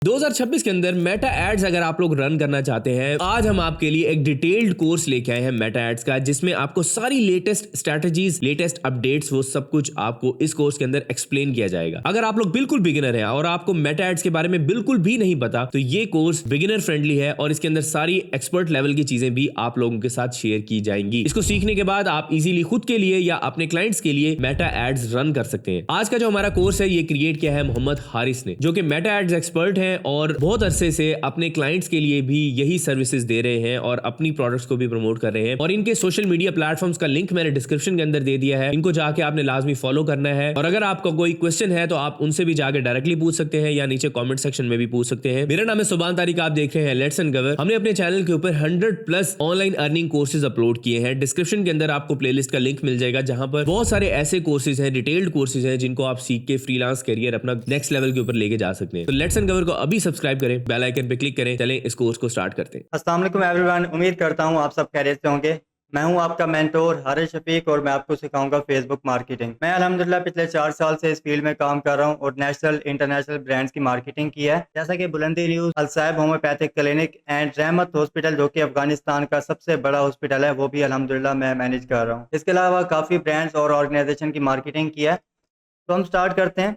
2026 के अंदर Meta ads अगर आप लोग रन करना चाहते हैं, आज हम आपके लिए एक डिटेल्ड कोर्स लेके आए हैं मेटा एड्स का, जिसमें आपको सारी लेटेस्ट स्ट्रेटजीज, लेटेस्ट अपडेट्स, वो सब कुछ आपको इस कोर्स के अंदर एक्सप्लेन किया जाएगा। अगर आप लोग बिल्कुल बिगिनर हैं और आपको मेटा एड्स के बारे में बिल्कुल भी नहीं पता, तो ये कोर्स बिगिनर फ्रेंडली है और इसके अंदर सारी एक्सपर्ट लेवल की चीजें भी आप लोगों के साथ शेयर की जाएंगी। इसको सीखने के बाद आप इजीली खुद के लिए या अपने क्लाइंट्स के लिए मेटा एड्स रन कर सकते हैं। आज का जो हमारा कोर्स है, ये क्रिएट किया है मोहम्मद हारिस ने, जो कि मेटा एड्स एक्सपर्ट हैं और बहुत अरसे से अपने क्लाइंट्स के लिए भी यही सर्विसेज दे रहे हैं और अपनी प्रोडक्ट्स को भी प्रमोट कर रहे हैं। और इनके सोशल मीडिया प्लेटफॉर्म्स का लिंक मैंने डिस्क्रिप्शन के अंदर दे दिया है, इनको जाके आपने लाजमी फॉलो करना है। और अगर आपका कोई क्वेश्चन है तो आप उनसे भी जाके डायरेक्टली पूछ सकते हैं या नीचे कमेंट सेक्शन में भी पूछ सकते हैं। मेरा नाम है सुबान तारिक, आप देख रहे हैं लेट्स अनकवर। हमने अपने चैनल के ऊपर 100+ ऑनलाइन अर्निंग कोर्सेज अपलोड किए हैं। डिस्क्रिप्शन के अंदर आपको प्लेलिस्ट का लिंक मिल जाएगा, जहां पर बहुत सारे ऐसे कोर्सेज हैं, डिटेल्ड कोर्सेज हैं, जिनको आप सीख के फ्रीलांस करियर अपना नेक्स्ट लेवल के ऊपर लेके जा सकते हैं। तो लेट्स अनकवर को अभी सब्सक्राइब करें, बेल आइकन पे क्लिक करें। चलें इस कोर्स को स्टार्ट करते हैं। अस्सलाम वालेकुम एवरीवन, उम्मीद करता हूँ आप सब खैरियत से होंगे। मैं हूँ आपका मेंटोर हारिस शफीक और मैं आपको सिखाऊंगा फेसबुक मार्केटिंग। मैं अल्हम्दुलिल्लाह पिछले 4 साल से इस फील्ड में काम कर रहा हूँ और नेशनल इंटरनेशनल ब्रांड्स की मार्केटिंग की है, जैसा कि बुलंदी न्यूज़, अलसाइब होम्योपैथिक क्लिनिक एंड रहमत हॉस्पिटल, जो कि अफगानिस्तान का सबसे बड़ा हॉस्पिटल है, वो भी अल्हम्दुलिल्लाह मैं मैनेज कर रहा हूँ। इसके अलावा काफ़ी ब्रांड्स और ऑर्गेनाइजेशन की मार्केटिंग की है। तो हम स्टार्ट करते हैं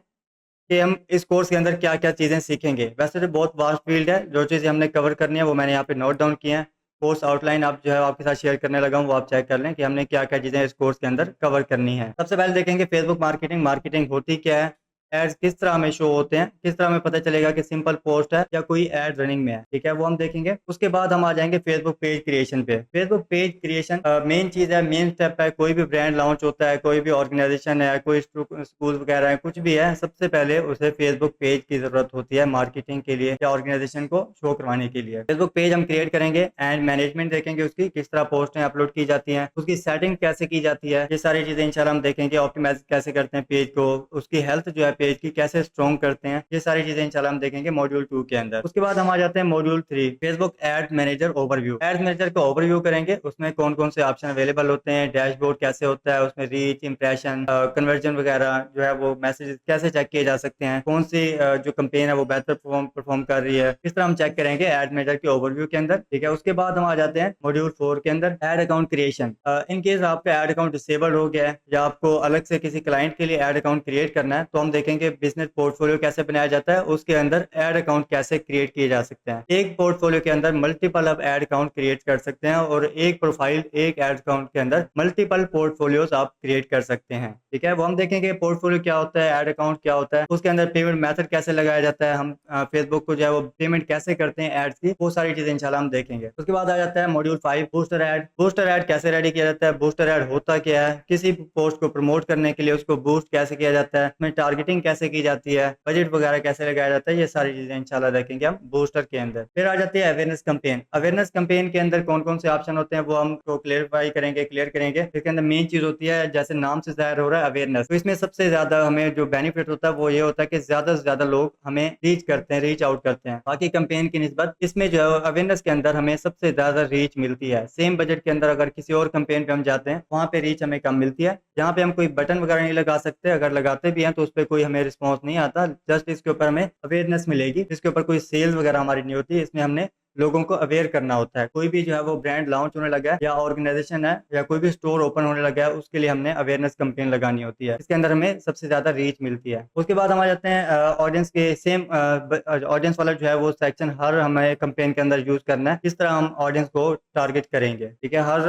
कि हम इस कोर्स के अंदर क्या क्या चीज़ें सीखेंगे। वैसे तो बहुत वास्ट फील्ड है, जो चीज़ें हमने कवर करनी है वो मैंने यहाँ पे नोट डाउन की हैं। कोर्स आउटलाइन आप जो है आपके साथ शेयर करने लगा हूँ, वो आप चेक कर लें कि हमने क्या क्या चीज़ें इस कोर्स के अंदर कवर करनी है। सबसे पहले देखेंगे फेसबुक मार्केटिंग। मार्केटिंग होती क्या है, एड्स किस तरह हमें शो होते हैं, किस तरह हमें पता चलेगा कि सिंपल पोस्ट है या कोई एड रनिंग में है, ठीक है, वो हम देखेंगे। उसके बाद हम आ जाएंगे फेसबुक पेज क्रिएशन पे। फेसबुक पेज क्रिएशन मेन चीज़ है, मेन स्टेप है। कोई भी ब्रांड लॉन्च होता है, कोई भी ऑर्गेनाइजेशन है, कोई स्कूल वगैरह है, कुछ भी है, सबसे पहले उसे फेसबुक पेज की जरूरत होती है मार्केटिंग के लिए या ऑर्गेनाइजेशन को शो करवाने के लिए। फेसबुक पेज हम क्रिएट करेंगे एंड मैनेजमेंट देखेंगे, उसकी किस तरह पोस्टें अपलोड की जाती हैं, उसकी सेटिंग कैसे की जाती है, ये सारी चीज़ें इंशाल्लाह हम देखेंगे। ऑप्टिमाइज कैसे करते हैं पेज को, उसकी हेल्थ जो है पेज की कैसे स्ट्रॉन्ग करते हैं, ये सारी चीजें इंशाल्लाह हम देखेंगे मॉड्यूल 2 के अंदर। उसके बाद हम आ जाते हैं module 3, Facebook ad manager overview. Add manager का ओवरव्यू करेंगे, उसमें कौन कौन से ऑप्शन अवेलेबल होते हैं, डैशबोर्ड कैसे होता है, उसमें रीच, इंप्रेशन, कन्वर्जन वगैरह जो है वो मैसेज कैसे चेक किए जा सकते हैं, कौन सी जो कंपेन है वो बेहतर परफॉर्म कर रही है, इस तरह हम चेक करेंगे एड मैनेजर के ओवरव्यू के अंदर, ठीक है। उसके बाद हम आ जाते हैं मॉड्यूल 4 के अंदर, ad account creation. In case आपका एड अकाउंट डिसेबल्ड हो गया है या आपको अलग से किसी क्लाइंट के लिए एड अकाउंट क्रिएट करना है, तो हम देखेंगे बिजनेस पोर्टफोलियो कैसे बनाया जाता है, उसके अंदर एड अकाउंट कैसे क्रिएट किए जा सकते हैं। एक पोर्टफोलियो के अंदर मल्टीपल आप एड अकाउंट क्रिएट कर सकते हैं और एक प्रोफाइल, एक एड अकाउंट के अंदर मल्टीपल पोर्टफोलियोज आप क्रिएट कर सकते हैं, ठीक है। वो हम देखेंगे पोर्टफोलियो क्या होता है, एड अकाउंट क्या होता है, उसके अंदर पेमेंट मेथड कैसे लगाया जाता है, हम फेसबुक को जो है वो पेमेंट कैसे करते हैं एड्स की, वो सारी चीजें इंशाल्लाह हम देखेंगे। उसके बाद आ जाता है module 5, booster ad. Booster ad कैसे रेडी किया जाता है, बूस्टर एड होता क्या है, किसी पोस्ट को प्रमोट करने के लिए उसको बूस्ट कैसे किया जाता है, उसमें टारगेटिंग कैसे की जाती है, बजट वगैरह कैसे लगाया जाता है, ये सारी चीजें इंशाल्लाह देखेंगे हम बूस्टर के अंदर। फिर आ जाती है अवेयरनेस कैंपेन। अवेयरनेस कैंपेन के अंदर कौन कौन से ऑप्शन होते हैं वो हमको क्लियर करेंगे। इसके अंदर मेन चीज होती है, जैसे नाम से जाहिर हो रहा है, अवेयरनेस। तो इसमें सबसे ज्यादा हमें जो बेनिफिट होता है वो ये होता है कि ज्यादा से ज्यादा लोग हमें रीच करते हैं, रीच आउट करते हैं बाकी कैंपेन की निस्बत। इसमें जो है अवेयरनेस के अंदर हमें सबसे ज्यादा रीच मिलती है। सेम बजट के अंदर अगर किसी और कैंपेन पे हम जाते हैं, वहाँ पे रीच हमें कम मिलती है। यहाँ पे हम कोई बटन वगैरह नहीं लगा सकते, अगर लगाते भी हैं तो उस पर कोई हमें रिस्पॉन्स नहीं आता। जस्ट इसके ऊपर हमें अवेयरनेस मिलेगी, इसके ऊपर कोई सेल्स वगैरह हमारी नहीं होती। इसमें हमने लोगों को अवेयर करना होता है। कोई भी जो है वो ब्रांड लॉन्च होने लगा है या ऑर्गेनाइजेशन है या कोई भी स्टोर ओपन होने लगा है, उसके लिए हमने अवेयरनेस कैंपेन लगानी होती है। इसके अंदर हमें सबसे ज्यादा रीच मिलती है। उसके बाद हम आ जाते हैं ऑडियंस के। सेम ऑडियंस वाला जो है वो सेक्शन हर हमें कैंपेन के अंदर यूज करना है, किस तरह हम ऑडियंस को टारगेट करेंगे, ठीक है। हर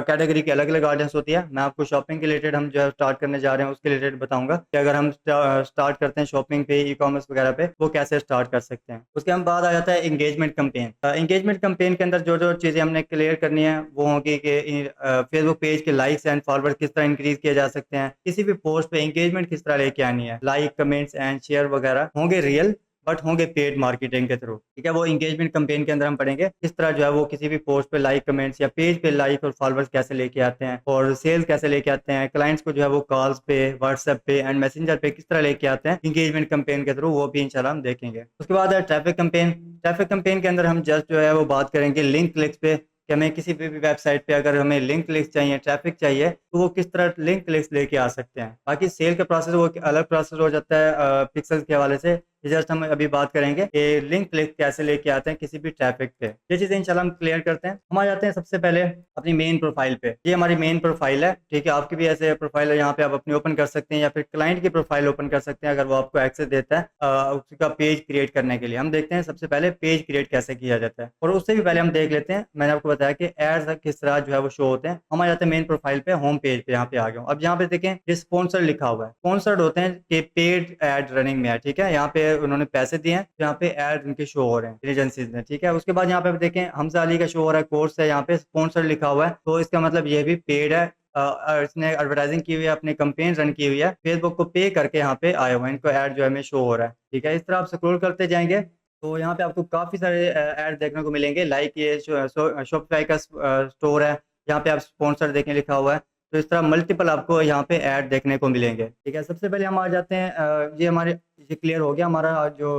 कैटेगरी की अलग अलग ऑडियंस होती है। मैं आपको शॉपिंग के रिलेटेड हम जो है स्टार्ट करने जा रहे हैं उसके रिलेटेड बताऊंगा कि अगर हम स्टार्ट करते हैं शॉपिंग पे, ई कॉमर्स वगैरह पे, वो कैसे स्टार्ट कर सकते हैं। उसके हम बाद आ जाता है एंगेजमेंट कैंपेन। एंगेजमेंट कैंपेन के अंदर जो जो चीज़ें हमने क्लियर करनी है वो होगी कि फेसबुक पेज के लाइक्स एंड फॉलोअर्स किस तरह इंक्रीज किए जा सकते हैं, किसी भी पोस्ट पे एंगेजमेंट किस तरह लेके आनी है, लाइक, कमेंट्स एंड शेयर वगैरह होंगे रियल बट होंगे पेड मार्केटिंग के थ्रू, ठीक है। वो एंगेजमेंट कैंपेन के अंदर हम पढ़ेंगे किस तरह जो है वो किसी भी पोस्ट पे लाइक, कमेंट्स या पेज पे लाइक और फॉलोअर्स कैसे लेके आते हैं और सेल्स कैसे लेके आते हैं, क्लाइंट्स को जो है वो कॉल्स पे, व्हाट्सएप पे एंड मैसेंजर पे किस तरह लेके आते हैं एंगेजमेंट कैंपेन के थ्रू, वो भी इंशाल्लाह हम देखेंगे। उसके बाद है ट्रैफिक कैंपेन। ट्रैफिक कैंपेन के अंदर हम जस्ट जो है वो बात करेंगे लिंक क्लिक्स पे, कि हमें किसी भी वेबसाइट पे अगर हमें लिंक क्लिक्स चाहिए, ट्रैफिक चाहिए, तो वो किस तरह लिंक क्लिक्स लेके आ सकते हैं। बाकी सेल का प्रोसेस वो अलग प्रोसेस हो जाता है पिक्सल्स के हवाले से। ये जस्ट हम अभी बात करेंगे कि लिंक क्लिक कैसे लेके आते हैं किसी भी ट्रैफिक पे। ये चीज़ें इंशाल्लाह हम क्लियर करते हैं। हम आ जाते हैं सबसे पहले अपनी मेन प्रोफाइल पे। ये हमारी मेन प्रोफाइल है, ठीक है। आपकी भी ऐसे प्रोफाइल है, यहाँ पे आप अपनी ओपन कर सकते हैं या फिर क्लाइंट की प्रोफाइल ओपन कर सकते हैं अगर वो आपको एक्सेस देता है उसका पेज क्रिएट करने के लिए। हम देखते हैं सबसे पहले पेज क्रिएट कैसे किया जाता है, और उससे भी पहले हम देख लेते हैं, मैंने आपको बताया कि एड्स किस तरह जो है वो शो होते हैं। हम आ जाते हैं मेन प्रोफाइल पे, होम पेज पे, यहाँ पे आ गया हूँ। अब यहाँ पे देखें ये स्पॉन्सर लिखा हुआ है। स्पॉन्सर्ड होते हैं कि पेड एड रनिंग में है, ठीक है। यहाँ पे उन्होंने पैसे दिए हैं, यहाँ पे एड उनके शो हो रहे हैं एजेंसीज में, ठीक है। उसके बाद यहाँ पे देखें हमजा अली का शो हो रहा है, कोर्स है, यहाँ पे स्पॉन्सर लिखा हुआ है, तो इसका मतलब ये भी पेड है। इसने एडवर्टाइजिंग की हुई है, अपनी कंपेन रन की हुई है, फेसबुक को पे करके यहाँ पे आए हुए हैं, इनको ऐड जो है हमें शो हो रहा है, ठीक है। इस तरह आप स्क्रॉल करते जाएंगे तो यहाँ पे आपको काफ़ी सारे ऐड देखने को मिलेंगे। लाइक ये शॉपिफाई का स्टोर है, यहाँ पे आप स्पॉन्सर देखें लिखा हुआ है। तो इस तरह मल्टीपल आपको यहाँ पे ऐड देखने को मिलेंगे, ठीक है। सबसे पहले हम आ जाते हैं ये हमारे ये क्लियर हो गया हमारा जो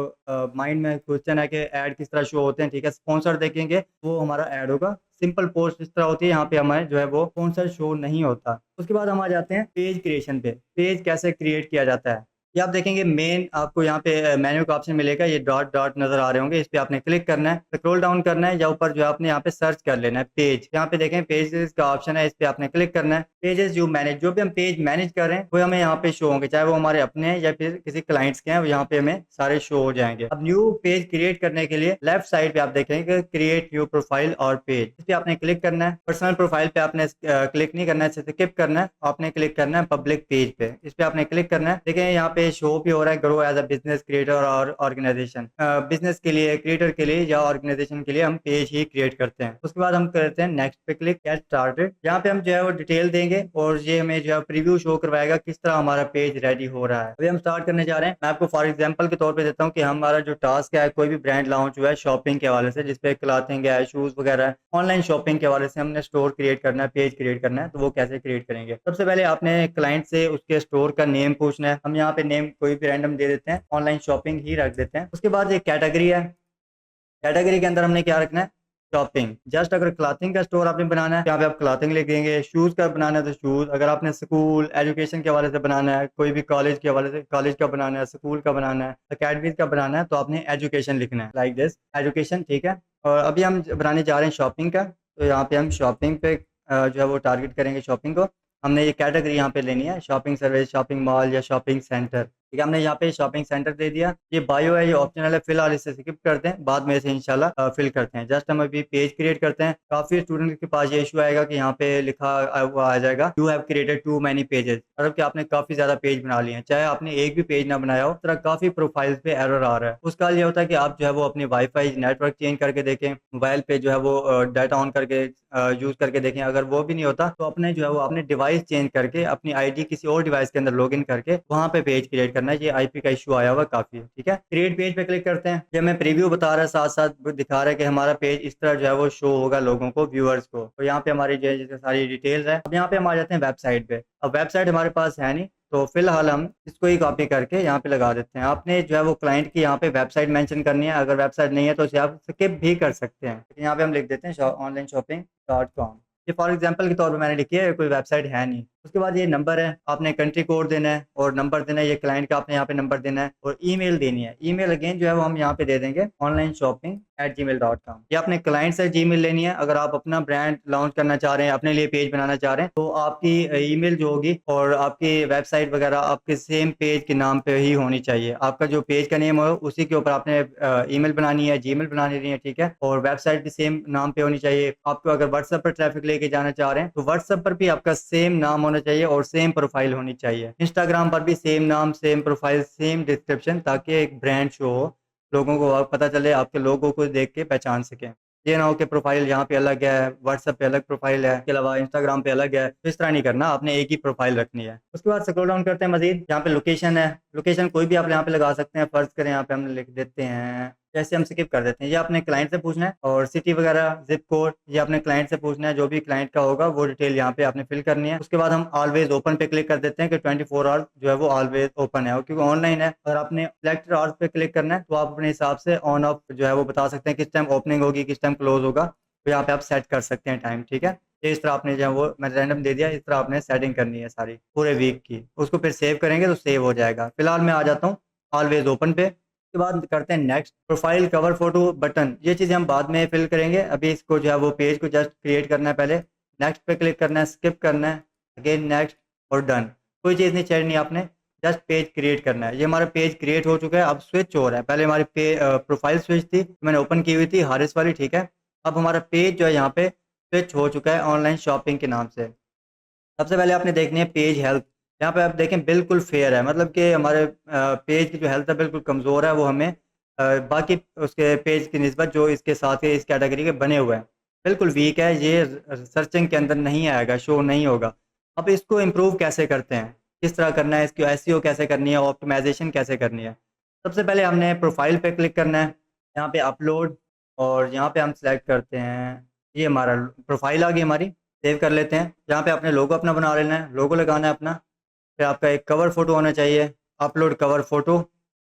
माइंड में क्वेश्चन है कि ऐड किस तरह शो होते हैं, ठीक है। स्पॉन्सर देखेंगे वो हमारा ऐड होगा। सिंपल पोस्ट इस तरह होती है, यहाँ पे हमारे जो है वो स्पॉन्सर शो नहीं होता। उसके बाद हम आ जाते हैं पेज क्रिएशन पे। पेज कैसे क्रिएट किया जाता है, ये आप देखेंगे मेन आपको यहाँ पे मेन्यू का ऑप्शन मिलेगा, ये डॉट डॉट नजर आ रहे होंगे, इस पे आपने क्लिक करना है, स्क्रॉल डाउन करना है, या ऊपर जो है आपने यहाँ पे सर्च कर लेना है पेज। यहाँ पे देखें पेजेस का ऑप्शन है, इस पे आपने क्लिक करना है। पेजेस जो मैनेज, जो भी हम पेज मैनेज कर रहे हैं वो हमें यहाँ पे शो होंगे, चाहे वो हमारे अपने हैं या फिर किसी क्लाइंट्स के हैं, वो यहाँ पे हमें सारे शो हो जाएंगे। अब न्यू पेज क्रिएट करने के लिए लेफ्ट साइड पे आप देखेंगे क्रिएट न्यू प्रोफाइल और पेज, इस पे आपने क्लिक करना है। पर्सनल प्रोफाइल पे आपने क्लिक नहीं करना है, स्किप करना है, आपने क्लिक करना है पब्लिक पेज पे, इस पे आपने क्लिक करना है। देखें यहाँ पे शो भी हो रहा है grow as a business creator और ऑर्गेनाइजेशन। बिजनेस के लिए, क्रिएटर के लिए या ऑर्गेनाइजेशन के लिए हम पेज ही क्रिएट करते हैं। उसके बाद हम करते हैं नेक्स्ट पे क्लिक, गेट स्टार्टेड। यहाँ पे हम जो है वो डिटेल देंगे और ये हमें जो है प्रीव्यू शो करवाएगा किस तरह हमारा पेज रेडी हो रहा है। अभी हम स्टार्ट करने जा रहे हैं। मैं आपको फॉर एग्जांपल के तौर पे देता हूँ कि हमारा जो टास्क है, कोई भी ब्रांड लॉन्च हुआ है शॉपिंग के हवाले से, जिसपे क्लॉथिंग है, शूज वगैरह, ऑनलाइन शॉपिंग के हवाले से हमने स्टोर क्रिएट करना है, पेज क्रिएट करना है। तो वो कैसे क्रिएट करेंगे, सबसे पहले आपने क्लाइंट से उसके स्टोर का नेम पूछना है। हम यहाँ पे नेम कोई भी रैंडम दे देते हैं, ऑनलाइन शॉपिंग ही रख देते हैं। उसके बाद एक कैटेगरी है, कैटेगरी के अंदर हमने क्या रखना है, शॉपिंग। जस्ट अगर क्लॉथिंग का स्टोर आपने बनाना है, यहाँ पे आप क्लॉथिंग लिख देंगे। शूज का बनाना है तो शूज, अगर आपने स्कूल एजुकेशन के हवाले से बनाना है, कोई भी कॉलेज के हवाले से, कॉलेज का बनाना है, स्कूल का बनाना है, अकेडमीज का बनाना है, तो आपने एजुकेशन लिखना है, लाइक दिस एजुकेशन, ठीक है। और अभी हम बनाने जा रहे हैं शॉपिंग का, तो यहाँ पे हम शॉपिंग पे जो है वो टारगेट करेंगे शॉपिंग को। हमने ये कैटेगरी यहाँ पे लेनी है, शॉपिंग सर्विस, शॉपिंग मॉल या शॉपिंग सेंटर, ठीक है। हमने यहाँ पे शॉपिंग सेंटर दे दिया। ये बायो है, ये ऑप्शनल है, फिलहाल इसे स्किप करते हैं, बाद में इसे इंशाल्लाह फिल करते हैं। जस्ट हम अभी पेज क्रिएट करते हैं। काफी स्टूडेंट के पास ये इशू आएगा कि यहाँ पे लिखा हुआ आ जाएगा you have created too many pages, मतलब कि आपने काफी ज्यादा पेज बना लिए हैं। चाहे आपने एक भी पेज ना बनाया हो, इस तरह काफी प्रोफाइल्स पे एरर आ रहा है। उसका ये होता है कि आप जो है वो अपनी वाईफाई नेटवर्क चेंज करके देखें, मोबाइल पे जो है वो डाटा ऑन करके यूज करके देखें। अगर वो भी नहीं होता तो अपने जो है वो अपने डिवाइस चेंज करके अपनी आईडी किसी और डिवाइस के अंदर लॉगिन करके वहां पे पेज क्रिएट करना है। ये आईपी का इशू आया हुआ काफी है, ठीक है। क्रिएट पेज पे क्लिक करते हैं। ये हमें प्रीव्यू बता रहा है, साथ साथ दिखा रहा है कि हमारा पेज इस तरह जो है वो शो होगा लोगों को, व्यूअर्स को। तो यहाँ पे हमारी जो है सारी डिटेल्स है। अब यहाँ पे हम आ जाते हैं वेबसाइट पे। अब वेबसाइट हमारे पास है नहीं, तो फिलहाल हम इसको ही कॉपी करके यहाँ पे लगा देते हैं। आपने जो है वो क्लाइंट की यहाँ पे वेबसाइट मेंशन करनी है। अगर वेबसाइट नहीं है तो इसे आप स्किप भी कर सकते हैं। यहाँ पे हम लिख देते हैं onlineshopping.com। ये फॉर एग्जांपल के तौर पे मैंने लिखी है, कोई वेबसाइट है नहीं। उसके बाद ये नंबर है, आपने कंट्री कोड देना है और नंबर देना है। ये क्लाइंट का आपने यहाँ पे नंबर देना है और ईमेल देनी है। ईमेल अगेन जो है वो हम यहाँ पे दे देंगे onlineshopping@gmail.com। ये आपने क्लाइंट से जीमेल लेनी है। अगर आप अपना ब्रांड लॉन्च करना चाह रहे हैं, अपने लिए पेज बनाना चाह रहे हैं, तो आपकी ईमेल जो होगी और आपकी वेबसाइट वगैरह आपके सेम पेज के नाम पे ही होनी चाहिए। आपका जो पेज का नेम हो उसी के ऊपर आपने ईमेल बनानी है, जीमेल बनानी है, ठीक है। और वेबसाइट भी सेम नाम पे होनी चाहिए। आपको अगर व्हाट्सएप पर ट्रैफिक लेके जाना चाह रहे हैं तो व्हाट्सएप पर भी आपका सेम नाम होना चाहिए और सेम प्रोफाइल होनी चाहिए। इंस्टाग्राम पर भी सेम नाम, सेम प्रोफाइल, सेम डिस्क्रिप्शन, ताकि एक ब्रांड शो हो, लोगों को पता चले, आपके लोगों को देख के पहचान सकें। ये ना हो कि प्रोफाइल यहाँ पे अलग है, व्हाट्सएप पे अलग प्रोफाइल है, इसके अलावा इंस्टाग्राम पे अलग है। तो इस तरह नहीं करना, आपने एक ही प्रोफाइल रखनी है। उसके बाद स्क्रॉल डाउन करते हैं मजीद। यहाँ पे लोकेशन है, लोकेशन कोई भी आप यहाँ पे लगा सकते हैं। फर्ज करें यहाँ पे हम लिख देते हैं, जैसे हम स्किप कर देते हैं। ये अपने क्लाइंट से पूछना है और सिटी वगैरह, जिप कोड, ये अपने क्लाइंट से पूछना है। जो भी क्लाइंट का होगा वो डिटेल यहाँ पे आपने फिल करनी है। उसके बाद हम ऑलवेज ओपन पे क्लिक कर देते हैं कि 24 आवर्स जो है वो ऑलवेज ओपन है, क्योंकि ऑनलाइन है। अगर आपने सिलेक्टेड आवर्स पे क्लिक करना है तो आप अपने हिसाब से ऑन ऑफ जो है वो बता सकते हैं, किस टाइम ओपनिंग होगी, किस टाइम क्लोज होगा। तो यहाँ पे आप सेट कर सकते हैं टाइम, ठीक है। इस तरह आपने जो है वो मैं रैंडम दे दिया, इस तरह आपने सेटिंग करनी है सारी पूरे वीक की। उसको फिर सेव करेंगे तो सेव हो जाएगा। फिलहाल मैं आ जाता हूँ ऑलवेज ओपन पे। उसके बाद करते हैं next. Profile cover photo button, ये चीज़ें हम बाद में फिल करेंगे, अभी इसको जो है वो पेज को जस्ट क्रिएट करना है। पहले नेक्स्ट पे क्लिक करना है, स्किप करना है, अगेन नेक्स्ट और डन। कोई चीज़ नहीं छेड़नी आपने, जस्ट पेज क्रिएट करना है। ये हमारा पेज क्रिएट हो चुका है, अब स्विच हो रहा है। पहले हमारी प्रोफाइल स्विच थी, मैंने ओपन की हुई थी हारिस वाली, ठीक है। अब हमारा पेज जो है यहाँ पे स्विच हो चुका है ऑनलाइन शॉपिंग के नाम से। सबसे पहले आपने देखनी है पेज हेल्थ। यहाँ पे आप देखें बिल्कुल फेयर है, मतलब कि हमारे पेज की जो हेल्थ है बिल्कुल कमज़ोर है, वो हमें बाकी उसके पेज की निस्बत जो इसके साथ के इस कैटेगरी के बने हुए हैं बिल्कुल वीक है। ये सर्चिंग के अंदर नहीं आएगा, शो नहीं होगा। अब इसको इम्प्रूव कैसे करते हैं, किस तरह करना है, इसकी एसईओ कैसे करनी है, ऑप्टिमाइजेशन कैसे करनी है। सबसे पहले हमने प्रोफाइल पे क्लिक करना है, यहाँ पे अपलोड, और यहाँ पे हम सेलेक्ट करते हैं, ये हमारा प्रोफाइल आ गई हमारी। सेव कर लेते हैं। यहाँ पे आपने लोगो अपना बना लेना है, लोगो लगाना है अपना। फिर आपका एक कवर फोटो होना चाहिए, अपलोड कवर फोटो,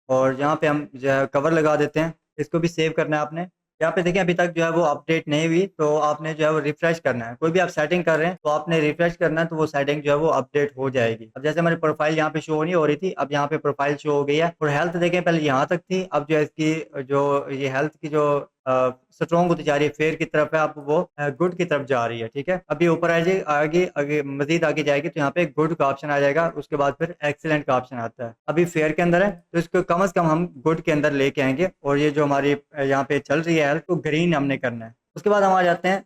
और यहाँ पे हम जो है कवर लगा देते हैं। इसको भी सेव करना है आपने। यहाँ पे देखें अभी तक जो है वो अपडेट नहीं हुई, तो आपने जो है वो रिफ्रेश करना है। कोई भी आप सेटिंग कर रहे हैं तो आपने रिफ्रेश करना है, तो वो सेटिंग जो है वो अपडेट हो जाएगी। अब जैसे हमारी प्रोफाइल यहाँ पे शो नहीं हो रही थी, अब यहाँ पे प्रोफाइल शो हो गई है। और हेल्थ देखें पहले यहाँ तक थी, अब जो है इसकी जो ये हेल्थ की जो स्ट्रॉन्ग होती जा रही है, फेयर की तरफ है, अब वो गुड की तरफ जा रही है, ठीक है। अभी ऊपर आ जाए, आगे आगे मजीद आगे जाएगी तो यहाँ पे गुड का ऑप्शन आ जाएगा, उसके बाद फिर एक्सीलेंट का ऑप्शन आता है। अभी फेयर के अंदर है, तो इसको कम से कम हम गुड के अंदर लेके आएंगे, और ये जो हमारी यहाँ पे चल रही है तो ग्रीन हमने करना है। उसके बाद हम आ जाते हैं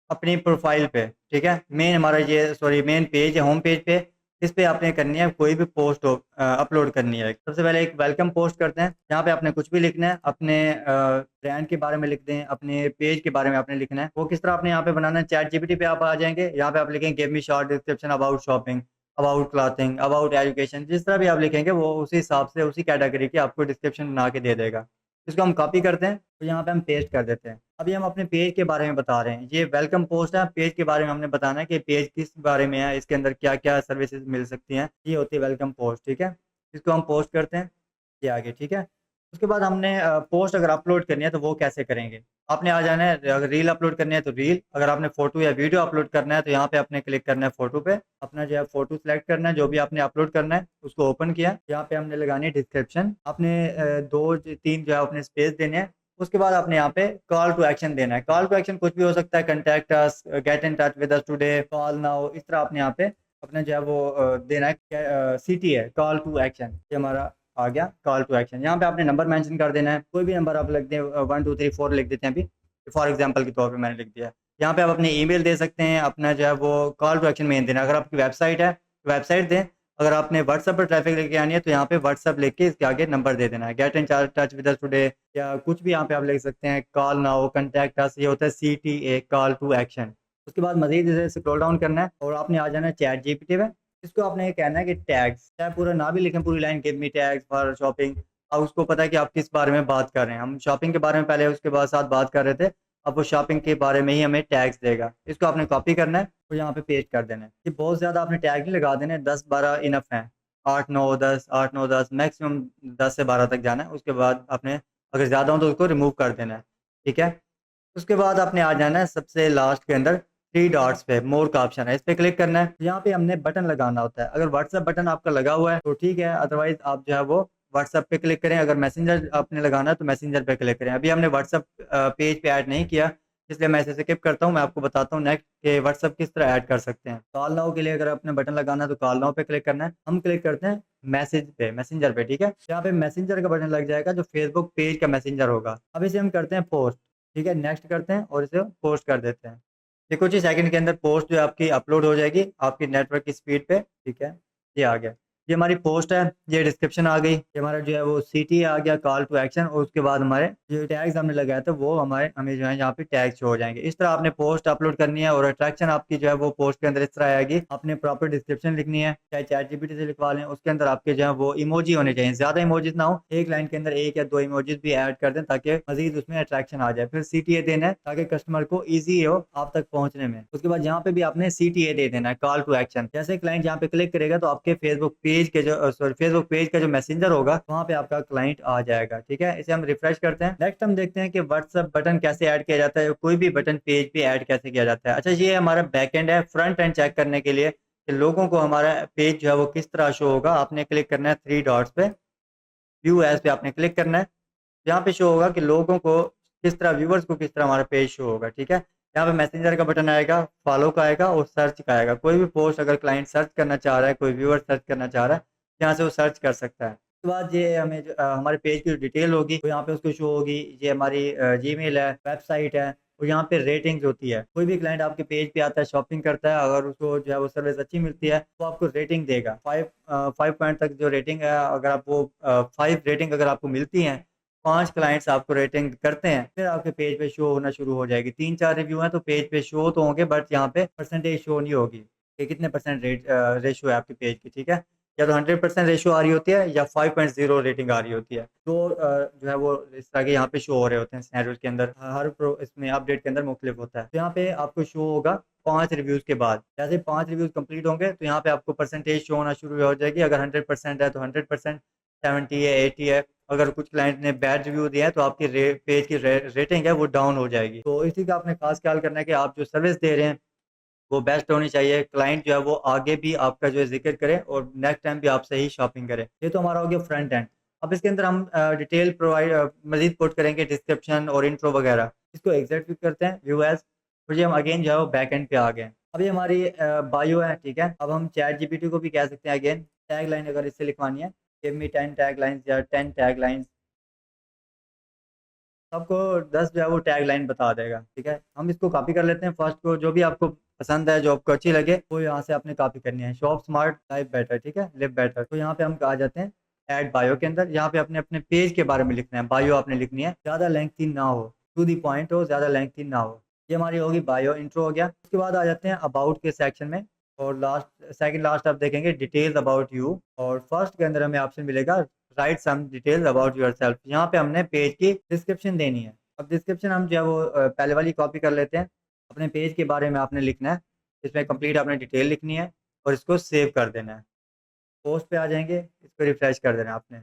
अपनी प्रोफाइल पे, ठीक है। मेन हमारा ये मेन पेज है, होम पेज पे। इस पे आपने करनी है कोई भी पोस्ट अपलोड करनी है। सबसे पहले एक वेलकम पोस्ट करते हैं, यहाँ पे आपने कुछ भी लिखना है, अपने ब्रांड के बारे में लिख दें, अपने पेज के बारे में आपने लिखना है। वो किस तरह आपने यहाँ पे बनाना है, चैट जीपीटी पे आप आ जाएंगे, यहाँ पे आप लिखेंगे give me short description about shopping, about clothing, about education. जिस तरह भी आप लिखेंगे वो उसी हिसाब से उसी कैटेगरी की आपको डिस्क्रिप्शन बना के दे देगा। इसको हम कॉपी करते हैं, तो यहाँ पे हम पेस्ट कर देते हैं। अभी हम अपने पेज के बारे में बता रहे हैं, ये वेलकम पोस्ट है। पेज के बारे में हमने बताना है कि पेज किस बारे में है, इसके अंदर क्या क्या सर्विसेज मिल सकती हैं, ये होती है वेलकम पोस्ट, ठीक है। इसको हम पोस्ट करते हैं, ये आगे, ठीक है। उसके बाद हमने पोस्ट अगर अपलोड करनी है तो वो कैसे करेंगे। आपने आ जाना है, अगर रील अपलोड करनी है तो रील, अगर आपने फोटो या वीडियो अपलोड करना है तो यहाँ पे आपने क्लिक करना है फोटो पे, अपना जो है फोटो सेलेक्ट करना है, जो भी आपने अपलोड करना है उसको ओपन किया। यहाँ पे हमने लगानी है डिस्क्रिप्शन, आपने 2-3 जो है अपने स्पेस देने हैं। उसके बाद आपने यहाँ पे कॉल टू एक्शन देना है। कॉल टू एक्शन कुछ भी हो सकता है, contact us, get in touch with us today, call now, इस तरह आपने यहाँ पे अपने जो है वो देना है। सीटी है कॉल टू एक्शन, ये हमारा आ गया कॉल टू एक्शन। यहाँ पे आपने नंबर मेंशन कर देना है, कोई भी नंबर आप लिख दें, 1 2 3 4 लिख देते हैं। अभी फॉर एग्जांपल के तौर पे मैंने लिख दिया। यहाँ पे आप अपने ईमेल दे सकते हैं, अपना जो है वो कॉल टू एक्शन में देना। अगर आपकी वेबसाइट है तो वेबसाइट दें, अगर आपने व्हाट्सएप पर ट्रैफिक लेके आनी है तो यहाँ पे व्हाट्सएप लिख के इसके आगे नंबर दे देना है, gate in touch with us today, या कुछ भी यहाँ पे आप लिख सकते हैं, कॉल नाउ, कंटेक्ट अस, ये होता है CTA कॉल टू एक्शन। उसके बाद मजीद इसे स्क्रॉल डाउन करना है और आपने आ जाना है चैट जीपीटी पे। इसको आपने ये कहना है कि टैग्स, चाहे पूरा ना भी लिखें पूरी line, give me tags for shopping. अब उसको पता है कि आप किस बारे में बात कर रहे हैं। हम शॉपिंग के बारे में पहले उसके बाद साथ बात कर रहे थे, अब वो शॉपिंग के बारे में ही हमें टैग्स देगा। इसको आपने कॉपी करना है और यहाँ पे पेस्ट कर देना है। ये बहुत ज़्यादा आपने टैग नहीं लगा देने, 10-12 इनफ हैं, 8-9-10, 8-9-10, मैक्सिमम 10 से 12 तक जाना है। उसके बाद आपने अगर ज़्यादा हो तो उसको रिमूव कर देना है, ठीक है। उसके बाद आपने आ जाना है सबसे लास्ट के अंदर 3 डॉट्स पे, मोर का ऑप्शन है, इस पे क्लिक करना है। यहाँ पे हमने बटन लगाना होता है। अगर व्हाट्सएप बटन आपका लगा हुआ है तो ठीक है, अदरवाइज आप जो है वो व्हाट्सएप पे क्लिक करें। अगर मैसेंजर आपने लगाना है तो मैसेंजर पे क्लिक करें। अभी हमने व्हाट्सएप पेज पे ऐड नहीं किया, इसलिए मैं इसे स्किप करता हूँ। मैं आपको बताता हूँ नेक्स्ट के व्हाट्सएप किस तरह ऐड कर सकते हैं। कॉल नाउ के लिए अगर आपने बटन लगाना है तो कॉल नाउ पे क्लिक करना है। हम क्लिक करते हैं मैसेज पे, मैसेंजर पे, ठीक है। यहाँ पे मैसेंजर का बटन लग जाएगा जो फेसबुक पेज का मैसेंजर होगा। अब इसे हम करते हैं पोस्ट, ठीक है, नेक्स्ट करते हैं और इसे पोस्ट कर देते हैं। ये कुछ ही सेकंड के अंदर पोस्ट जो है आपकी अपलोड हो जाएगी आपकी नेटवर्क की स्पीड पे, ठीक है। ये आ गया, ये हमारी पोस्ट है, ये डिस्क्रिप्शन आ गई, ये हमारा जो है वो CT आ गया, कॉल टू एक्शन, और उसके बाद हमारे जो टैग्स हमने लगाया था वो हमें जो है यहाँ पे टैग शो हो जाएंगे। इस तरह आपने पोस्ट अपलोड करनी है और अट्रैक्शन आपकी जो है वो पोस्ट के अंदर इस तरह आएगी। आपने प्रॉपर डिस्क्रिप्शन लिखनी है, चाहे चैट जीपीटी से लिखवा लें। उसके अंदर आपके जो है वो इमोजी होने चाहिए, ज्यादा इमोजीज ना हो, एक लाइन के अंदर 1 या 2 इमोजीज भी ऐड कर दें ताकि मजीद उसमें अट्रैक्शन आ जाए। फिर CTA देना है ताकि कस्टमर को ईजी हो आप तक पहुंचने में। उसके बाद यहाँ पे भी आपने CTA दे देना है, कॉल टू एक्शन। जैसे क्लाइंट यहाँ पे क्लिक करेगा तो आपके फेसबुक पेज के जो फेसबुक पेज का जो मैसेंजर होगा वहाँ पे आपका क्लाइंट आ जाएगा, ठीक है। इसे हम रिफ्रेश करते हैं। नेक्स्ट हम देखते हैं कि व्हाट्सएप बटन कैसे ऐड किया जाता है, कोई भी बटन पेज पे ऐड कैसे किया जाता है। अच्छा, ये हमारा बैकएंड है, फ्रंट एंड चेक करने के लिए कि लोगों को हमारा पेज जो है वो किस तरह शो होगा। आपने क्लिक करना है 3 डॉट्स पे, व्यू एज पे आपने क्लिक करना है। यहाँ पे शो होगा कि लोगों को किस तरह, व्यूवर्स को किस तरह हमारा पेज शो होगा, ठीक है। यहाँ पे मैसेंजर का बटन आएगा, फॉलो का आएगा और सर्च का आएगा। कोई भी पोस्ट अगर क्लाइंट सर्च करना चाह रहा है, कोई व्यूअर सर्च करना चाह रहा है, यहाँ से वो सर्च कर सकता है। उसके बाद ये हमें हमारे पेज की जो डिटेल होगी वो यहाँ पे उसको शो होगी। ये हमारी जीमेल है, वेबसाइट है, और यहाँ पे रेटिंग्स होती है। कोई भी क्लाइंट आपके पेज पे आता है, शॉपिंग करता है, अगर उसको जो है वो सर्विस अच्छी मिलती है तो आपको रेटिंग देगा। 5 पॉइंट तक जो रेटिंग है, अगर आप वो 5 रेटिंग अगर आपको मिलती हैं, 5 क्लाइंट्स आपको रेटिंग करते हैं, फिर आपके पेज पे शो होना शुरू हो जाएगी। 3-4 रिव्यू हैं तो पेज पे शो तो होंगे, बट यहाँ पे परसेंटेज शो नहीं होगी कि कितने परसेंट रेशियो है आपकी पेज की, ठीक है। या तो 100% रेशियो आ रही होती है या 5.0 रेटिंग आ रही होती है। तो जो है वो इस तरह के यहाँ पे शो हो रहे होते हैं सिनेरियोज के अंदर। हर प्रो इसमें अपडेट के अंदर मुख्तलिफ होता है। तो यहाँ पे आपको शो होगा 5 रिव्यूज़ के बाद। जैसे 5 रिव्यूज़ कंप्लीट होंगे तो यहाँ पे आपको परसेंटेज शो होना शुरू हो जाएगी। अगर 100% है तो 100%, 70 है, 80 है। अगर कुछ क्लाइंट ने बैड रिव्यू दिया है तो आपकी पेज की रेटिंग है वो डाउन हो जाएगी। तो इसी का आपने खास ख्याल करना है कि आप जो सर्विस दे रहे हैं वो बेस्ट होनी चाहिए। क्लाइंट जो है वो आगे भी आपका जो है ज़िक्र करे और नेक्स्ट टाइम भी आपसे ही शॉपिंग करे। ये तो हमारा हो गया फ्रंट एंड। अब इसके अंदर हम डिटेल मज़ीद पुट करेंगे, डिस्क्रिप्शन और इंट्रो वगैरह। इसको एग्ज़िक्यूट करते हैं, व्यू एज़। फिर ये हम अगेन जो है वो बैक एंड पे आ गए हैं। अब ये हमारी बायो है, ठीक है। अब हम चैट जीपीटी को भी कह सकते हैं अगेन, टैग लाइन अगर इससे लिखवानी है, गिव मी 10 टैग लाइन्स या 10 टैग लाइन्स। आपको 10 जो है वो टैग लाइन बता देगा, ठीक है। हम इसको कॉपी कर लेते हैं। फर्स्ट को जो भी आपको पसंद है, जो आपको अच्छी लगे, वो यहाँ से आपने कॉपी करनी है। शॉप स्मार्ट लाइफ बेटर, ठीक है, लिव बेटर। तो यहाँ पे हम आ जाते हैं ऐड बायो के अंदर। यहाँ पे अपने अपने पेज के बारे में लिखना है। बायो आपने लिखनी है, ज़्यादा लेंथी ना हो, टू दी पॉइंट हो, ज़्यादा लेंथी ना हो। ये हमारी होगी बायो, इंट्रो हो गया। उसके बाद आ जाते हैं अबाउट के सेक्शन में, और लास्ट सेकंड लास्ट आप देखेंगे डिटेल्स अबाउट यू, और फर्स्ट के अंदर हमें ऑप्शन मिलेगा write some details about yourself. यहाँ पे हमने पेज की डिस्क्रिप्शन देनी है। अब डिस्क्रिप्शन हम जो है वो पहले वाली कॉपी कर लेते हैं। अपने पेज के बारे में आपने लिखना है, इसमें कंप्लीट आपने डिटेल लिखनी है और इसको सेव कर देना है। पोस्ट पे आ जाएंगे, इसको रिफ्रेश कर देना है आपने।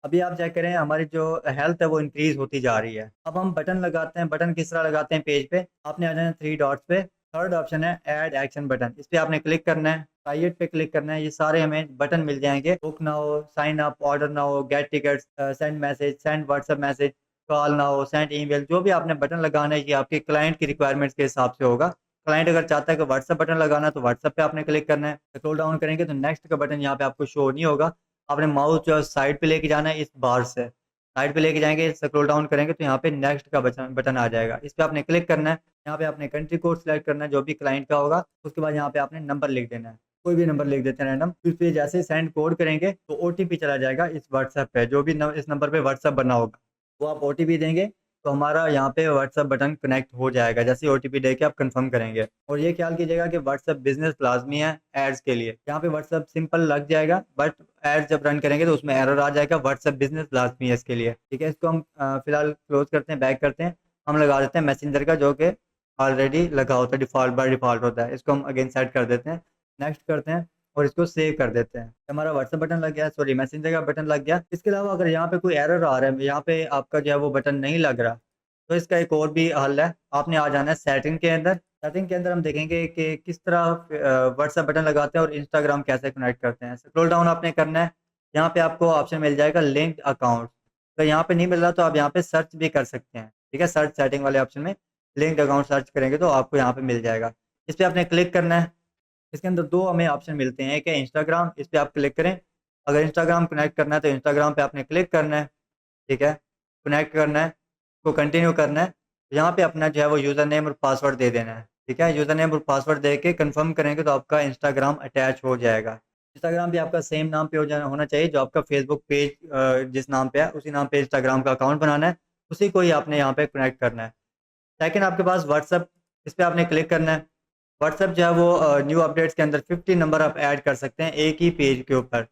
अभी आप चेक करें हमारी जो हेल्थ है वो इंक्रीज होती जा रही है। अब हम बटन लगाते हैं। बटन किस तरह लगाते हैं पेज पे, आपने आ जाना है 3 डॉट्स पे। थर्ड ऑप्शन है ऐड एक्शन बटन, इस पे आपने क्लिक करना है, क्रिएट पे क्लिक करना है। ये सारे हमें बटन मिल जाएंगे। बुक ना हो, साइन अप, ऑर्डर ना हो, gate tickets, send message, send WhatsApp message, call ना हो, सेंड ईमेल। जो भी आपने बटन लगाना है ये आपके क्लाइंट की रिक्वायरमेंट्स के हिसाब से होगा। क्लाइंट अगर चाहता है कि व्हाट्सएप बटन लगाना है तो व्हाट्सएप पे आपने क्लिक करना है। स्क्रॉल डाउन करेंगे तो नेक्स्ट का बटन यहाँ पे आपको शो नहीं होगा। आपने माउस जो है साइड पे लेके जाना है, इस बार से साइड पे लेके जाएंगे, स्क्रॉल डाउन करेंगे तो यहाँ पे नेक्स्ट का बटन बटन आ जाएगा। इस पे आपने क्लिक करना है। यहाँ पे आपने कंट्री कोड सेलेक्ट करना है जो भी क्लाइंट का होगा। उसके बाद यहाँ पे आपने नंबर लिख देना है, कोई भी नंबर लिख देते हैं रैंडम। फिर पे जैसे सेंड कोड करेंगे तो ओटीपी चला जाएगा इस व्हाट्सएप पे, जो भी इस नंबर पे व्हाट्सएप बना होगा वो आप ओटीपी देंगे तो हमारा यहाँ पे व्हाट्सएप बटन कनेक्ट हो जाएगा। जैसे ओटीपी दे के आप कंफर्म करेंगे। और ये ख्याल कीजिएगा कि व्हाट्सएप बिजनेस लाजमी है एड्स के लिए। यहाँ पे व्हाट्सएप सिंपल लग जाएगा, बट एड जब रन करेंगे तो उसमें एरर आ जाएगा। व्हाट्सएप बिजनेस लाजमी है इसके लिए, ठीक है। इसको हम फिलहाल क्लोज करते हैं, बैक करते हैं। हम लगा देते हैं मैसेंजर का, जो कि ऑलरेडी लगा होता है, डिफ़ॉल्ट बाय डिफ़ॉल्ट होता है। इसको हम अगेन सेट कर देते हैं, नेक्स्ट करते हैं और इसको सेव कर देते हैं। हमारा व्हाट्सएप बटन लग गया, सॉरी मैसेंजर का बटन लग गया। इसके अलावा अगर यहाँ पे कोई एरर आ रहा है, यहाँ पे आपका जो है वो बटन नहीं लग रहा, तो इसका एक और भी हल है। आपने आ जाना है सेटिंग के अंदर। सेटिंग के अंदर हम देखेंगे कि किस तरह व्हाट्सएप बटन लगाते हैं और इंस्टाग्राम कैसे कनेक्ट करते हैं। स्क्रॉल डाउन आपने करना है, यहाँ पे आपको ऑप्शन मिल जाएगा लिंक्ड अकाउंट। तो यहाँ पे नहीं मिल रहा तो आप यहाँ पे सर्च भी कर सकते हैं, ठीक है। सर्च सेटिंग वाले ऑप्शन में लिंक्ड अकाउंट सर्च करेंगे तो आपको यहाँ पे मिल जाएगा। इस पर आपने क्लिक करना है। इसके अंदर 2 हमें ऑप्शन मिलते हैं, एक है इंस्टाग्राम, इस पे आप क्लिक करें। अगर इंस्टाग्राम कनेक्ट करना है तो इंस्टाग्राम पे आपने क्लिक करना है, ठीक है। कनेक्ट करना है, उसको कंटिन्यू करना है। यहाँ पे अपना जो है वो यूज़र नेम और पासवर्ड दे देना है, ठीक है। यूज़र नेम और पासवर्ड दे के कन्फर्म करेंगे तो आपका इंस्टाग्राम अटैच हो जाएगा। इंस्टाग्राम भी आपका सेम नाम पे होना चाहिए जो आपका फेसबुक पेज जिस नाम पे है उसी नाम पे इंस्टाग्राम का अकाउंट बनाना है, उसी को ही आपने यहाँ पे कनेक्ट करना है। सेकंड आपके पास व्हाट्सएप, इस पे आपने क्लिक करना है। व्हाट्सएप जो है वो न्यू अपडेट्स के अंदर 50 नंबर आप ऐड कर सकते हैं एक ही पेज के ऊपर।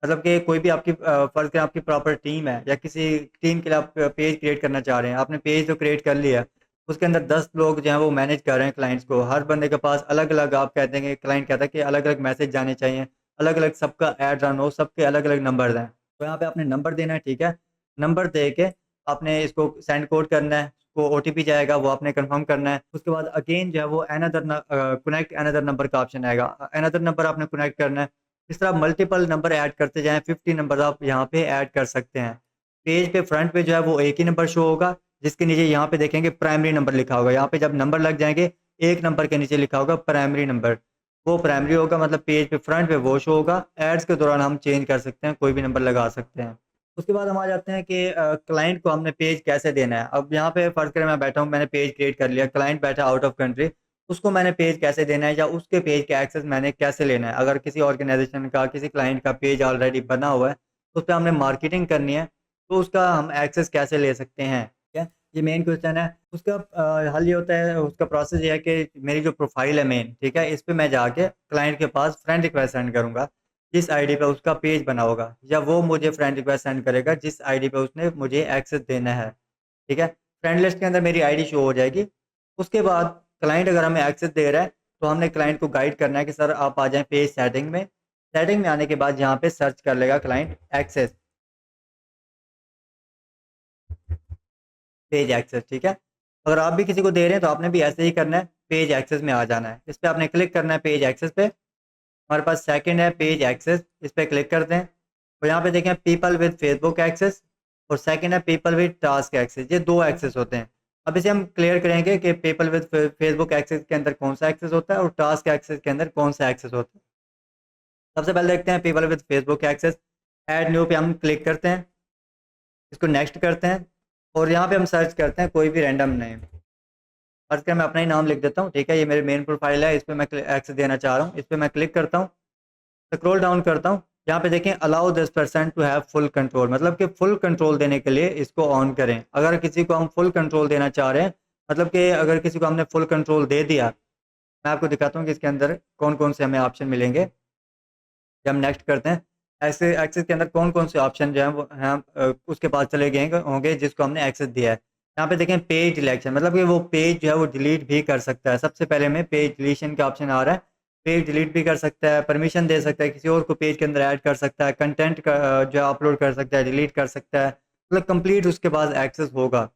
मतलब कि कोई भी आपकी फ़र्ज़ करें आपकी प्रॉपर टीम है या किसी टीम के लिए आप पेज क्रिएट करना चाह रहे हैं। आपने पेज तो क्रिएट कर लिया, उसके अंदर 10 लोग जो हैं वो मैनेज कर रहे हैं क्लाइंट्स को। हर बंदे के पास अलग-अलग, आप कहते हैं कि क्लाइंट कहता है कि अलग-अलग मैसेज जाने चाहिए, अलग-अलग सबका ऐड रन हो, सबके अलग-अलग नंबर्स हैं। तो यहाँ पे आपने नंबर देना है, ठीक है। नंबर दे के आपने इसको सेंड कोड करना है, वो ओटीपी जाएगा, वो आपने कंफर्म करना है। उसके बाद अगेन जो है वो कनेक्ट अनदर नंबर का ऑप्शन आएगा। अनदर नंबर आपने कनेक्ट करना है। इस तरह मल्टीपल नंबर ऐड करते जाएँ, 50 नंबर आप यहाँ पे ऐड कर सकते हैं। पेज पे फ्रंट पे जो है वो एक ही नंबर शो होगा, जिसके नीचे यहाँ पे देखेंगे प्राइमरी नंबर लिखा होगा। यहाँ पे जब नंबर लग जाएँगे, एक नंबर के नीचे लिखा होगा प्राइमरी नंबर। वो प्राइमरी होगा, मतलब पेज पे फ्रंट पे वो शो होगा। एड्स के दौरान हम चेंज कर सकते हैं, कोई भी नंबर लगा सकते हैं। उसके बाद हम आ जाते हैं कि क्लाइंट को हमने पेज कैसे देना है। अब यहाँ पे फ़र्ज़ करें मैं बैठा हूँ, मैंने पेज क्रिएट कर लिया, क्लाइंट बैठा आउट ऑफ कंट्री, उसको मैंने पेज कैसे देना है या उसके पेज का एक्सेस मैंने कैसे लेना है। अगर किसी ऑर्गेनाइज़ेशन का, किसी क्लाइंट का पेज ऑलरेडी बना हुआ है, उस पे हमने मार्केटिंग करनी है, तो उसका हम एक्सेस कैसे ले सकते हैं, ठीक है? ये मेन क्वेश्चन है। उसका हल ये होता है, उसका प्रोसेस ये है कि मेरी जो प्रोफ़ाइल है मेन, ठीक है? इस पे मैं जाके क्लाइंट के पास फ्रेंड रिक्वेस्ट सेंड करूँगा। जिस आईडी पे उसका पेज बना होगा, या वो मुझे फ्रेंड रिक्वेस्ट सेंड करेगा जिस आईडी पे उसने मुझे एक्सेस देना है, ठीक है? फ्रेंड लिस्ट के अंदर मेरी आईडी शो हो जाएगी। उसके बाद क्लाइंट अगर हमें एक्सेस दे रहा है, तो हमने क्लाइंट को गाइड करना है कि सर आप आ जाएँ पेज सेटिंग में। सेटिंग में आने के बाद यहाँ पे सर्च कर लेगा क्लाइंट एक्सेस, पेज एक्सेस, ठीक है? अगर आप भी किसी को दे रहे हैं तो आपने भी ऐसे ही करना है, पेज एक्सेस में आ जाना है। इस पे आपने क्लिक करना है पेज एक्सेस पे। हमारे पास सेकंड है पेज एक्सेस, इस पे क्लिक करते हैं और यहाँ पे देखें पीपल विद फेसबुक एक्सेस, और सेकंड है पीपल विद टास्क एक्सेस। ये 2 एक्सेस होते हैं। अब इसे हम क्लियर करेंगे कि पीपल विद फेसबुक एक्सेस के अंदर कौन सा एक्सेस होता है और टास्क एक्सेस के अंदर कौन सा एक्सेस होता है। सबसे पहले देखते हैं people with Facebook access. Add new पे हम क्लिक करते हैं, इसको नेक्स्ट करते हैं और यहाँ पे हम सर्च करते हैं कोई भी रैंडम नेम। फर्स्ट मैं अपना ही नाम लिख देता हूँ, ठीक है? ये मेरी मेन प्रोफाइल है, इस पे मैं एक्सेस देना चाह रहा हूँ। इस पे मैं क्लिक करता हूँ, स्क्रॉल डाउन करता हूँ, यहाँ पे देखें allow this person to have full control, मतलब कि फुल कंट्रोल देने के लिए इसको ऑन करें। अगर किसी को हम फुल कंट्रोल देना चाह रहे हैं, मतलब कि अगर किसी को हमने फुल कंट्रोल दे दिया, मैं आपको दिखाता हूँ कि इसके अंदर कौन-कौन से हमें ऑप्शन मिलेंगे। जब हम नेक्स्ट करते हैं, ऐसे एक्सेस के अंदर कौन-कौन से ऑप्शन जो हैं वो हैं, उसके पास चले गए होंगे जिसको हमने एक्सेस दिया है। यहाँ पे देखें पेज डिलीशन, मतलब कि वो पेज जो है वो डिलीट भी कर सकता है। सबसे पहले में पेज डिलीशन का ऑप्शन आ रहा है। पेज डिलीट भी कर सकता है, परमिशन दे सकता है, किसी और को पेज के अंदर ऐड कर सकता है, कंटेंट का जो है अपलोड कर सकता है, डिलीट कर सकता है, मतलब कंप्लीट उसके पास एक्सेस होगा।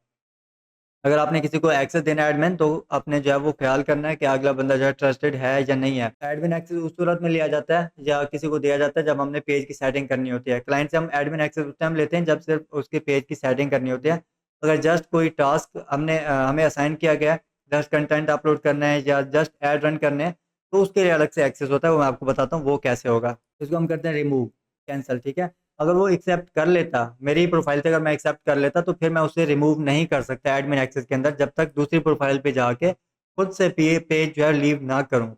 अगर आपने किसी को एक्सेस देना है एडमिन, तो आपने जो है वो ख़्याल करना है कि अगला बंदा जो है ट्रस्टेड है या नहीं है। एडमिन एक्सेस उस सूरत में लिया जाता है या किसी को दिया जाता है जब हमने पेज की सेटिंग करनी होती है। क्लाइंट से हम एडमिन एक्सेस उस टाइम लेते हैं जब सिर्फ़ उसके पेज की सेटिंग करनी होती है। अगर जस्ट कोई टास्क हमें असाइन किया गया है, जस्ट कंटेंट अपलोड करना है या जस्ट ऐड रन करने हैं, तो उसके लिए अलग से एक्सेस होता है, वो मैं आपको बताता हूँ वो कैसे होगा। इसको हम करते हैं रिमूव, कैंसल, ठीक है? अगर वो एक्सेप्ट कर लेता, मेरी प्रोफ़ाइल से अगर मैं एक्सेप्ट कर लेता, तो फिर मैं उसे रिमूव नहीं कर सकता एडमिन एक्सेस के अंदर जब तक दूसरी प्रोफ़ाइल पे जाके खुद से पेज जो है लीव ना करूँ,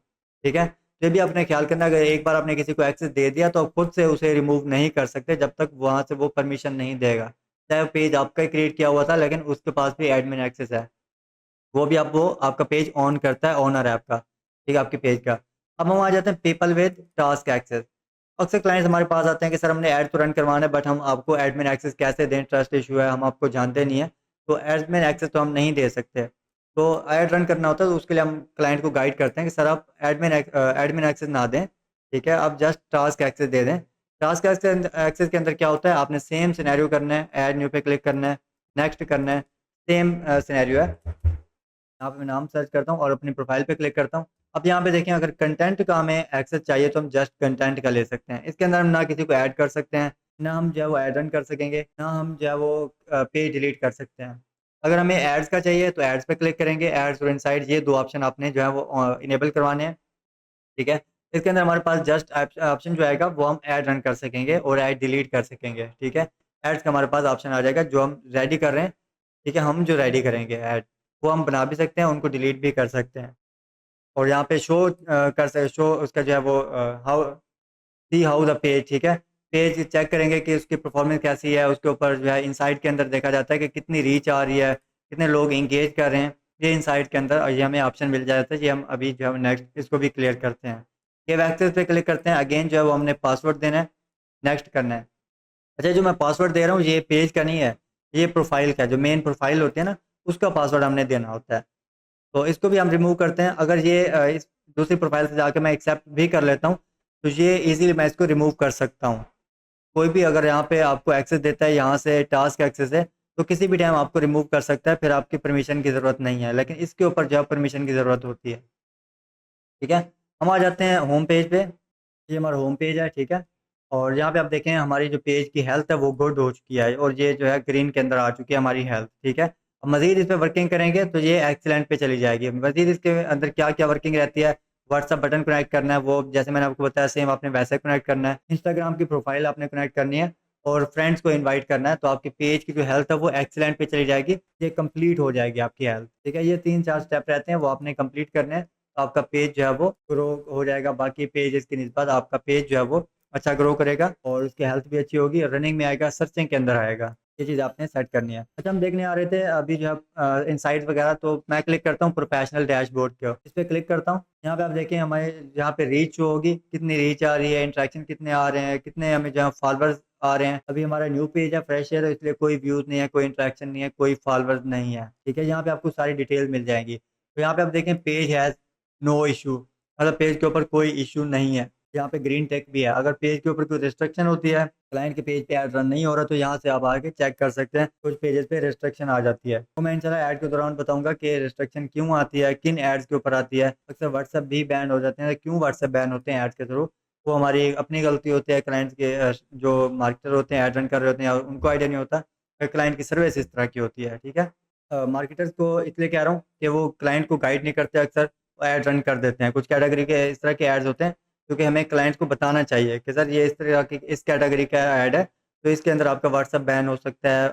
ठीक है? तो ये भी आपने ख़्याल करना, अगर एक बार आपने किसी को एक्सेस दे दिया तो आप खुद से उसे रिमूव नहीं कर सकते जब तक वहाँ से वो परमिशन नहीं देगा। चाहे पेज आपका ही क्रिएट किया हुआ था, लेकिन उसके पास भी एडमिन एक्सेस है। वो आपका पेज ऑन करता है, ओनर है आपका, ठीक है, आपके पेज का। अब हम आ जाते हैं पीपल विद टास्क एक्सेस। अक्सर क्लाइंट्स हमारे पास आते हैं कि सर हमने ऐड तो रन करवाना है, बट हम आपको एडमिन एक्सेस कैसे दें, ट्रस्ट इशू है, हम आपको जानते नहीं हैं, तो एडमिन एक्सेस तो हम नहीं दे सकते। तो ऐड रन करना होता है तो उसके लिए हम क्लाइंट को गाइड करते हैं कि सर आप एडमिन एक्सेस ना दें, ठीक है? आप जस्ट टास्क एक्सेस दे दें। टास्क एक्सेस के अंदर क्या होता है, आपने सेम सिनेरियो करना है, ऐड न्यू पे क्लिक करना है, नेक्स्ट करना है, सेम सिनेरियो है। यहाँ पे मैं नाम सर्च करता हूँ और अपनी प्रोफ़ाइल पे क्लिक करता हूँ। अब यहाँ पे देखें, अगर कंटेंट का हमें एक्सेस चाहिए तो हम जस्ट कंटेंट का ले सकते हैं। इसके अंदर हम ना किसी को ऐड कर सकते हैं, ना हम जो है वो ऐड रन कर सकेंगे, ना हम जो है वो पेज डिलीट कर सकते हैं। अगर हमें एड्स का चाहिए तो एड्स पे क्लिक करेंगे, एड्स और इनसाइड, ये 2 ऑप्शन आपने जो है वो इनेबल करवाने हैं, ठीक है? इसके अंदर हमारे पास जस्ट ऑप्शन जो आएगा वो हम ऐड रन कर सकेंगे और ऐड डिलीट कर सकेंगे, ठीक है? एड्स का हमारे पास ऑप्शन आ जाएगा जो हम रेडी कर रहे हैं, ठीक है? हम जो रेडी करेंगे ऐड, वो हम बना भी सकते हैं, उनको डिलीट भी कर सकते हैं। और यहाँ पे शो उसका जो है वो सी हाउ द पेज, ठीक है? पेज चेक करेंगे कि उसकी परफॉर्मेंस कैसी है, उसके ऊपर जो है इनसाइट के अंदर देखा जाता है कि कितनी रीच आ रही है, कितने लोग एंगेज कर रहे हैं। ये इनसाइट के अंदर ये हमें ऑप्शन मिल जाता है, ये हम अभी जो है नेक्स्ट इसको भी क्लियर करते हैं। सेव एक्सेस पे क्लिक करते हैं, अगेन जो है वो हमने पासवर्ड देना है, नेक्स्ट करना है। अच्छा, जो मैं पासवर्ड दे रहा हूँ ये पेज का नहीं है, ये प्रोफाइल का है, जो मेन प्रोफाइल होती है ना, उसका पासवर्ड हमने देना होता है। तो इसको भी हम रिमूव करते हैं। अगर ये इस दूसरी प्रोफ़ाइल से जाके मैं एक्सेप्ट भी कर लेता हूँ, तो ये ईज़िली मैं इसको रिमूव कर सकता हूँ। कोई भी अगर यहाँ पे आपको एक्सेस देता है, यहाँ से टास्क एक्सेस है, तो किसी भी टाइम आपको रिमूव कर सकता है, फिर आपकी परमिशन की ज़रूरत नहीं है। लेकिन इसके ऊपर जो है परमिशन की ज़रूरत होती है, ठीक है? हम आ जाते हैं होम पेज पे। ये हमारा होम पेज है, ठीक है? और यहाँ पे आप देखें हमारी जो पेज की हेल्थ है वो गुड हो चुकी है और ये जो है ग्रीन के अंदर आ चुकी है हमारी हेल्थ, ठीक है? अब मज़ीद इस पे वर्किंग करेंगे तो ये एक्सीलेंट पे चली जाएगी। मज़ीद इसके अंदर क्या-क्या वर्किंग रहती है, व्हाट्सएप बटन कनेक्ट करना है, वो जैसे मैंने आपको बताया सेम आपने वैसे कनेक्ट करना है। इंस्टाग्राम की प्रोफाइल आपने कनेक्ट करनी है और फ्रेंड्स को इनवाइट करना है, तो आपकी पेज की जो हेल्थ है वो एक्सीलेंट पे चली जाएगी, ये कंप्लीट हो जाएगी आपकी हेल्थ, ठीक है? ये 3-4 स्टेप रहते हैं वो आपने कंप्लीट करने हैं, तो आपका पेज जो है वो ग्रो हो जाएगा, बाकी पेजेज़ की निस्बत आपका पेज जो है वो अच्छा ग्रो करेगा और उसकी हेल्थ भी अच्छी होगी, रनिंग में आएगा, सर्चिंग के अंदर आएगा। ये चीज़ आपने सेट करनी है। अच्छा हम देखने आ रहे थे अभी जो है इनसाइट्स वगैरह, तो मैं क्लिक करता हूँ प्रोफेशनल डैशबोर्ड के, इस पे क्लिक करता हूँ। यहाँ पे आप देखें हमारे यहाँ पे रीच शो होगी, कितनी रीच आ रही है, इंटरेक्शन कितने आ रहे हैं, कितने हमें जो है फॉलोअर्स आ रहे हैं। अभी हमारा न्यू पेज है, फ्रेश है, तो इसलिए कोई व्यूज़ नहीं है, कोई इंटरेक्शन नहीं है, कोई फॉलोअर्स नहीं है, ठीक है? यहाँ पे आपको सारी डिटेल मिल जाएँगी। तो यहाँ पे आप देखें पेज हैज़ नो इश्यू, मतलब पेज के ऊपर कोई इश्यू नहीं है। यहाँ पे ग्रीन टिक भी है। अगर पेज के ऊपर कोई रिस्ट्रिक्शन होती है, क्लाइंट के पेज पे ऐड रन नहीं हो रहा, तो यहाँ से आप आके चेक कर सकते हैं। कुछ पेजेज़ पे रिस्ट्रिक्शन आ जाती है। तो मैं इंशाल्लाह ऐड के दौरान बताऊँगा कि रिस्ट्रिक्शन क्यों आती है, किन एड्स के ऊपर आती है। अक्सर व्हाट्सएप भी बैन हो जाते हैं, क्यों व्हाट्सएप बैन होते हैं एड्स के थ्रू? वो हमारी अपनी गलती होती है, क्लाइंट्स के जो मार्केटर होते हैं, ऐड रन कर रहे होते हैं और उनको आइडिया नहीं होता कि क्लाइंट की सर्विस इस तरह की होती है, ठीक है? मार्केटर्स को इसलिए कह रहा हूँ कि वो क्लाइंट को गाइड नहीं करते, अक्सर ऐड रन कर देते हैं। कुछ कैटेगरी के इस तरह के एड्स होते हैं क्योंकि हमें क्लाइंट्स को बताना चाहिए कि सर ये इस तरह की इस कैटेगरी का ऐड है, तो इसके अंदर आपका व्हाट्सएप बैन हो सकता है,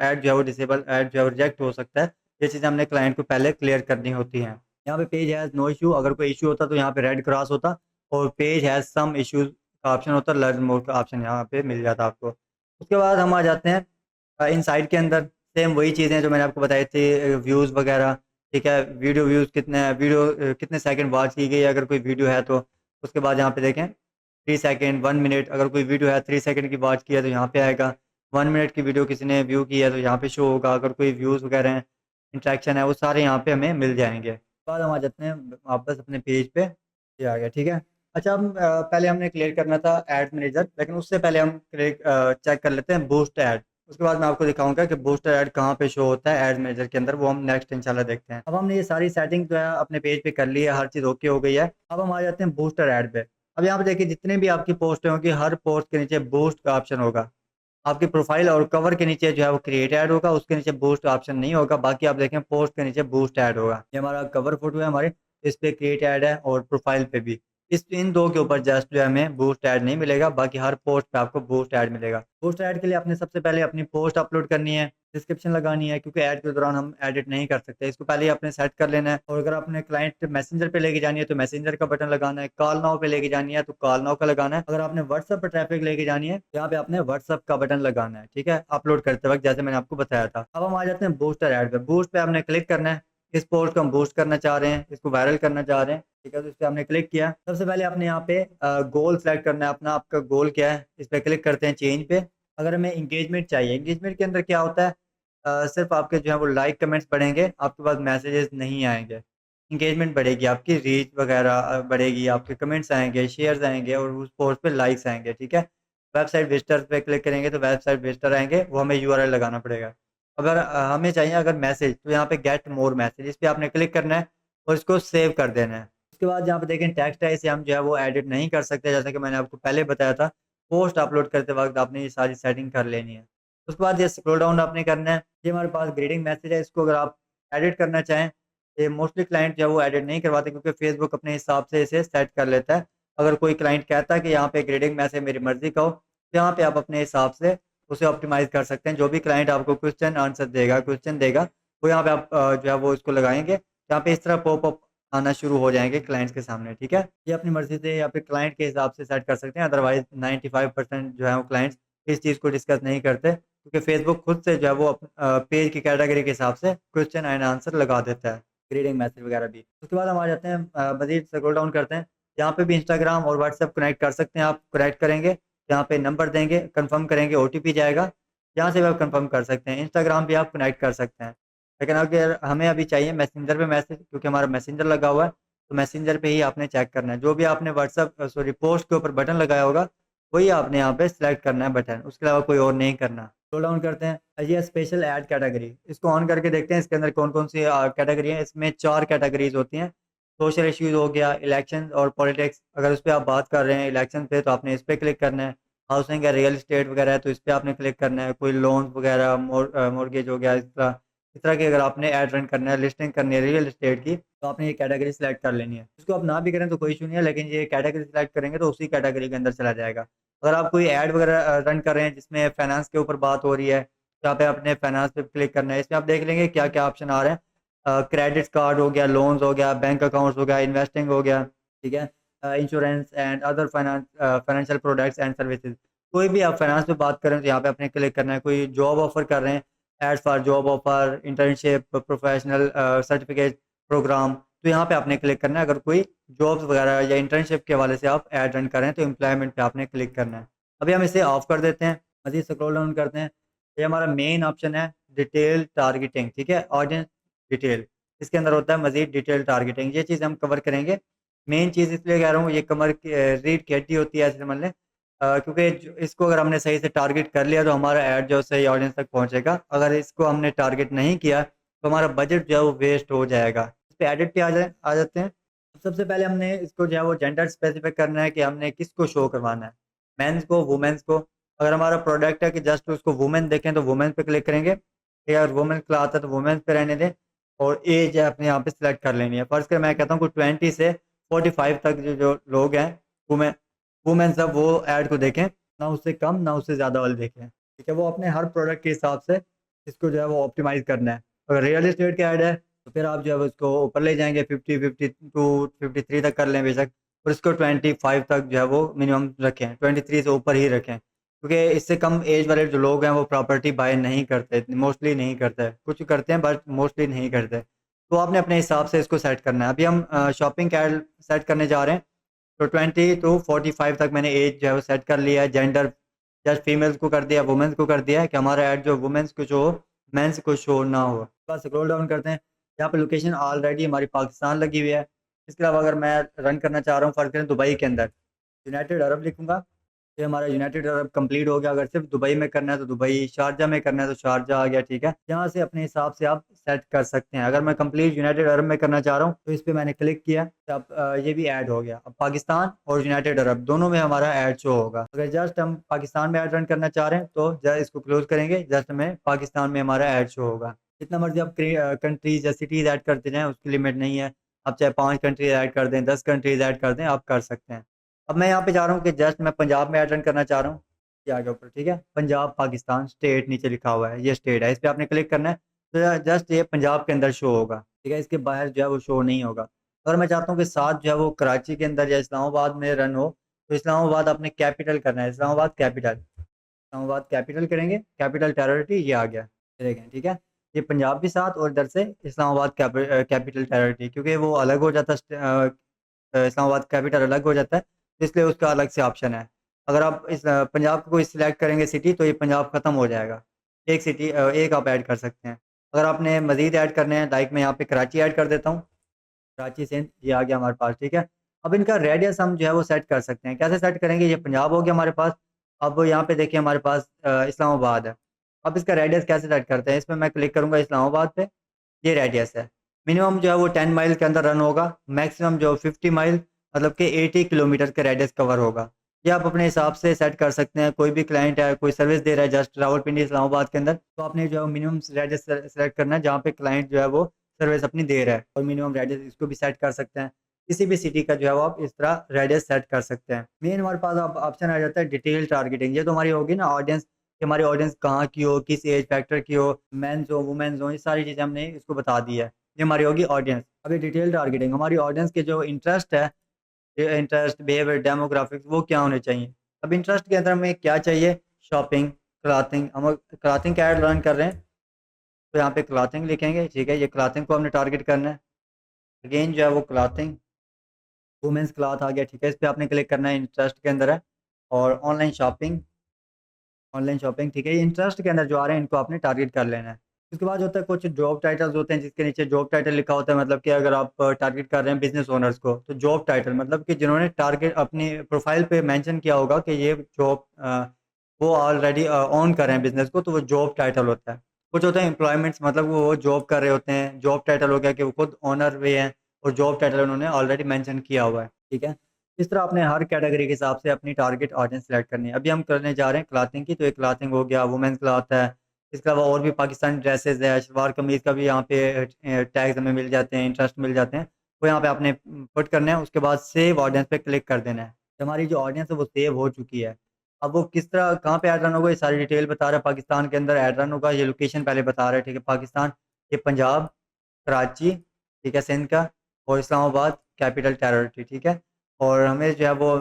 ऐड जो है वो डिसेबल, ऐड जो है वो रिजेक्ट हो सकता है। ये चीज़ें हमने क्लाइंट को पहले क्लियर करनी होती हैं। यहाँ पे पेज हैज़ नो इश्यू, अगर कोई इश्यू होता तो यहाँ पे रेड क्रॉस होता और पेज हैज़ सम इश्यूज़ का ऑप्शन होता, लर्न मोर का ऑप्शन यहाँ पे मिल जाता आपको। उसके बाद हम आ जाते हैं इनसाइट के अंदर, सेम वही चीज़ें जो मैंने आपको बताई थी, व्यूज़ वगैरह, ठीक है? वीडियो व्यूज़ कितने हैं, वीडियो कितने सेकंड वॉच की गई है अगर कोई वीडियो है तो। उसके बाद यहाँ पे देखें 3 सेकंड, 1 मिनट, अगर कोई वीडियो है 3 सेकंड की वॉच की है तो यहाँ पे आएगा। 1 मिनट की वीडियो किसी ने व्यू की है तो यहाँ पे शो होगा। अगर कोई व्यूज़ वगैरह हैं, इंटरेक्शन है, वो सारे यहाँ पे हमें मिल जाएँगे। उसके बाद हम आ जाते हैं वापस अपने पेज पे, ये आ गया, ठीक है? अच्छा हम पहले हमने क्लियर करना था एड मैनेजर, लेकिन उससे पहले हम चेक कर लेते हैं बूस्ट ऐड। उसके बाद मैं आपको दिखाऊँगा कि बूस्टर ऐड कहाँ पे शो होता है ऐड मैनेजर के अंदर, वो हम नेक्स्ट इंशाल्लाह देखते हैं। अब हमने ये सारी सेटिंग जो है अपने पेज पे कर ली है, हर चीज़ ओके हो गई है। अब हम आ जाते हैं बूस्टर ऐड पे। अब यहाँ पे देखिए जितने भी आपकी पोस्ट होंगी, हर पोस्ट के नीचे बूस्ट का ऑप्शन होगा। आपकी प्रोफाइल और कवर के नीचे जो है वो क्रिएट ऐड होगा, उसके नीचे बूस्ट ऑप्शन नहीं होगा। बाकी आप देखें पोस्ट के नीचे बूस्ट ऐड होगा। ये हमारा कवर फोटो है हमारे, इस पे क्रिएट ऐड है और प्रोफाइल पे भी। इन 2 के ऊपर जस्ट जो है हमें बूस्ट ऐड नहीं मिलेगा, बाकी हर पोस्ट पे आपको बूस्ट ऐड मिलेगा। बूस्ट ऐड के लिए आपने सबसे पहले अपनी पोस्ट अपलोड करनी है, डिस्क्रिप्शन लगानी है, क्योंकि ऐड के दौरान हम एडिट नहीं कर सकते। इसको पहले ही आपने सेट कर लेना है और अगर आपने क्लाइंट मैसेंजर पे लेके जानी है तो मैसेंजर का बटन लगाना है, कॉल नाउ पे लेके जानी है तो कॉल नाउ का लगाना है। अगर आपने व्हाट्सएप पे ट्रैफिक लेके जानी है तो यहाँ पे आपने व्हाट्सएप का बटन लगाना है, ठीक है? अपलोड करते वक्त जैसे मैंने आपको बताया था। अब हम आ जाते हैं बूस्टर ऐड पे। बूस्ट पे आपने क्लिक करना है। इस पोस्ट को हम बूस्ट करना चाह रहे हैं, इसको वायरल करना चाह रहे हैं, ठीक है? तो इस पे हमने क्लिक किया। सबसे पहले आपने यहाँ पे गोल सेलेक्ट करना है अपना, आपका गोल क्या है? इस पे क्लिक करते हैं चेंज पे। अगर हमें एंगेजमेंट चाहिए, एंगेजमेंट के अंदर क्या होता है, सिर्फ़ आपके जो है वो लाइक कमेंट्स बढ़ेंगे, आपके पास मैसेजेस नहीं आएँगे। एंगेजमेंट बढ़ेगी, आपकी रीच वगैरह बढ़ेगी, आपके कमेंट्स आएँगे, शेयर्स आएँगे और उस पोस्ट पे लाइक्स आएँगे, ठीक है? वेबसाइट विज़िटर्स पे क्लिक करेंगे तो वेबसाइट विज़िटर आएँगे, वो हमें यूआरएल लगाना पड़ेगा। अगर हमें चाहिए अगर मैसेज, तो यहाँ पे गेट मोर मैसेज, इस पे आपने क्लिक करना है और इसको सेव कर देना है। उसके बाद यहाँ पे देखें टेक्स्ट है, इसे हम जो है वो एडिट नहीं कर सकते, जैसा कि मैंने आपको पहले बताया था। पोस्ट अपलोड करते वक़्त आपने ये सारी सेटिंग कर लेनी है। उसके बाद ये स्क्रॉल डाउन आपने करना है। ये हमारे पास ग्रीटिंग मैसेज है, इसको अगर आप एडिट करना चाहें, ये मोस्टली क्लाइंट जो है वो एडिट नहीं करवाते क्योंकि फेसबुक अपने हिसाब से इसे सेट कर लेता है। अगर कोई क्लाइंट कहता है कि यहाँ पे ग्रीटिंग मैसेज मेरी मर्ज़ी का हो, तो यहाँ पे आप अपने हिसाब से उसे ऑप्टिमाइज़ कर सकते हैं। जो भी क्लाइंट आपको क्वेश्चन आंसर देगा, क्वेश्चन देगा, वो यहाँ पे आप जो है वो इसको लगाएँगे। यहाँ पे इस तरह पॉपअप आना शुरू हो जाएँगे क्लाइंट्स के सामने, ठीक है? ये अपनी मर्ज़ी से या फिर क्लाइंट के हिसाब से सेट कर सकते हैं, अदरवाइज़ 95% जो है वो क्लाइंट्स इस चीज़ को डिस्कस नहीं करते क्योंकि फेसबुक खुद से जो है वो पेज की कैटेगरी के हिसाब से क्वेश्चन एंड आंसर लगा देता है, ग्रीटिंग मैसेज वगैरह भी। उसके बाद हम आ जाते हैं मज़ीद स्क्रॉल डाउन करते हैं। यहाँ पे भी इंस्टाग्राम और व्हाट्सएप कनेक्ट कर सकते हैं आप, कनेक्ट करेंगे, यहाँ पे नंबर देंगे, कन्फर्म करेंगे, ओटीपी जाएगा, यहाँ से भी आप कन्फर्म कर सकते हैं। इंस्टाग्राम भी आप कनेक्ट कर सकते हैं। लेकिन अगर हमें अभी चाहिए मैसेंजर पे मैसेज, क्योंकि हमारा मैसेंजर लगा हुआ है, तो मैसेंजर पे ही आपने चेक करना है। जो भी आपने व्हाट्सएप सॉरी पोस्ट के ऊपर बटन लगाया होगा, वही आपने यहाँ पे सिलेक्ट करना है बटन, उसके अलावा कोई और नहीं करना। स्क्रॉल डाउन करते हैं, ये स्पेशल ऐड कैटेगरी, इसको ऑन करके देखते हैं इसके अंदर कौन-कौन सी कैटेगरी है। इसमें 4 कैटेगरीज़ होती हैं। सोशल इश्यूज़ हो गया, इलेक्शन और पॉलिटिक्स, अगर उस पे आप बात कर रहे हैं इलेक्शन पे, तो आपने इस पे क्लिक करना है। हाउसिंग या रियल एस्टेट वगैरह है तो इस पे आपने क्लिक करना है। कोई लोन्स वगैरह मॉर्गेज हो गया, इस तरह की अगर आपने ऐड रन करना है, लिस्टिंग करनी है रियल एस्टेट की, तो आपने ये कैटेगरी सेलेक्ट कर लेनी है। इसको आप ना भी करें तो कोई इशू नहीं है, लेकिन ये कैटेगरी सेलेक्ट करेंगे तो उसी कैटेगरी के अंदर चला जाएगा। अगर आप कोई ऐड वगैरह रन कर रहे हैं जिसमें फाइनेंस के ऊपर बात हो रही है, तो यहाँ पे आपने फाइनेंस पे क्लिक करना है। इसमें आप देख लेंगे क्या-क्या ऑप्शन आ रहे हैं। क्रेडिट कार्ड हो गया, लोन्स हो गया, बैंक अकाउंट्स हो गया, इन्वेस्टिंग हो गया, ठीक है? Insurance and other financial products and services. कोई भी आप फाइनेंस पे बात करें तो यहाँ पे आपने क्लिक करना है। कोई जॉब ऑफ़र कर रहे हैं, ads for job offer, internship, professional certificate programme, तो यहाँ पे आपने क्लिक करना है। अगर कोई जॉब्स वगैरह या इंटर्नशिप के हवाले से आप ऐड रन कर रहे हैं तो एम्प्लॉयमेंट पे आपने क्लिक करना है। अभी हम इसे ऑफ कर देते हैं, मज़ीद स्क्रॉल डाउन करते हैं। ये हमारा मेन ऑप्शन है डिटेल टारगेटिंग, ठीक है? ऑडियंस डिटेल, इसके अंदर होता है मज़ीद डिटेल टारगेटिंग, ये चीज़ हम कवर करेंगे। मेन चीज़ इसलिए कह रहा हूँ, ये कमर की रीढ़ की हड्डी होती है, ऐसे समझ लें। क्योंकि इसको अगर हमने सही से टारगेट कर लिया तो हमारा ऐड जो सही ऑडियंस तक पहुँचेगा। अगर इसको हमने टारगेट नहीं किया तो हमारा बजट जो है वो वेस्ट हो जाएगा। इस पे एडिट पे आ जाते हैं। सबसे पहले हमने इसको जो है वो जेंडर स्पेसिफिक करना है कि हमने किसको शो करवाना है, मेंस को, वुमेन्स को। अगर हमारा प्रोडक्ट है कि जस्ट उसको वुमेन देखें तो वुमेन पे क्लिक करेंगे, या अगर वुमेन क्लॉथ है तो वुमेन्स पे रहने दें, और एज है अपने यहाँ पे सिलेक्ट कर लेनी है। फ़र्ज़ कर मैं कहता हूँ कि 20 से 45 तक जो जो लोग हैं, वुमेन वुमेन सब, वो ऐड को देखें, ना उससे कम ना उससे ज़्यादा वाले देखें, ठीक है? वो अपने हर प्रोडक्ट के हिसाब से इसको जो है वो ऑप्टिमाइज़ करना है। अगर रियल एस्टेट का ऐड है तो फिर आप जो है वो इसको ऊपर ले जाएँगे, 50, 52, 53 तक कर लें बेशक, और इसको 25 तक जो है वो मिनिमम रखें, 23 से ऊपर ही रखें। क्योंकि इससे कम एज वाले जो लोग हैं वो प्रॉपर्टी बाय नहीं करते, मोस्टली नहीं करते। कुछ करते हैं बट मोस्टली नहीं करते। तो आपने अपने हिसाब से इसको सेट करना है। अभी हम शॉपिंग का ऐड सेट करने जा रहे हैं। तो 20 टू 45 तक मैंने एज जो है वो सेट कर लिया है। जेंडर जस्ट फीमेल्स को कर दिया, वुमेन्स को कर दिया है कि हमारा ऐड जो वुमेन्स को शो हो, मेंस को शो ना हो। बस स्क्रॉल डाउन करते हैं। यहाँ पे लोकेशन ऑलरेडी हमारी पाकिस्तान लगी हुई है। इसके अलावा अगर मैं रन करना चाह रहा हूँ फ़र्ज़ करें दुबई के अंदर, यूनाइटेड अरब लिखूँगा, ये हमारा यूनाइटेड अरब कंप्लीट हो गया। अगर सिर्फ दुबई में करना है तो दुबई, शारजा में करना है तो शारजा आ गया, ठीक है? यहाँ से अपने हिसाब से आप सेट कर सकते हैं। अगर मैं कंप्लीट यूनाइटेड अरब में करना चाह रहा हूँ तो इस पे मैंने क्लिक किया, तो अब ये भी ऐड हो गया। अब पाकिस्तान और यूनाइटेड अरब दोनों में हमारा ऐड शो होगा। अगर जस्ट हम पाकिस्तान में ऐड रन करना चाह रहे हैं तो इसको क्लोज करेंगे, जस्ट हमें पाकिस्तान में हमारा ऐड शो होगा। जितना मर्जी आप कंट्रीज या सिटीज़ ऐड करते जाएँ, उसकी लिमिट नहीं है। आप चाहे 5 कंट्रीज ऐड कर दें, 10 कंट्रीज ऐड कर दें, आप कर सकते हैं। अब मैं यहाँ पे जा रहा हूँ कि जस्ट मैं पंजाब में ऐड रन करना चाह रहा हूँ। ये आ गया ऊपर, ठीक है? पंजाब, पाकिस्तान, स्टेट नीचे लिखा हुआ है, ये स्टेट है। इस पे आपने क्लिक करना है, तो जस्ट ये पंजाब के अंदर शो होगा, ठीक है? इसके बाहर जो है वो शो नहीं होगा। अगर मैं चाहता हूँ कि साथ जो है वो कराची के अंदर या इस्लामाबाद में रन हो, तो इस्लामाबाद आपने कैपिटल करना है, इस्लामाबाद कैपिटल। इस्लामाबाद कैपिटल करेंगे, कैपिटल टेरिटरी ये आ गया, ये देखें, ठीक है? ये पंजाब भी साथ, और इधर से इस्लामाबाद कैपिटल टेरिटरी, क्योंकि वो अलग हो जाता है, इस्लामाबाद कैपिटल अलग हो जाता है, इसलिए उसका अलग से ऑप्शन है। अगर आप इस पंजाब को कोई सिलेक्ट करेंगे सिटी, तो ये पंजाब खत्म हो जाएगा। एक सिटी एक आप ऐड कर सकते हैं। अगर आपने मज़ीद ऐड करने हैं, लाइक मैं यहाँ पे कराची ऐड कर देता हूँ। कराची सिंध ये आ गया हमारे पास, ठीक है? अब इनका रेडियस हम जो है वो सेट कर सकते हैं। कैसे सेट करेंगे? ये पंजाब हो गया हमारे पास। अब यहाँ पे देखिए हमारे पास इस्लामाबाद है। अब इसका रेडियस कैसे सेट करते हैं? इसमें मैं क्लिक करूँगा इस्लामाबाद पे, ये रेडियस है। मिनिमम जो है वो 10 माइल के अंदर रन होगा, मैक्सिमम जो 50 माइल, मतलब कि 80 किलोमीटर का रेडियस कवर होगा। ये आप अपने हिसाब से सेट कर सकते हैं। कोई भी क्लाइंट है, कोई सर्विस दे रहा है जस्ट रावलपिंडी, इस्लामाबाद के अंदर, तो आपने जो है मिनिमम रेडियस सेलेक्ट करना है जहाँ पे क्लाइंट जो है वो सर्विस अपनी दे रहा है, और मिनिमम रेडियस इसको भी सेट कर सकते हैं। किसी भी सिटी का जो है वो आप इस तरह रेडियस सेट कर सकते हैं। मेन हमारे पास अब ऑप्शन आ जाता है डिटेल टारगेटिंग। ये तो हमारी होगी ना ऑडियंस, कि हमारी ऑडियंस कहाँ की हो, किस एज फैक्टर की हो, मेंस हो, वुमेन्स हो, ये सारी चीज़ें हमने इसको बता दी है। ये हमारी होगी ऑडियंस। अभी डिटेल टारगेटिंग, हमारी ऑडियंस के जो इंटरेस्ट है, ये इंटरेस्ट, बिहेवियर, डेमोग्राफिक्स, वो क्या होने चाहिए? अब इंटरेस्ट के अंदर हमें क्या चाहिए? Shopping, clothing. हम क्लॉथिंग का ऐड रन कर रहे हैं, तो यहाँ पे क्लॉथिंग लिखेंगे, ठीक है? ये क्लॉथिंग को हमने टारगेट करना है। अगेन जो है वो क्लॉथिंग, वुमेन्स क्लॉथ आ गया, ठीक है? इस पे आपने क्लिक करना है, इंटरेस्ट के अंदर है। और ऑनलाइन शॉपिंग, ठीक है? ये इंटरेस्ट के अंदर जो आ रहे हैं इनको आपने टारगेट कर लेना है। उसके बाद होता है कुछ जॉब टाइटल्स होते हैं जिसके नीचे जॉब टाइटल लिखा होता है, मतलब कि अगर आप टारगेट कर रहे हैं बिज़नेस ओनर्स को, तो जॉब टाइटल मतलब कि जिन्होंने टारगेट अपनी प्रोफाइल पे मेंशन किया होगा कि ये जॉब वो ऑलरेडी ओन कर रहे हैं बिज़नेस को, तो वो जॉब टाइटल होता है। कुछ होते हैं एम्प्लॉयमेंट्स, मतलब वो जॉब कर रहे होते हैं, जॉब टाइटल हो गया कि वो खुद ओनर भी हैं, और जॉब टाइटल उन्होंने ऑलरेडी मेंशन किया हुआ है, ठीक है। इस तरह आपने हर कैटेगरी के हिसाब से अपनी टारगेट ऑडियंस सेलेक्ट करनी है। अभी हम करने जा रहे हैं क्लॉथिंग की, तो एक क्लॉथिंग हो गया, वुमेन्स क्लॉथ है, इसके अलावा और भी पाकिस्तानी ड्रेसेस है, शलवार कमीज़ का भी यहाँ पे टैग्स हमें मिल जाते हैं, इंटरेस्ट मिल जाते हैं। वो यहाँ पे आपने पुट करना है, उसके बाद सेव ऑडियंस पे क्लिक कर देना है। तो हमारी जो ऑडियंस है वो सेव हो चुकी है। अब वो किस तरह कहाँ पे ऐड रन होगा, ये सारी डिटेल बता रहा है। पाकिस्तान के अंदर ऐड रन होगा, ये लोकेशन पहले बता रहा है, ठीक है। पाकिस्तान, ये पंजाब, कराची, ठीक है, सिंध का, और इस्लामाबाद कैपिटल टेरिटरी, ठीक है। और हमें जो है वो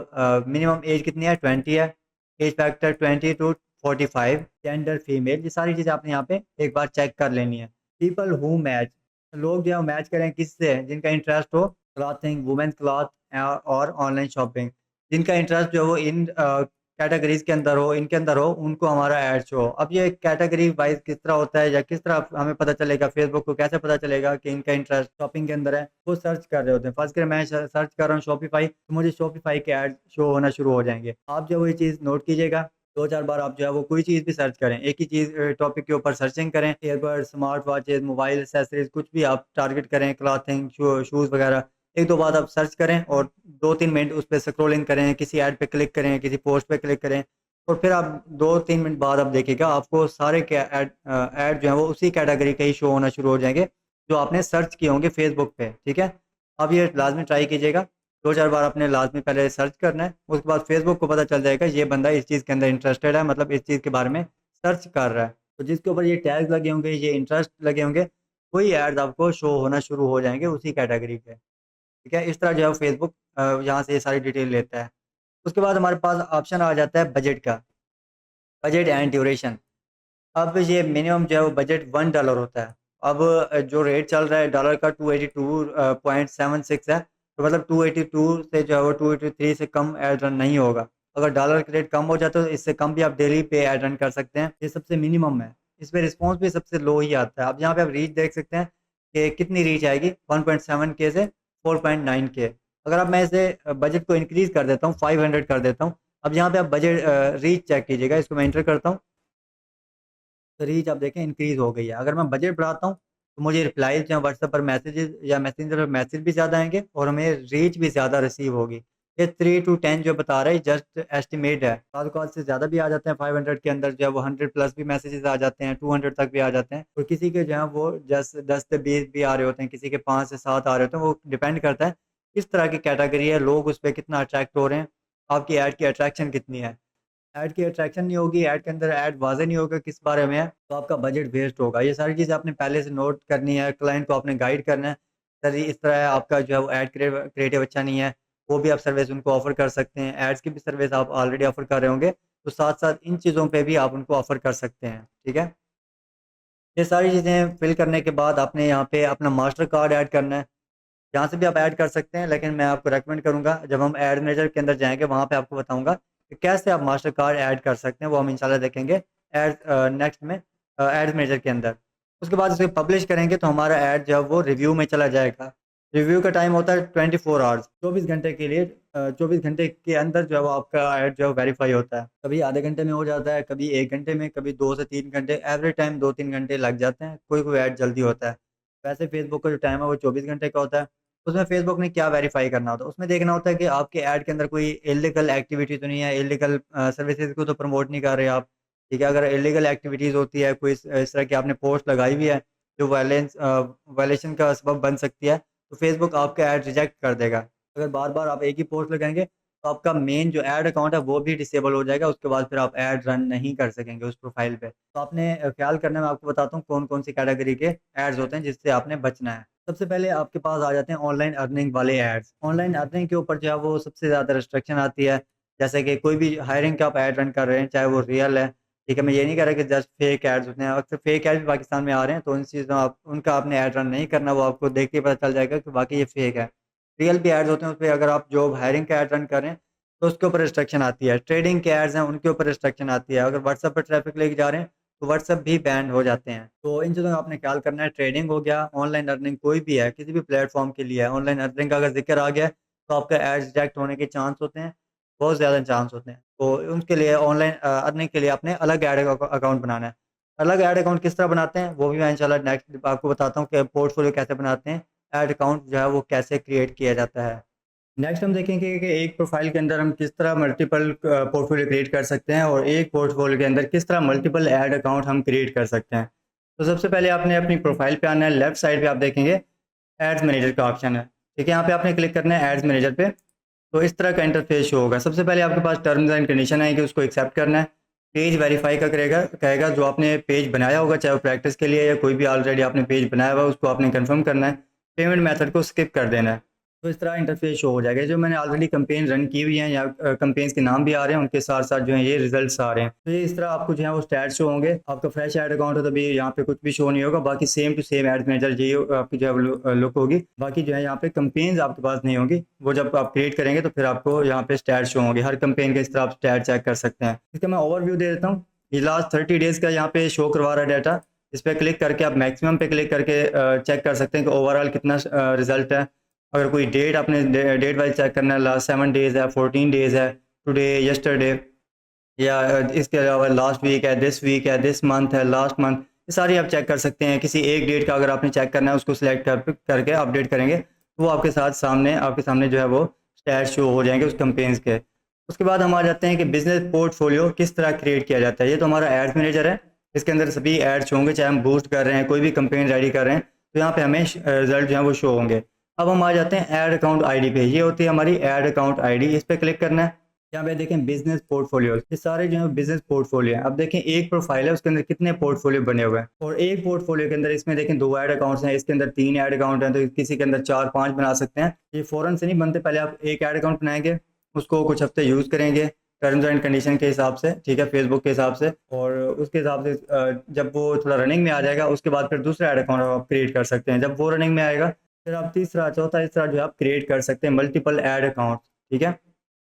मिनिमम एज कितनी है, 20 है। Age factor 20 to 45, gender female, ये सारी चीज़ें आपने यहाँ पे एक बार चेक कर लेनी है। पीपल हु मैच, लोग जो है मैच करें किससे, जिनका इंटरेस्ट हो क्लॉथिंग, वुमेन क्लॉथ और ऑनलाइन शॉपिंग, जिनका इंटरेस्ट जो है वो इन कैटेगरीज के अंदर हो, इनके अंदर हो, उनको हमारा ऐड शो हो। अब ये कैटेगरी वाइज किस तरह होता है या किस तरह हमें पता चलेगा, फेसबुक को कैसे पता चलेगा कि इनका इंटरेस्ट शॉपिंग के अंदर है, वो सर्च कर रहे होते हैं। फर्स्ट कर मैं सर्च कर रहा हूँ शॉपिफाई, तो मुझे शॉपिफाई के ऐड शो होना शुरू हो जाएंगे। आप जो वो ये चीज़ नोट कीजिएगा, 2-4 बार आप जो है वो कोई चीज़ भी सर्च करें, एक ही चीज़ टॉपिक के ऊपर सर्चिंग करें, earbud, smart watches, mobile accessories, कुछ भी आप टारगेट करें, क्लॉथिंग, शूज़ वगैरह, 1-2 बार आप सर्च करें और 2-3 मिनट उस पे स्क्रॉलिंग करें, किसी ऐड पे क्लिक करें, किसी पोस्ट पे क्लिक करें, और फिर आप 2-3 मिनट बाद आप देखिएगा आपको सारे के ऐड जो हैं वो उसी कैटेगरी के ही शो होना शुरू हो जाएँगे, जो आपने सर्च किए होंगे फेसबुक पे, ठीक है? अब ये लाज़मी ट्राई कीजिएगा, 2-4 बार आपने लाज़मी पहले सर्च करना है, उसके बाद फेसबुक को पता चल जाएगा ये बंदा इस चीज़ के अंदर इंटरेस्टेड है, मतलब इस चीज़ के बारे में सर्च कर रहा है। तो जिसके ऊपर ये टैग्स लगे होंगे, ये इंटरेस्ट लगे होंगे, वही ऐड्स आपको शो होना शुरू हो जाएँगे उसी कैटेगरी के, ठीक है? इस तरह जो है फेसबुक यहाँ से ये सारी डिटेल लेता है। उसके बाद हमारे पास ऑप्शन आ जाता है बजट का, बजट एंड ड्यूरेशन। अब ये मिनिमम जो है वो बजट $1 होता है। अब जो रेट चल रहा है डॉलर का 282.76 है, तो मतलब 282 से जो है वो 283 से कम एड रन नहीं होगा। अगर डॉलर का रेट कम हो जाए तो इससे कम भी आप डेली पे एड रन कर सकते हैं। ये सबसे मिनिमम है। इस पे रिस्पॉन्स भी सबसे लो ही आता है। अब यहाँ पे आप रीच देख सकते हैं कि कितनी रीच आएगी, 1.7 के से 4.9 के। अगर अब मैं इसे बजट को इंक्रीज़ कर देता हूँ, 500 कर देता हूँ। अब यहाँ पे आप बजट रीच चेक कीजिएगा, इसको मैं एंटर करता हूँ। तो रीच आप देखें इंक्रीज़ हो गई है। अगर मैं बजट बढ़ाता हूँ, तो मुझे रिप्लाईज़ जो हैं व्हाट्सएप पर मैसेजेज़ या मैसेंजर पर मैसेज भी ज़्यादा आएँगे और हमें रीच भी ज़्यादा रिसीव होगी। ये 3 टू 10 जो बता रहा है, जस्ट एस्टिमेट है। बाद कॉल से ज़्यादा भी आ जाते हैं, 500 के अंदर जो है वो 100 प्लस भी मैसेजेज़ आ जाते हैं, 200 तक भी आ जाते हैं, और किसी के जो हैं वो जस्ट 10 से 20 भी आ रहे होते हैं, किसी के 5 से 7 आ रहे होते हैं। वो डिपेंड करता है किस तरह की कैटेगरी है, लोग उस पे कितना अट्रैक्ट हो रहे हैं, आपकी ऐड की अट्रैक्शन कितनी है। ऐड की अट्रैक्शन नहीं होगी, ऐड के अंदर ऐड वाज़ेह नहीं होगा किस बारे में है, तो आपका बजट वेस्ट होगा। ये सारी चीज़ें आपने पहले से नोट करनी है, क्लाइंट को आपने गाइड करना है। सर ये इस तरह है, आपका जो है वो ऐड क्रिएटिव अच्छा नहीं है, वो भी आप सर्विस उनको ऑफ़र कर सकते हैं। एड्स की भी सर्विस आप ऑलरेडी ऑफ़र कर रहे होंगे, तो साथ-साथ इन चीज़ों पे भी आप उनको ऑफ़र कर सकते हैं, ठीक है? ये सारी चीज़ें फ़िल करने के बाद आपने यहाँ पे अपना मास्टर कार्ड ऐड करना है। जहाँ से भी आप ऐड कर सकते हैं, लेकिन मैं आपको रेकमेंड करूँगा जब हम ऐड मैनेजर के अंदर जाएँगे वहाँ पे आपको बताऊँगा कि कैसे आप मास्टर कार्ड ऐड कर सकते हैं, वो हम इंशाल्लाह देखेंगे नेक्स्ट में एड्स मैनेजर के अंदर। उसके बाद इसे पब्लिश करेंगे तो हमारा ऐड जो है वो रिव्यू में चला जाएगा। रिव्यू का टाइम होता है 24 आवर्स, 24 घंटे के लिए 24 घंटे के अंदर जो है वो आपका ऐड जो है वेरीफ़ाई होता है। कभी आधे घंटे में हो जाता है, कभी 1 घंटे में, कभी 2 से 3 घंटे, एवरी टाइम 2-3 घंटे लग जाते हैं, कोई-कोई ऐड जल्दी होता है। वैसे फेसबुक का जो टाइम है वो 24 घंटे का होता है। उसमें फेसबुक ने क्या वेरीफ़ाई करना होता है, उसमें देखना होता है कि आपके ऐड के अंदर कोई इल्लीगल एक्टिविटी तो नहीं है, इल्लीगल सर्विसेज़ को तो प्रमोट नहीं कर रहे आप, ठीक है? अगर इल्लीगल एक्टिविटीज़ होती है, कोई इस तरह की आपने पोस्ट लगाई हुई है, जो वायलेशन का सबब बन सकती है, तो फेसबुक आपका ऐड रिजेक्ट कर देगा। अगर बार-बार आप एक ही पोस्ट लगाएँगे, तो आपका मेन जो ऐड अकाउंट है, वो भी डिसेबल हो जाएगा, उसके बाद फिर आप ऐड रन नहीं कर सकेंगे उस प्रोफ़ाइल पे। तो आपने ख़्याल करना है, मैं आपको बताता हूँ कौन-कौन सी कैटेगरी के ऐड्स होते हैं, जिससे आपने बचना है। सबसे पहले आपके पास आ जाते हैं ऑनलाइन अर्निंग वाले एड्स। ऑनलाइन अर्निंग के ऊपर जो है वो सबसे ज़्यादा रिस्ट्रिक्शन आती है। जैसे कि कोई भी हायरिंग का आप ऐड रन कर रहे हैं, चाहे वो रियल है, ठीक है? मैं ये नहीं कह रहा कि जस्ट फेक एड्स होते हैं। अक्सर फेक एड्स भी पाकिस्तान में आ रहे हैं, तो उन चीज़ों आप उनका आपने ऐड रन नहीं करना, वो आपको देख के पता चल जाएगा कि वाक़ई ये फेक है। रियल भी एड्स होते हैं, उसपे अगर आप जॉब हायरिंग का ऐड रन कर रहे हैं, तो उसके ऊपर रिस्ट्रिक्शन आती है। ट्रेडिंग के एड्स हैं, उनके ऊपर रिस्ट्रिक्शन आती है। अगर व्हाट्सएप पर ट्रैफ़िक लेके जा रहे हैं, तो व्हाट्सएप भी बैन हो जाते हैं। तो इन चीज़ों का आपने ख़्याल करना है। ट्रेडिंग हो गया, ऑनलाइन अर्निंग कोई भी है, किसी भी प्लेटफ़ॉर्म के लिए है। ऑनलाइन अर्निंग का अगर ज़िक्र आ गया, तो आपका ऐड रिजेक्ट होने के चांस होते हैं, बहुत ज़्यादा चांस होते हैं। तो उनके लिए ऑनलाइन अर्निंग के लिए आपने अलग ऐड अकाउंट बनाना है। अलग ऐड अकाउंट किस तरह बनाते हैं, वो भी मैं इंशाल्लाह नेक्स्ट आपको बताता हूँ कि पोर्टफ़ोलियो कैसे बनाते हैं। ऐड अकाउंट जो है वो कैसे क्रिएट किया जाता है। नेक्स्ट हम देखेंगे कि एक प्रोफाइल के अंदर हम किस तरह मल्टीपल पोर्टफोलियो क्रिएट कर सकते हैं और एक पोर्टफोलियो के अंदर किस तरह मल्टीपल ऐड अकाउंट हम क्रिएट कर सकते हैं। तो सबसे पहले आपने अपनी प्रोफाइल पे आना है, लेफ्ट साइड पे आप देखेंगे एड्स मैनेजर का ऑप्शन है, ठीक है। यहाँ पे आपने क्लिक करना है एड्स मैनेजर पे। तो इस तरह का इंटरफेस शो होगा। सबसे पहले आपके पास टर्म्स एंड कंडीशन आएंगे, उसको एक्सेप्ट करना है। पेज वेरीफाई का कहेगा जो आपने पेज बनाया होगा, चाहे वो प्रैक्टिस के लिए या कोई भी ऑलरेडी आपने पेज बनाया हुआ उसको आपने कंफर्म करना है। पेमेंट मेथड को स्किप कर देना है। तो इस तरह इंटरफेस शो हो जाएगा। जो मैंने ऑलरेडी कैंपेन रन की हुई हैं या कैंपेन्स के नाम भी आ रहे हैं, उनके साथ साथ जो है ये रिजल्ट्स आ रहे हैं। तो ये इस तरह आपको जो है वो स्टैट शो होंगे। आपका फ्रेश ऐड अकाउंट हो तो अभी यहाँ पे कुछ भी शो नहीं होगा, बाकी same to same ad manager ये आपकी जो है लुक होगी। बाकी जो है यहाँ पे कैंपेन्स आपके पास नहीं होगी, वो जब आप क्रिएट करेंगे तो फिर आपको यहाँ पे स्टैट शो होंगे। हर कैंपेन के इस तरह आप स्टैट चेक कर सकते हैं। इसका मैं ओवरव्यू दे देता हूँ। ये लास्ट 30 डेज़ का यहाँ पे शो करवा रहा है डाटा। इस पर क्लिक करके आप मैक्सिमम पे क्लिक करके चेक कर सकते हैं कि ओवरऑल कितना रिजल्ट है। अगर कोई डेट आपने डेट वाइज चेक करना है, लास्ट 7 डेज़ है, 14 डेज़ है, टुडे, यस्टरडे, या इसके अलावा लास्ट वीक है, दिस मंथ है, लास्ट मंथ, ये सारी आप चेक कर सकते हैं। किसी एक डेट का अगर आपने चेक करना है उसको सिलेक्ट करके अपडेट करेंगे तो वो आपके सामने जो है वो स्टैट शो हो जाएंगे उस कैंपेन्स के। उसके बाद हम आ जाते हैं कि बिजनेस पोर्टफोलियो किस तरह क्रिएट किया जाता है। ये तो हमारा एड्स मैनेजर है, इसके अंदर सभी एड्स होंगे, चाहे हम बूस्ट कर रहे हैं, कोई भी कैंपेन रेडी कर रहे हैं तो यहाँ पे हमें रिजल्ट जो है वो शो होंगे। अब हम आ जाते हैं ऐड अकाउंट आईडी पे। ये होती है हमारी ऐड अकाउंट आईडी। इस पर क्लिक करना है। यहाँ पे देखें बिजनेस पोर्टफोलियो, ये सारे जो है बिजनेस पोर्टफोलियो हैं। अब देखें एक प्रोफाइल है, उसके अंदर कितने पोर्टफोलियो बने हुए हैं, और एक पोर्टफोलियो के अंदर इसमें देखें 2 ऐड अकाउंट्स हैं, इसके अंदर 3 ऐड अकाउंट हैं, तो किसी के अंदर 4-5 बना सकते हैं। ये फ़ौरन से नहीं बनते, पहले आप एक ऐड अकाउंट बनाएंगे, उसको कुछ हफ्ते यूज़ करेंगे टर्म्स एंड कंडीशन के हिसाब से, ठीक है, फेसबुक के हिसाब से, और उसके हिसाब से जब वो थोड़ा रनिंग में आ जाएगा उसके बाद फिर दूसरा ऐड अकाउंट आप क्रिएट कर सकते हैं। जब वो रनिंग में आएगा फिर आप तीसरा, चौथा, इस तरह जो है आप क्रिएट कर सकते हैं मल्टीपल ऐड अकाउंट, ठीक है।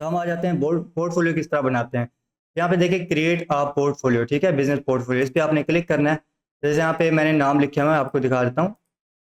तो हम आ जाते हैं पोर्टफोलियो किस तरह बनाते हैं। यहाँ पे देखिए क्रिएट अ पोर्टफोलियो, ठीक है, बिजनेस पोर्टफोलियो, इस पर आपने क्लिक करना है। जैसे यहाँ पे मैंने नाम लिखे हुए हैं, आपको दिखा देता हूँ।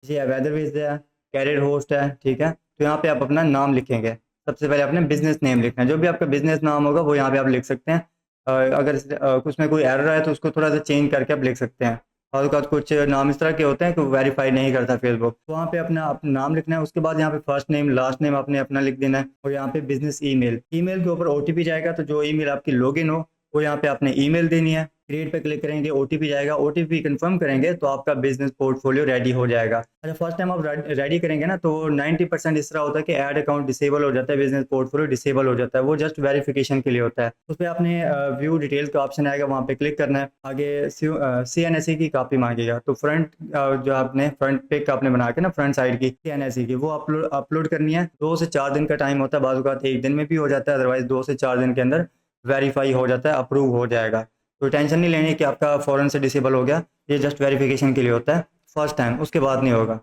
जैसे वेदरवेज है, कैरियर होस्ट है, ठीक है। तो यहाँ पे आप अपना नाम लिखेंगे। सबसे पहले आपने बिजनेस नेम लिखना है, जो भी आपका बिजनेस नाम होगा वो यहाँ पे आप लिख सकते हैं। अगर उसमें कोई एरर है तो उसको थोड़ा सा चेंज करके आप लिख सकते हैं। और उसके बाद कुछ नाम इस तरह के होते हैं कि वेरीफाई नहीं करता फेसबुक, तो वहाँ पे अपना नाम लिखना है। उसके बाद यहाँ पे फर्स्ट नेम लास्ट नेम आपने अपना लिख देना है, और यहाँ पे बिजनेस ईमेल के ऊपर ओटीपी जाएगा, तो जो ईमेल आपकी लॉगिन हो वो यहाँ पे आपने ईमेल देनी है। क्रिएट पे क्लिक करेंगे, ओटीपी जाएगा, ओटीपी कंफर्म करेंगे तो आपका बिजनेस पोर्टफोलियो रेडी हो जाएगा। अच्छा, फर्स्ट टाइम आप रेडी करेंगे ना तो 90% इस तरह होता है कि ऐड अकाउंट डिसेबल हो जाता है, बिजनेस पोर्टफोलियो डिसेबल हो जाता है, वो जस्ट वेरिफिकेशन के लिए होता है। उस पर आपने व्यू डिटेल्स का ऑप्शन आएगा, वहाँ पे क्लिक करना है। आगे CNSE की कॉपी मांगेगा, तो फ्रंट जो आपने फ्रंट पिक आपने बना के ना फ्रंट साइड की CNSE की वो अपलोड करनी है। 2 से 4 दिन का टाइम होता है, बाज़ औक़ात 1 दिन में भी हो जाता है, अदरवाइज 2 से 4 दिन के अंदर वेरीफाई हो जाता है, अप्रूव हो जाएगा। तो टेंशन नहीं लेनी कि आपका फ़ौरन से डिसेबल हो गया, ये जस्ट वेरिफिकेशन के लिए होता है फर्स्ट टाइम, उसके बाद नहीं होगा,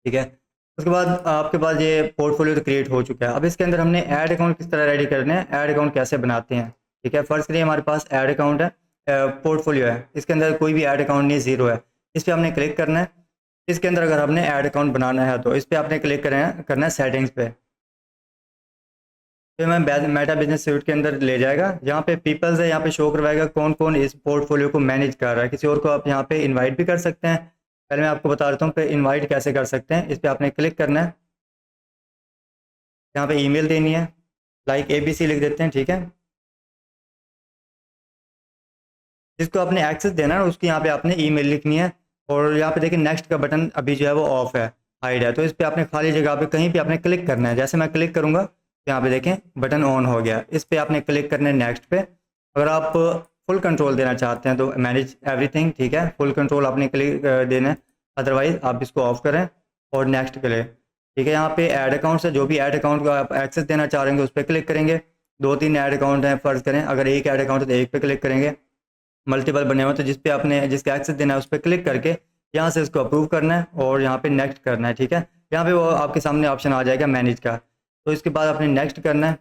ठीक है। उसके बाद आपके पास ये पोर्टफोलियो तो क्रिएट हो चुका है। अब इसके अंदर हमने ऐड अकाउंट किस तरह रेडी करने हैं, ऐड अकाउंट कैसे बनाते हैं, ठीक है। फर्स्ट करिए हमारे पास ऐड अकाउंट है, पोर्टफोलियो है, इसके अंदर कोई भी ऐड अकाउंट नहीं, ज़ीरो है। इस पर हमने क्लिक करना है। इसके अंदर अगर आपने ऐड अकाउंट बनाना है तो इस पर आपने क्लिक करना है सेटिंग्स पे। फिर मैं मेटा बिजनेस सूट के अंदर ले जाएगा, जहाँ पे पीपल्स है यहाँ पे शो करवाएगा कौन कौन इस पोर्टफोलियो को मैनेज कर रहा है। किसी और को आप यहाँ पे इनवाइट भी कर सकते हैं। पहले मैं आपको बता देता हूँ पे इनवाइट कैसे कर सकते हैं। इस पर आपने क्लिक करना है, यहाँ पे ईमेल देनी है, लाइक ABC लिख देते हैं, ठीक है। जिसको आपने एक्सेस देना है उसकी यहाँ पे आपने ईमेल लिखनी है, और यहाँ पे देखिए नेक्स्ट का बटन अभी जो है वो ऑफ है, हाइड है, तो इस पर आपने खाली जगह पे कहीं पे आपने क्लिक करना है। जैसे मैं क्लिक करूँगा यहाँ पे देखें बटन ऑन हो गया। इस पर आपने क्लिक करना है नेक्स्ट पे। अगर आप फुल कंट्रोल देना चाहते हैं तो मैनेज एवरीथिंग, ठीक है, फुल कंट्रोल आपने क्लिक देना है, अदरवाइज आप इसको ऑफ करें और नेक्स्ट करें, ठीक है। यहाँ पे ऐड अकाउंट से जो भी ऐड अकाउंट को आप एक्सेस देना चाह रहे हैं उस पर क्लिक करेंगे। 2-3 ऐड अकाउंट हैं फ़र्ज़ करें, अगर एक ऐड अकाउंट है तो एक पे क्लिक करेंगे, मल्टीपल बने हुए तो जिस पे आपने जिसका एक्सेस देना है उस पर क्लिक करके यहाँ से इसको अप्रूव करना है और यहाँ पे नेक्स्ट करना है, ठीक है। यहाँ पे वो आपके सामने ऑप्शन आ जाएगा मैनेज का, तो इसके बाद आपने नेक्स्ट करना है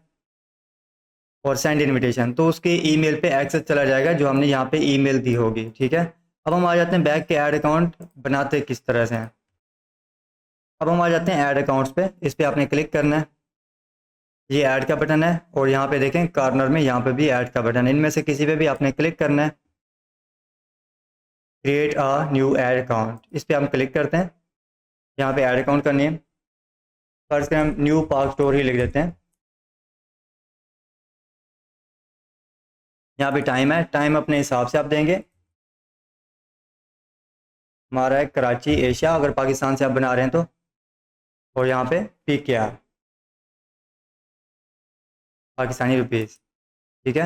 और सेंड इनविटेशन, तो उसके ईमेल पे एक्सेस चला जाएगा जो हमने यहाँ पे ईमेल दी होगी, ठीक है। अब हम आ जाते हैं बैक के ऐड अकाउंट बनाते किस तरह से हैं। अब हम आ जाते हैं ऐड अकाउंट्स पे, इस पर आपने क्लिक करना है। ये ऐड का बटन है और यहाँ पे देखें कॉर्नर में यहाँ पे भी ऐड का बटन है, इनमें से किसी पे भी आपने क्लिक करना है। Create a new add account, इस पर हम क्लिक करते हैं। यहाँ पे ऐड अकाउंट का नेम फर्स्ट करें, हम न्यू पार्क स्टोर ही लिख देते हैं। यहाँ पे टाइम है, टाइम अपने हिसाब से आप देंगे। हमारा है कराची एशिया, अगर पाकिस्तान से आप बना रहे हैं तो। और यहाँ पे पिक क्या है, पाकिस्तानी रुपीज़, ठीक है।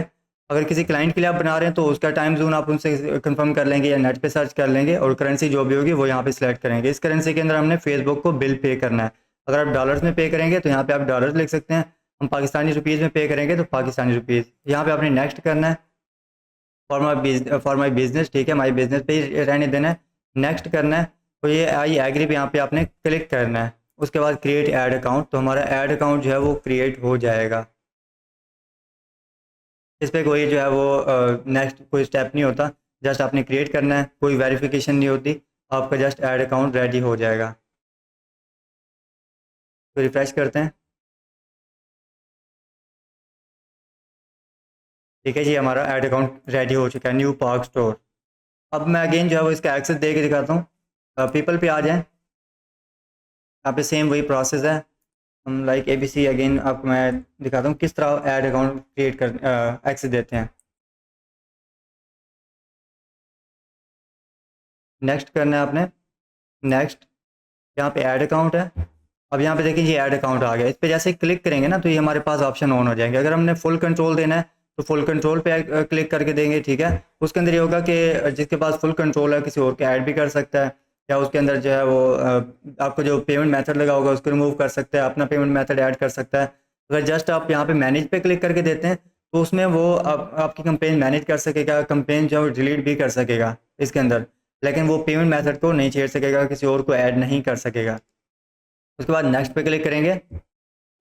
अगर किसी क्लाइंट के लिए आप बना रहे हैं तो उसका टाइम जोन आप उनसे कंफर्म कर लेंगे या नेट पे सर्च कर लेंगे, और करेंसी जो भी होगी वो यहाँ पे सिलेक्ट करेंगे। इस करेंसी के अंदर हमने फेसबुक को बिल पे करना है। अगर आप डॉलर्स में पे करेंगे तो यहाँ पे आप डॉलर्स लिख सकते हैं, हम पाकिस्तानी रुपीज़ में पे करेंगे तो पाकिस्तानी रुपीज़। यहाँ पे आपने नेक्स्ट करना है, फॉर माई बिजनेस, ठीक है, माई बिजनेस पे ही रहने देना है, नेक्स्ट करना है। तो ये आई एग्री पे यहाँ पे आपने क्लिक करना है। उसके बाद क्रिएट ऐड अकाउंट, तो हमारा ऐड अकाउंट जो है वो क्रिएट हो जाएगा। इस पर कोई जो है वो नेक्स्ट कोई स्टेप नहीं होता, जस्ट आपने क्रिएट करना है, कोई वेरिफिकेशन नहीं होती, आपका जस्ट ऐड अकाउंट रेडी हो जाएगा। तो रिफ्रेश करते हैं, ठीक है जी, हमारा ऐड अकाउंट रेडी हो चुका है, न्यू पार्क स्टोर। अब मैं अगेन जो है वो इसका एक्सेस दे के दिखाता हूँ। पीपल पे आ जाएं, यहाँ पे सेम वही प्रोसेस है। हम लाइक ABC अगेन आपको मैं दिखाता हूँ किस तरह ऐड अकाउंट क्रिएट कर एक्सेस देते हैं। नेक्स्ट करना है आपने, नेक्स्ट, यहाँ पे ऐड अकाउंट है। अब यहाँ पे देखिए ये ऐड अकाउंट आ गया, इस पे जैसे क्लिक करेंगे ना तो ये हमारे पास ऑप्शन ऑन हो जाएंगे। अगर हमने फुल कंट्रोल देना है तो फुल कंट्रोल पे क्लिक करके देंगे, ठीक है। उसके अंदर ये होगा कि जिसके पास फुल कंट्रोल है किसी और के ऐड भी कर सकता है, या उसके अंदर जो है वो आपको जो पेमेंट मेथड लगा होगा उसको रिमूव कर सकता है, अपना पेमेंट मेथड ऐड कर सकता है। अगर जस्ट आप यहाँ पे मैनेज पे क्लिक करके देते हैं तो उसमें वो आपकी कंपेन मैनेज कर सकेगा, कंपेन जो है डिलीट भी कर सकेगा इसके अंदर, लेकिन वो पेमेंट मेथड को नहीं छेड़ सकेगा, किसी और को ऐड नहीं कर सकेगा। उसके बाद नेक्स्ट पे क्लिक करेंगे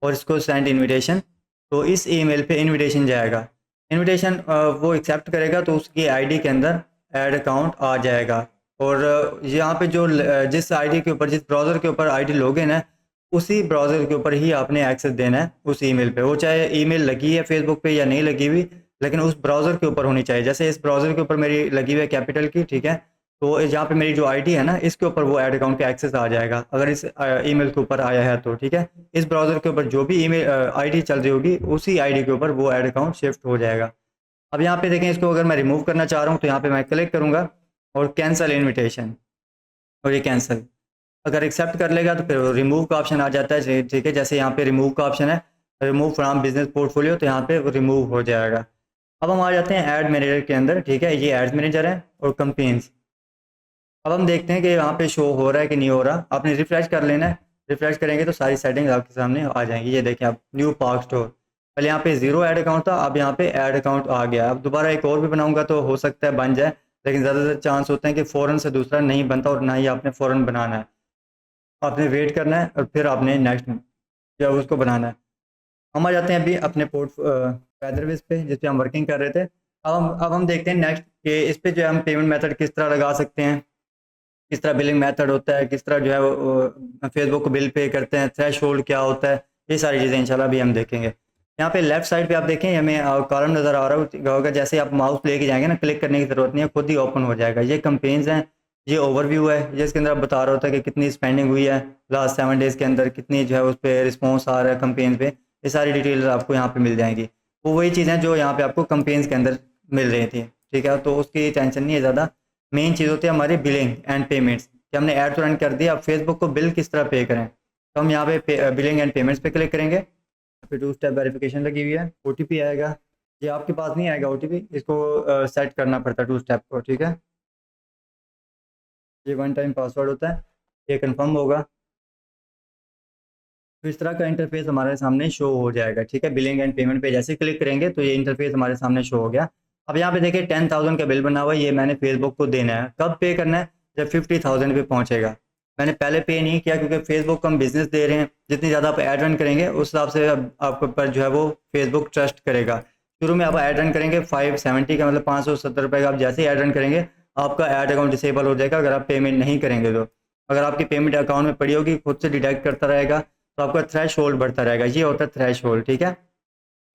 और इसको सेंड इनविटेशन, तो इस ईमेल पे इनविटेशन जाएगा। इनविटेशन वो एक्सेप्ट करेगा तो उसकी आईडी के अंदर ऐड अकाउंट आ जाएगा। और यहाँ पे जो जिस आईडी के ऊपर, जिस ब्राउज़र के ऊपर आईडी लॉगिन है, उसी ब्राउज़र के ऊपर ही आपने एक्सेस देना है उस ईमेल पे, वो चाहे ईमेल लगी है फेसबुक पे या नहीं लगी हुई, लेकिन उस ब्राउज़र के ऊपर होनी चाहिए। जैसे इस ब्राउज़र के ऊपर मेरी लगी हुई है कैपिटल की, ठीक है, तो यहाँ पे मेरी जो आईडी है ना इसके ऊपर वो ऐड अकाउंट का एक्सेस आ जाएगा अगर इस ईमेल के ऊपर आया है तो, ठीक है। इस ब्राउज़र के ऊपर जो भी ईमेल आईडी चल रही होगी उसी आईडी के ऊपर वो ऐड अकाउंट शिफ्ट हो जाएगा। अब यहाँ पे देखें, इसको अगर मैं रिमूव करना चाह रहा हूँ तो यहाँ पे मैं क्लिक करूँगा और कैंसिल इनविटेशन, और ये कैंसिल अगर एक्सेप्ट कर लेगा तो फिर रिमूव का ऑप्शन आ जाता है, ठीक है। जैसे यहाँ पे रिमूव का ऑप्शन है, रिमूव फ्रॉम बिजनेस पोर्टफोलियो, तो यहाँ पे रिमूव हो जाएगा। अब हम आ जाते हैं ऐड मैनेजर के अंदर, ठीक है, ये एड मैनेजर है और कंपेन्स। अब हम देखते हैं कि यहाँ पे शो हो रहा है कि नहीं हो रहा, आपने रिफ्रेश कर लेना है। रिफ्रेश करेंगे तो सारी सेटिंग्स आपके सामने आ जाएंगी। ये देखें आप, न्यू पार्क स्टोर, पहले यहाँ पे जीरो ऐड अकाउंट था, अब यहाँ पे ऐड अकाउंट आ गया। अब दोबारा एक और भी बनाऊंगा तो हो सकता है बन जाए, लेकिन ज़्यादातर चांस होते हैं कि फ़ौरन से दूसरा नहीं बनता, और ना ही आपने फ़ौरन बनाना है, आपने वेट करना है और फिर आपने नेक्स्ट जब उसको बनाना है। हम आ जाते हैं अभी अपने पोर्ट वेदरविज पे जिस पे हम वर्किंग कर रहे थे। अब हम देखते हैं नेक्स्ट कि इस पे जो है हम पेमेंट मेथड किस तरह लगा सकते हैं, किस तरह बिलिंग मेथड होता है, किस तरह जो है वो फेसबुक को बिल पे करते हैं, थ्रेश होल्ड क्या होता है, ये सारी चीज़ें इंशाल्लाह भी हम देखेंगे। यहाँ पे लेफ्ट साइड पे आप देखें हमें कॉलम नज़र आ रहा होगा, जैसे आप माउस लेके जाएंगे ना, क्लिक करने की ज़रूरत नहीं है, खुद ही ओपन हो जाएगा। ये कंपेन्स हैं, ये ओवरव्यू है, जिसके अंदर आप बता रहा होता है कि कितनी स्पेंडिंग हुई है लास्ट 7 डेज़ के अंदर, कितनी जो है उस पर रिस्पॉन्स आ रहा है कंपेन पे, ये सारी डिटेल्स आपको यहाँ पे मिल जाएंगी। वो वही चीज़ें जो यहाँ पे आपको कंपेन्स के अंदर मिल रही थी, ठीक है, तो उसकी टेंशन नहीं है ज़्यादा। मेन चीज़ होती है हमारी बिलिंग एंड पेमेंट्स, कि हमने ऐड तो रन कर दिया, अब फेसबुक को बिल किस तरह पे करें। तो हम यहाँ पे बिलिंग एंड पेमेंट्स पे क्लिक करेंगे, फिर 2 स्टेप वेरिफिकेशन लगी हुई है, OTP आएगा। ये आपके पास नहीं आएगा OTP, इसको सेट करना पड़ता है 2 स्टेप को, ठीक है। ये 1 टाइम पासवर्ड होता है, ये कंफर्म होगा, तो इस तरह का इंटरफेस हमारे सामने शो हो जाएगा, ठीक है। बिलिंग एंड पेमेंट पे जैसे क्लिक करेंगे तो ये इंटरफेस हमारे सामने शो हो गया। अब यहाँ पे देखिए 10,000 का बिल बना हुआ है, ये मैंने फेसबुक को देना है। कब पे करना है? जब 50,000 पे पहुँचेगा। मैंने पहले पे नहीं किया क्योंकि फेसबुक को हम बिजनेस दे रहे हैं, जितनी ज़्यादा आप ऐड रन करेंगे उस हिसाब से आपके पर जो है वो फेसबुक ट्रस्ट करेगा। शुरू में आप ऐड रन करेंगे 570 का, मतलब 570 रुपये का, आप जैसे ही ऐड रन करेंगे आपका ऐड अकाउंट डिसेबल हो जाएगा अगर आप पेमेंट नहीं करेंगे तो। अगर आपकी पेमेंट अकाउंट में पड़ी होगी खुद से डिडक्ट करता रहेगा, तो आपका थ्रेश होल्ड बढ़ता रहेगा। ये होता है थ्रेश होल्ड, ठीक है।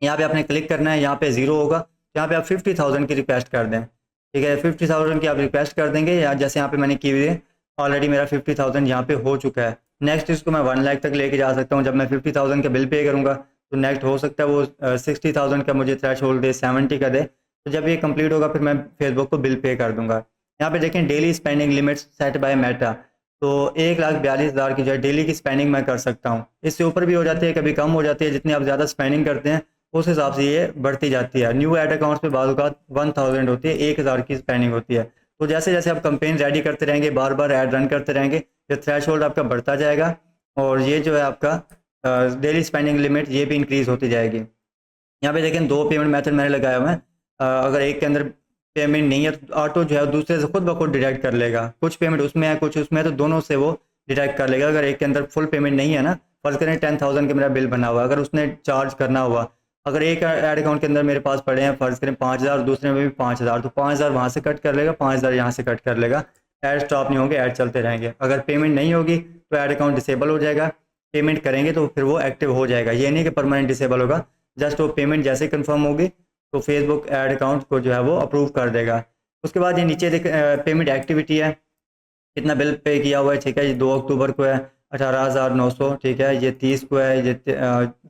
यहाँ पे आपने क्लिक करना है, यहाँ पे जीरो होगा, यहाँ पे आप 50,000 की रिक्वेस्ट कर दें, ठीक है। 50,000 की आप रिक्वेस्ट कर देंगे, या जैसे यहाँ पे मैंने की हुई है ऑलरेडी मेरा 50,000 यहाँ पे हो चुका है। नेक्स्ट इसको मैं 1 लाख तक लेके जा सकता हूँ। जब मैं 50,000 का बिल पे करूँगा तो नेक्स्ट हो सकता है वो 60,000 का मुझे थ्रेशोल्ड दे, 70 का दे। तो जब ये कंप्लीट होगा फिर मैं फेसबुक को बिल पे कर दूंगा। यहाँ पे देखें daily spending limits set by Meta. तो 1,42,000 की जो है डेली की स्पेंडिंग मैं कर सकता हूँ। इससे ऊपर भी हो जाती है, कभी कम हो जाती है। जितनी आप ज़्यादा स्पेंडिंग करते हैं उस हिसाब से ये बढ़ती जाती है। न्यू ऐड अकाउंट्स पे बाद 1000 होती है, 1,000 की स्पेंडिंग होती है। तो जैसे जैसे आप कंपेन रेडी करते रहेंगे, बार बार ऐड रन करते रहेंगे, ये थ्रेशोल्ड आपका बढ़ता जाएगा और ये जो है आपका डेली स्पेंडिंग लिमिट ये भी इंक्रीज़ होती जाएगी। यहाँ पे देखें 2 पेमेंट मेथड मैंने लगाया हुआ है। अगर एक के अंदर पेमेंट नहीं है तो ऑटो जो है दूसरे से खुद ब खुद डिडक्ट कर लेगा। कुछ पेमेंट उसमें है, कुछ उसमें है, तो दोनों से वो डिडक्ट कर लेगा। अगर एक के अंदर फुल पेमेंट नहीं है ना, फर्ज करें 10,000 का मेरा बिल बना हुआ, अगर उसने चार्ज करना हुआ, अगर एक ऐड अकाउंट के अंदर मेरे पास पड़े हैं फर्ज करें 5,000, दूसरे में भी 5,000, तो 5,000 वहाँ से कट कर लेगा, 5,000 यहाँ से कट कर लेगा। ऐड स्टॉप नहीं होंगे, ऐड चलते रहेंगे। अगर पेमेंट नहीं होगी तो ऐड अकाउंट डिसेबल हो जाएगा। पेमेंट करेंगे तो फिर वो एक्टिव हो जाएगा। ये नहीं कि परमानेंट डिसेबल होगा, जस्ट वो पेमेंट जैसे कंफर्म होगी तो फेसबुक ऐड अकाउंट को जो है वो अप्रूव कर देगा। उसके बाद ये नीचे देख पेमेंट एक्टिविटी है, कितना बिल पे किया हुआ है, ठीक है। ये 2 अक्टूबर को है 18,900, ठीक है। ये 30 को है, ये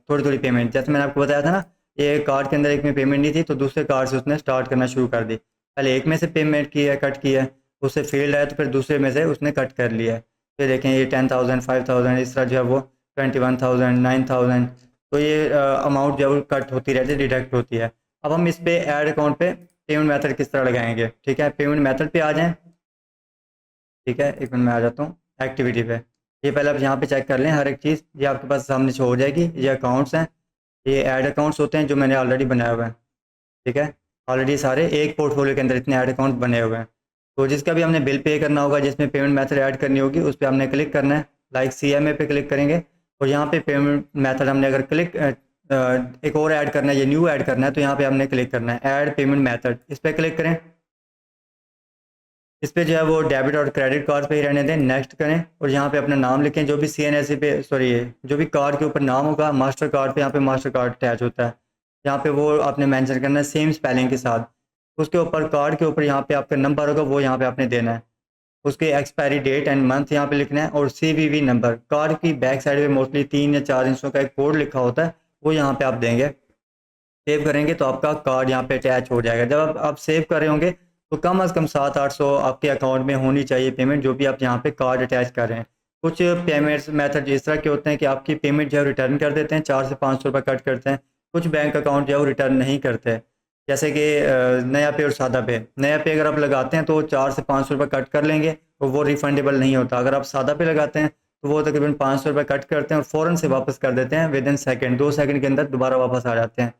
थोड़ी थोड़ी पेमेंट, जैसे मैंने आपको बताया था ना, ये कार्ड के अंदर एक में पेमेंट नहीं थी तो दूसरे कार्ड से उसने स्टार्ट करना शुरू कर दी। पहले एक में से पेमेंट की है, कट की है, उससे फेल्ड है तो फिर दूसरे में से उसने कट कर लिया है। फिर देखें ये 10,000, 5,000, इस तरह जो है वो 21,000, 9,000, तो ये अमाउंट जो है वो कट होती रहती है, डिडक्ट होती है। अब हम इस पे ऐड अकाउंट पे पेमेंट मेथड किस तरह लगाएंगे, ठीक है। पेमेंट मेथड पे आ जाएं, ठीक है। एक मिनट में आ जाता हूँ एक्टिविटी पे। ये पहले आप यहाँ पे चेक कर लें हर एक चीज़, ये आपके पास सामने शो हो जाएगी। ये अकाउंट्स हैं, ये ऐड अकाउंट्स होते हैं जो मैंने ऑलरेडी बनाया हुआ है, ठीक है। ऑलरेडी सारे एक पोर्टफोलियो के अंदर इतने ऐड अकाउंट बने हुए हैं। तो जिसका भी हमने बिल पे करना होगा, जिसमें पेमेंट मेथड ऐड करनी होगी, उस पर हमने क्लिक करना है। लाइक CMA पे क्लिक करेंगे और यहाँ पे पेमेंट मेथड हमने अगर क्लिक एक और ऐड करना है, ये न्यू ऐड करना है, तो यहाँ पे हमने क्लिक करना है ऐड पेमेंट मेथड, इस पर क्लिक करें। इस पे जो है वो डेबिट और क्रेडिट कार्ड पे ही रहने दें, नेक्स्ट करें और यहाँ पे अपना नाम लिखें। जो भी CNSE पे सॉरी जो भी कार्ड के ऊपर नाम होगा, मास्टर कार्ड पे यहाँ पे मास्टर कार्ड अटैच होता है, यहाँ पे वो आपने मेंशन करना है सेम स्पेलिंग के साथ। उसके ऊपर कार्ड के ऊपर यहाँ पे आपका नंबर होगा, वो यहाँ पे आपने देना है। उसके एक्सपायरी डेट एंड मंथ यहाँ पे लिखना है और CVV नंबर। कार्ड की बैक साइड पे मोस्टली 3 या 4 इंचों का एक कोड लिखा होता है, वो यहाँ पे आप देंगे। सेव करेंगे तो आपका कार्ड यहाँ पे अटैच हो जाएगा। जब आप सेव कर रहे होंगे तो कम अज़ कम 700-800 आपके अकाउंट में होनी चाहिए पेमेंट, जो भी आप यहाँ पे कार्ड अटैच कर रहे हैं। कुछ पेमेंट्स मेथड इस तरह के होते हैं कि आपकी पेमेंट जो है रिटर्न कर देते हैं, 400 से 500 रुपये कट करते हैं। कुछ बैंक अकाउंट जो है वो रिटर्न नहीं करते, जैसे कि नया पे और सादा पे। नया पे अगर आप लगाते हैं तो 400 से 500 रुपये कट कर लेंगे और वो रिफंडेबल नहीं होता। अगर आप सादा पे लगाते हैं तो वो तकरीबन 500 रुपये कट करते हैं और फ़ौरन से वापस कर देते हैं, विद इन सेकेंड, 2 सेकंड के अंदर दोबारा वापस आ जाते हैं।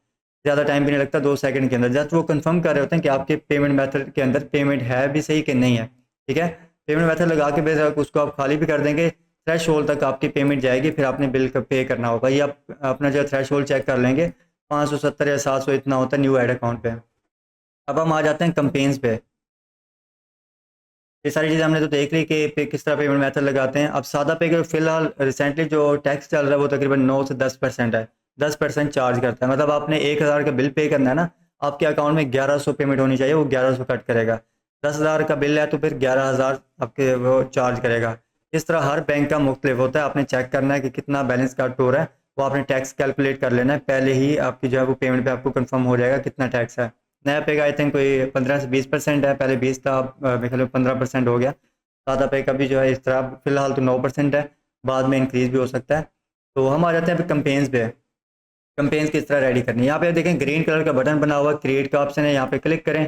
ज़्यादा टाइम भी नहीं लगता, 2 सेकंड के अंदर। जस्ट वो कंफर्म कर रहे होते हैं कि आपके पेमेंट मेथड के अंदर पेमेंट है भी सही कि नहीं है, ठीक है। पेमेंट मेथड लगा के फिर उसको आप खाली भी कर देंगे, थ्रेश होल्ड तक आपकी पेमेंट जाएगी, फिर आपने बिल का पे करना होगा। ये आप अपना जो थ्रेश होल्ड चेक कर लेंगे, 570 या 700 इतना होता है न्यू ऐड अकाउंट पे। अब हम आ जाते हैं कंपेन्स पे। ये सारी चीज़ें हमने तो देख ली कि पे किस तरह पेमेंट मेथड लगाते हैं। अब सादा पे का फिलहाल रिसेंटली जो टैक्स चल रहा है वो तकरीबन 9 से 10% है, 10% चार्ज करता है। मतलब आपने 1,000 का बिल पे करना है ना, आपके अकाउंट में 1100 पेमेंट होनी चाहिए, वो 1100 कट करेगा। 10,000 का बिल है तो फिर 11,000 आपके वो चार्ज करेगा। इस तरह हर बैंक का मुख्तलिफ होता है। आपने चेक करना है कि कितना बैलेंस कट हो रहा है, वो आपने टैक्स कैलकुलेट कर लेना है पहले ही। आपकी जो है वो पेमेंट पे आपको कंफर्म हो जाएगा कितना टैक्स है। नया पे का आई थिंक कोई 15 से 20% है, पहले 20 था, अब मेरे ख्याल में 15% हो गया। सादा पे का भी जो है इस तरह फिलहाल तो 9% है, बाद में इंक्रीज़ भी हो सकता है। तो हम आ जाते हैं फिर कंपेन्स पे। कंपेन्स किस तरह रेडी करनी है, यहाँ पे देखें ग्रीन कलर का बटन बना हुआ, क्रिएट का ऑप्शन है, यहाँ पे क्लिक करें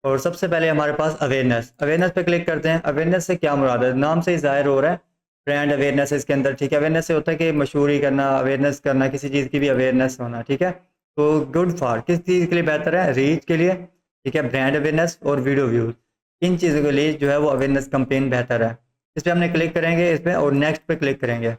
और सबसे पहले हमारे पास अवेयरनेस, अवेयरनेस पे क्लिक करते हैं। अवेयरनेस से क्या मुराद है, नाम से ही ज़ाहिर हो रहा है, ब्रांड अवेयरनेस है इसके अंदर, ठीक है। अवेयरनेस से होता है कि मशहूरी करना, अवेयरनेस करना, किसी चीज़ की भी अवेयरनेस होना, ठीक है। तो गुड फॉर किस चीज़ के लिए बेहतर है, रीच के लिए, ठीक है, ब्रांड अवेयरनेस और वीडियो व्यूज़, इन चीज़ों के लिए जो है वो अवेयरनेस कंपेन बेहतर है। इस पर हमने क्लिक करेंगे इस पर और नेक्स्ट पे क्लिक करेंगे।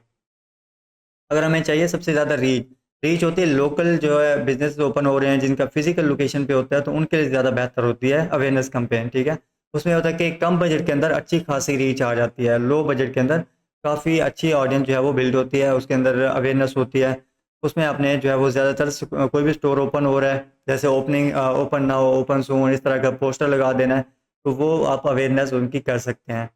अगर हमें चाहिए सबसे ज़्यादा रीच, रीच होती है लोकल जो है बिजनेस ओपन हो रहे हैं जिनका फिजिकल लोकेशन पे होता है, तो उनके लिए ज़्यादा बेहतर होती है अवेयरनेस कैंपेन, ठीक है। उसमें होता है कि कम बजट के अंदर अच्छी खासी रीच आ जाती है, लो बजट के अंदर काफ़ी अच्छी ऑडियंस जो है वो बिल्ड होती है, उसके अंदर अवेयरनेस होती है। उसमें आपने जो है वो ज़्यादातर कोई भी स्टोर ओपन हो रहा है, जैसे ओपनिंग ओपन ना हो, ओपन सून, इस तरह का पोस्टर लगा देना है, तो वो आप अवेयरनेस उनकी कर सकते हैं।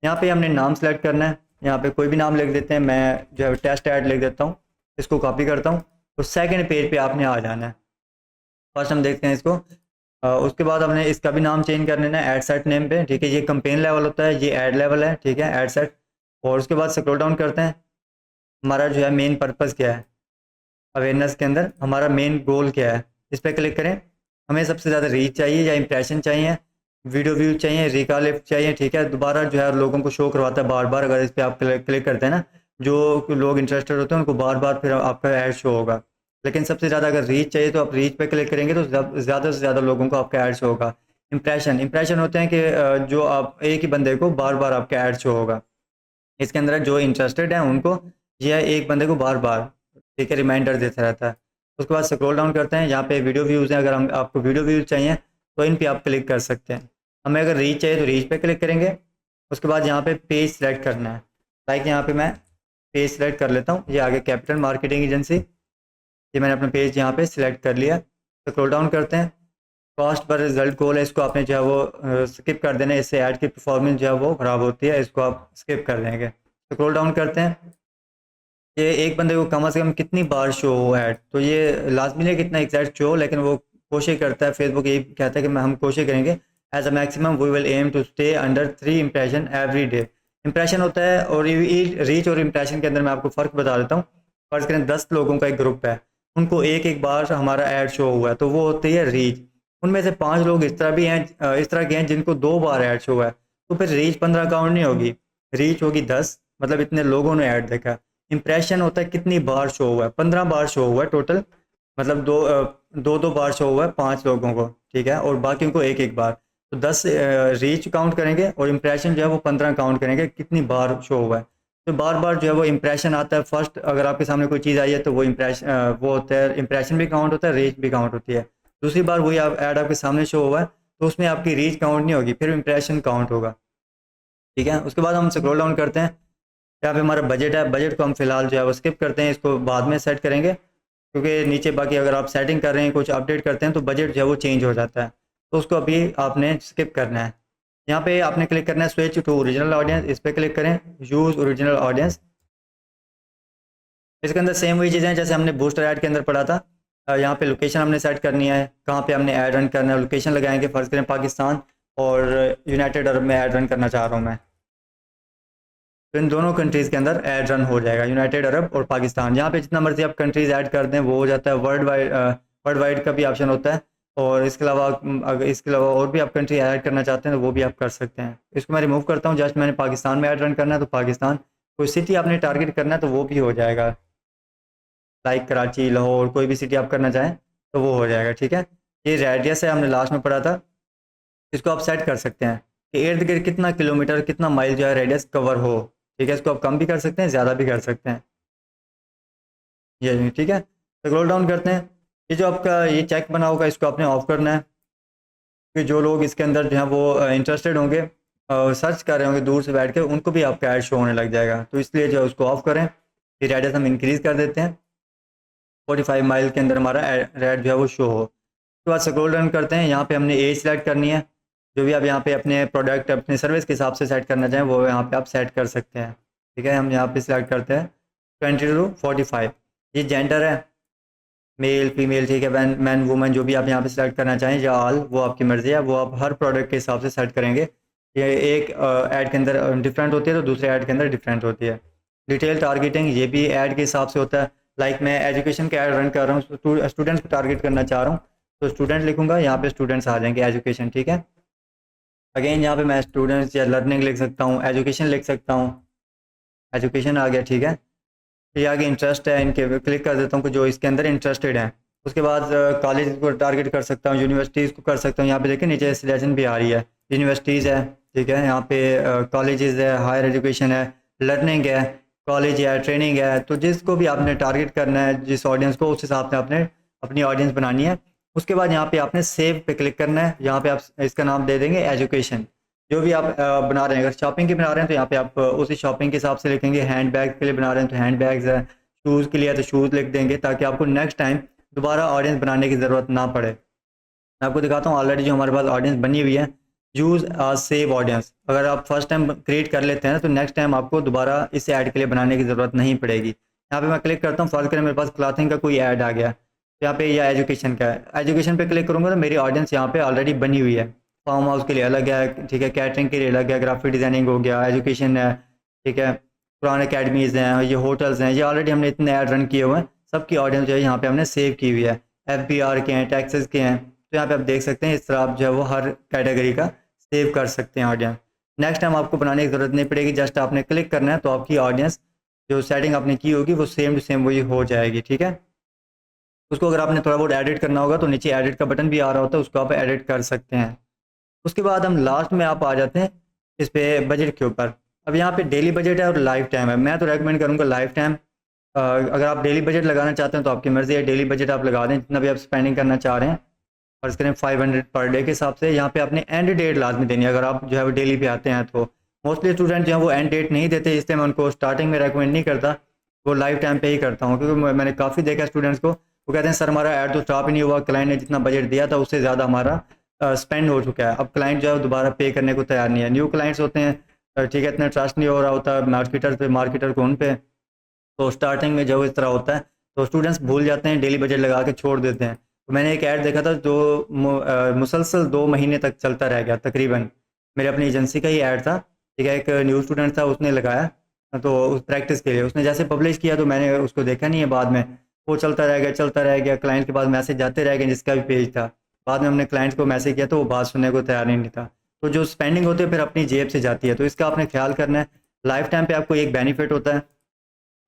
यहाँ पे हमने नाम सेलेक्ट करना है, यहाँ पे कोई भी नाम लिख देते हैं, मैं जो है टेस्ट ऐड लिख देता हूँ, इसको कॉपी करता हूँ। तो सेकंड पेज पे आपने आ जाना है। फर्स्ट हम देखते हैं इसको। उसके बाद हमने इसका भी नाम चेंज कर लेना है एड सेट नेम पे, ठीक है। ये कंपेन लेवल होता है, ये ऐड लेवल है, ठीक है, एड सेट। और उसके बाद स्क्रॉल डाउन करते हैं, हमारा जो है मेन पर्पज़ क्या है अवेयरनेस के अंदर, हमारा मेन गोल क्या है, इस पर क्लिक करें। हमें सबसे ज़्यादा रीच चाहिए या इंप्रेशन चाहिए, वीडियो व्यू चाहिए, रिकॉल चाहिए, ठीक है। दोबारा जो है लोगों को शो करवाता है बार बार, अगर इस पर आप क्लिक करते हैं ना, जो लोग इंटरेस्टेड होते हैं उनको बार बार फिर आपका ऐड शो होगा। लेकिन सबसे ज़्यादा अगर रीच चाहिए तो आप रीच पे क्लिक करेंगे तो ज़्यादा से ज़्यादा लोगों को आपका ऐड शो होगा। इंप्रेशन होते हैं कि जो आप एक ही बंदे को बार बार आपका ऐड शो होगा। इसके अंदर जो इंटरेस्टेड हैं उनको यह एक बंदे को बार बार, ठीक है, रिमाइंडर देता रहता है। उसके बाद स्क्रॉल डाउन करते हैं, यहाँ पे वीडियो व्यूज़ हैं, अगर हम आपको वीडियो व्यूज़ चाहिए तो इन पे आप क्लिक कर सकते हैं। हमें अगर रीच चाहिए तो रीच पे क्लिक करेंगे। उसके बाद यहाँ पे पेज सेलेक्ट करना है, लाइक यहाँ पे मैं पेज सेलेक्ट कर लेता हूँ, ये आगे कैपिटल मार्केटिंग एजेंसी, ये मैंने अपना पेज यहाँ पे सिलेक्ट कर लिया। स्क्रॉल डाउन करते हैं, कॉस्ट पर रिजल्ट गोल है, इसको आपने जो है वो स्किप कर देना है, इससे ऐड की परफॉर्मेंस जो है वो ख़राब होती है, इसको आप स्किप कर देंगे। स्क्रॉल डाउन करते हैं, ये एक बंदे को कम से कम कितनी बार शो हो ऐड, तो ये लाजमी नहीं कितना एग्जैक्ट शो हो, लेकिन वो कोशिश करता है, फेसबुक यही कहता है कि हम कोशिश करेंगे as a maximum we will aim to stay under 3 impression every day. Impression होता है और रीच और इंप्रेशन के अंदर मैं आपको फ़र्क बता देता हूँ। फर्ज करें 10 लोगों का एक ग्रुप है, उनको एक एक बार हमारा ऐड शो हुआ है, तो वो होती है रीच। उनमें से 5 लोग इस तरह भी हैं, इस तरह के हैं जिनको 2 बार ऐड शो हुआ है, तो फिर रीच 15 काउंट नहीं होगी, रीच होगी 10, मतलब इतने लोगों ने ऐड देखा। इंप्रेशन होता है कितनी बार शो हुआ है, 15 बार शो हुआ है टोटल, मतलब दो बार शो हुआ है 5 लोगों को, ठीक है, और बाकी को एक एक बार। तो 10 रीच काउंट करेंगे और इंप्रेशन जो है वो 15 काउंट करेंगे कितनी बार शो हुआ है। तो बार बार जो है वो इंप्रेशन आता है फर्स्ट, अगर आपके सामने कोई चीज़ आई है तो वो इंप्रेशन वो होता है, इंप्रेशन भी काउंट होता है, रीच भी काउंट होती है। दूसरी बार वही ऐड आपके सामने शो हुआ है तो उसमें आपकी रीच काउंट नहीं होगी, फिर इंप्रेशन काउंट होगा, ठीक है। उसके बाद हम स्क्रॉल डाउन करते हैं, यहाँ पे हमारा बजट है, बजट को हम फिलहाल जो है वो स्किप करते हैं, इसको बाद में सेट करेंगे, क्योंकि नीचे बाकी अगर आप सेटिंग कर रहे हैं, कुछ अपडेट करते हैं तो बजट जो है वो चेंज हो जाता है, तो उसको अभी आपने स्किप करना है। यहाँ पे आपने क्लिक करना है स्विच टू ओरिजिनल ऑडियंस, इस पर क्लिक करें, यूज़ ओरिजिनल ऑडियंस। इसके अंदर सेम वही चीज़ें जैसे हमने बूस्टर ऐड के अंदर पढ़ा था। यहाँ पे लोकेशन हमने सेट करनी है, कहाँ पे हमने ऐड रन करना है, लोकेशन लगाएंगे, फ़र्ज़ करें पाकिस्तान और यूनाइटेड अरब में ऐड रन करना चाह रहा हूँ मैं, तो इन दोनों कंट्रीज़ के अंदर ऐड रन हो जाएगा, यूनाइटेड अरब और पाकिस्तान। यहाँ पे जितना मर्जी आप कंट्रीज़ ऐड कर दें वो हो जाता है। वर्ल्ड वाइड का भी ऑप्शन होता है, और इसके अलावा अगर इसके अलावा और भी आप कंट्री ऐड करना चाहते हैं तो वो भी आप कर सकते हैं। इसको मैं रिमूव करता हूँ, जस्ट मैंने पाकिस्तान में ऐड रन करना है तो पाकिस्तान, कोई सिटी आपने टारगेट करना है तो वो भी हो जाएगा, लाइक कराची, लाहौर, कोई भी सिटी आप करना चाहें तो वो हो जाएगा, ठीक है। ये रेडियस है, हमने लास्ट में पढ़ा था, इसको आप सेट कर सकते हैं कि इर्द गिर्द कितना किलोमीटर कितना माइल जो है रेडियस कवर हो, ठीक है। इसको आप कम भी कर सकते हैं, ज़्यादा भी कर सकते हैं, ये ठीक है। स्क्रॉल डाउन करते हैं, ये जो आपका ये चेक बना होगा इसको आपने ऑफ करना है, कि जो लोग इसके अंदर जो है वो इंटरेस्टेड होंगे, सर्च कर रहे होंगे दूर से बैठ के, उनको भी आपका ऐड शो होने लग जाएगा, तो इसलिए जो है उसको ऑफ करें। ये रेडियस हम इंक्रीज़ कर देते हैं, 45 माइल के अंदर हमारा रेड जो है वो शो हो। उसके बाद स्क्रॉल डाउन करते हैं, यहाँ पे हमने एज सेलेक्ट करनी है, जो भी आप यहाँ पे अपने प्रोडक्ट अपने सर्विस के हिसाब से सेट करना चाहें वो यहाँ पे आप सेट कर सकते हैं, ठीक है। हम यहाँ पे सिलेक्ट करते हैं 20 to 45। ये जेंडर है, मेल फीमेल, ठीक है, मैन वुमेन, जो भी आप यहाँ पे सिलेक्ट करना चाहें, या ऑल, वो आपकी मर्ज़ी है, वो आप हर प्रोडक्ट के हिसाब से सेट करेंगे। ये एक ऐड के अंदर डिफरेंट होती है तो दूसरे ऐड के अंदर डिफरेंट होती है। डिटेल टारगेटिंग, ये भी ऐड के हिसाब से होता है, लाइक मैं एजुकेशन का ऐड रन कर रहा हूँ, स्टूडेंट्स को टारगेट करना चाह रहा हूँ तो स्टूडेंट लिखूँगा, यहाँ पे स्टूडेंट्स आ जाएंगे, एजुकेशन, ठीक है। अगेन यहाँ पे मैं स्टूडेंट्स या लर्निंग लिख सकता हूँ, एजुकेशन लिख सकता हूँ, एजुकेशन आ गया, ठीक है। ये आगे इंटरेस्ट है, इनके क्लिक कर देता हूँ कि जो इसके अंदर इंटरेस्टेड हैं। उसके बाद कॉलेज को टारगेट कर सकता हूँ, यूनिवर्सिटीज़ को कर सकता हूँ, यहाँ पे देखिए नीचे सिलेक्शन भी आ रही है, यूनिवर्सिटीज़ है, ठीक है, यहाँ पे कॉलेजेस है, हायर एजुकेशन है, लर्निंग है, कॉलेज है, ट्रेनिंग है। तो जिसको भी आपने टारगेट करना है, जिस ऑडियंस को, उस हिसाब से आपने अपनी ऑडियंस बनानी है। उसके बाद यहाँ पे आपने सेव पे क्लिक करना है, यहाँ पे आप इसका नाम दे देंगे एजुकेशन। जो भी आप बना रहे हैं, अगर शॉपिंग की बना रहे हैं तो यहाँ पे आप उसी शॉपिंग के हिसाब से लिखेंगे, हैंड बैग के लिए बना रहे हैं तो हैंड बैग्स है, शूज़ के लिए है तो शूज़ लिख देंगे, ताकि आपको नेक्स्ट टाइम दोबारा ऑडियंस बनाने की ज़रूरत ना पड़े। मैं आपको दिखाता हूँ ऑलरेडी जो हमारे पास ऑडियंस बनी हुई है, यूज़ सेव ऑडियंस। अगर आप फर्स्ट टाइम क्रिएट कर लेते हैं ना, तो नेक्स्ट टाइम आपको दोबारा इस ऐड के लिए बनाने की ज़रूरत नहीं पड़ेगी। यहाँ पे मैं क्लिक करता हूँ, फर्ज करें मेरे पास क्लॉथिंग का कोई ऐड आ गया, तो यहाँ पे या एजुकेशन का है, एजुकेशन पे क्लिक करूँगा तो मेरी ऑडियंस यहाँ पे ऑलरेडी बनी हुई है। फार्म हाउस के लिए अलग है, ठीक है, कैटरिंग के लिए अलग है, ग्राफिक डिज़ाइनिंग हो गया, एजुकेशन है, ठीक है, पुराने अकेडमीज़ हैं, ये होटल्स हैं, ये ऑलरेडी हमने इतने ऐड रन किए हुए हैं, सबकी ऑडियंस जो है यहाँ पे हमने सेव की हुई है। FBR के हैं, टैक्सेस के हैं, तो यहाँ पे आप देख सकते हैं इस तरह आप जो है वो हर कैटेगरी का सेव कर सकते हैं ऑडियंस। नेक्स्ट टाइम आपको बनाने की ज़रूरत नहीं पड़ेगी, जस्ट आपने क्लिक करना है तो आपकी ऑडियंस जो सेटिंग आपने की होगी वो सेम टू सेम वही हो जाएगी, ठीक है। उसको अगर आपने थोड़ा बहुत एडिट करना होगा तो नीचे एडिट का बटन भी आ रहा होता है, उसको आप एडिट कर सकते हैं। उसके बाद हम लास्ट में आप आ जाते हैं इस पे बजट के ऊपर। अब यहाँ पे डेली बजट है और लाइफ टाइम है। मैं तो रेकमेंड करूँगा लाइफ टाइम। अगर आप डेली बजट लगाना चाहते हैं तो आपकी मर्ज़ी है, डेली बजट आप लगा दें जितना भी आप स्पेंडिंग करना चाह रहे हैं। फर्ज करें 500 पर डे के हिसाब से। यहाँ पे आपने एंड डेट लाजमी देनी है अगर आप जो है वो डेली पे आते हैं तो। मोस्टली स्टूडेंट जो है वो एंड डेट नहीं देते, इसलिए मैं उनको स्टार्टिंग में रेकमेंड नहीं करता, वो लाइफ टाइम पे ही करता हूँ, क्योंकि मैंने काफ़ी देखा स्टूडेंट्स को, वो कहते हैं सर हमारा ऐड तो स्टॉप ही नहीं हुआ, क्लाइंट ने जितना बजट दिया था उससे ज़्यादा हमारा स्पेंड हो चुका है। अब क्लाइंट जो है दोबारा पे करने को तैयार नहीं है। न्यू क्लाइंट्स होते हैं, ठीक है, इतना ट्रस्ट नहीं हो रहा होता मार्केटर को उन पे, तो स्टार्टिंग में जब इस तरह होता है तो स्टूडेंट्स भूल जाते हैं, डेली बजट लगा के छोड़ देते हैं। तो मैंने एक ऐड देखा था जो मुसलसल 2 महीने तक चलता रह गया तकरीबन। मेरे अपनी एजेंसी का ही ऐड था, ठीक है, एक न्यू स्टूडेंट था, उसने लगाया, तो उस प्रैक्टिस के लिए उसने जैसे पब्लिश किया तो मैंने उसको देखा नहीं है, बाद में वो चलता रह गया, क्लाइंट के पास मैसेज जाते रह गए जिसका भी पेज था। बाद में हमने क्लाइंट को मैसेज किया तो वो बात सुनने को तैयार नहीं था। तो जो स्पेंडिंग होती है फिर अपनी जेब से जाती है, तो इसका आपने ख्याल करना है। लाइफ टाइम पे आपको एक बेनिफिट होता है।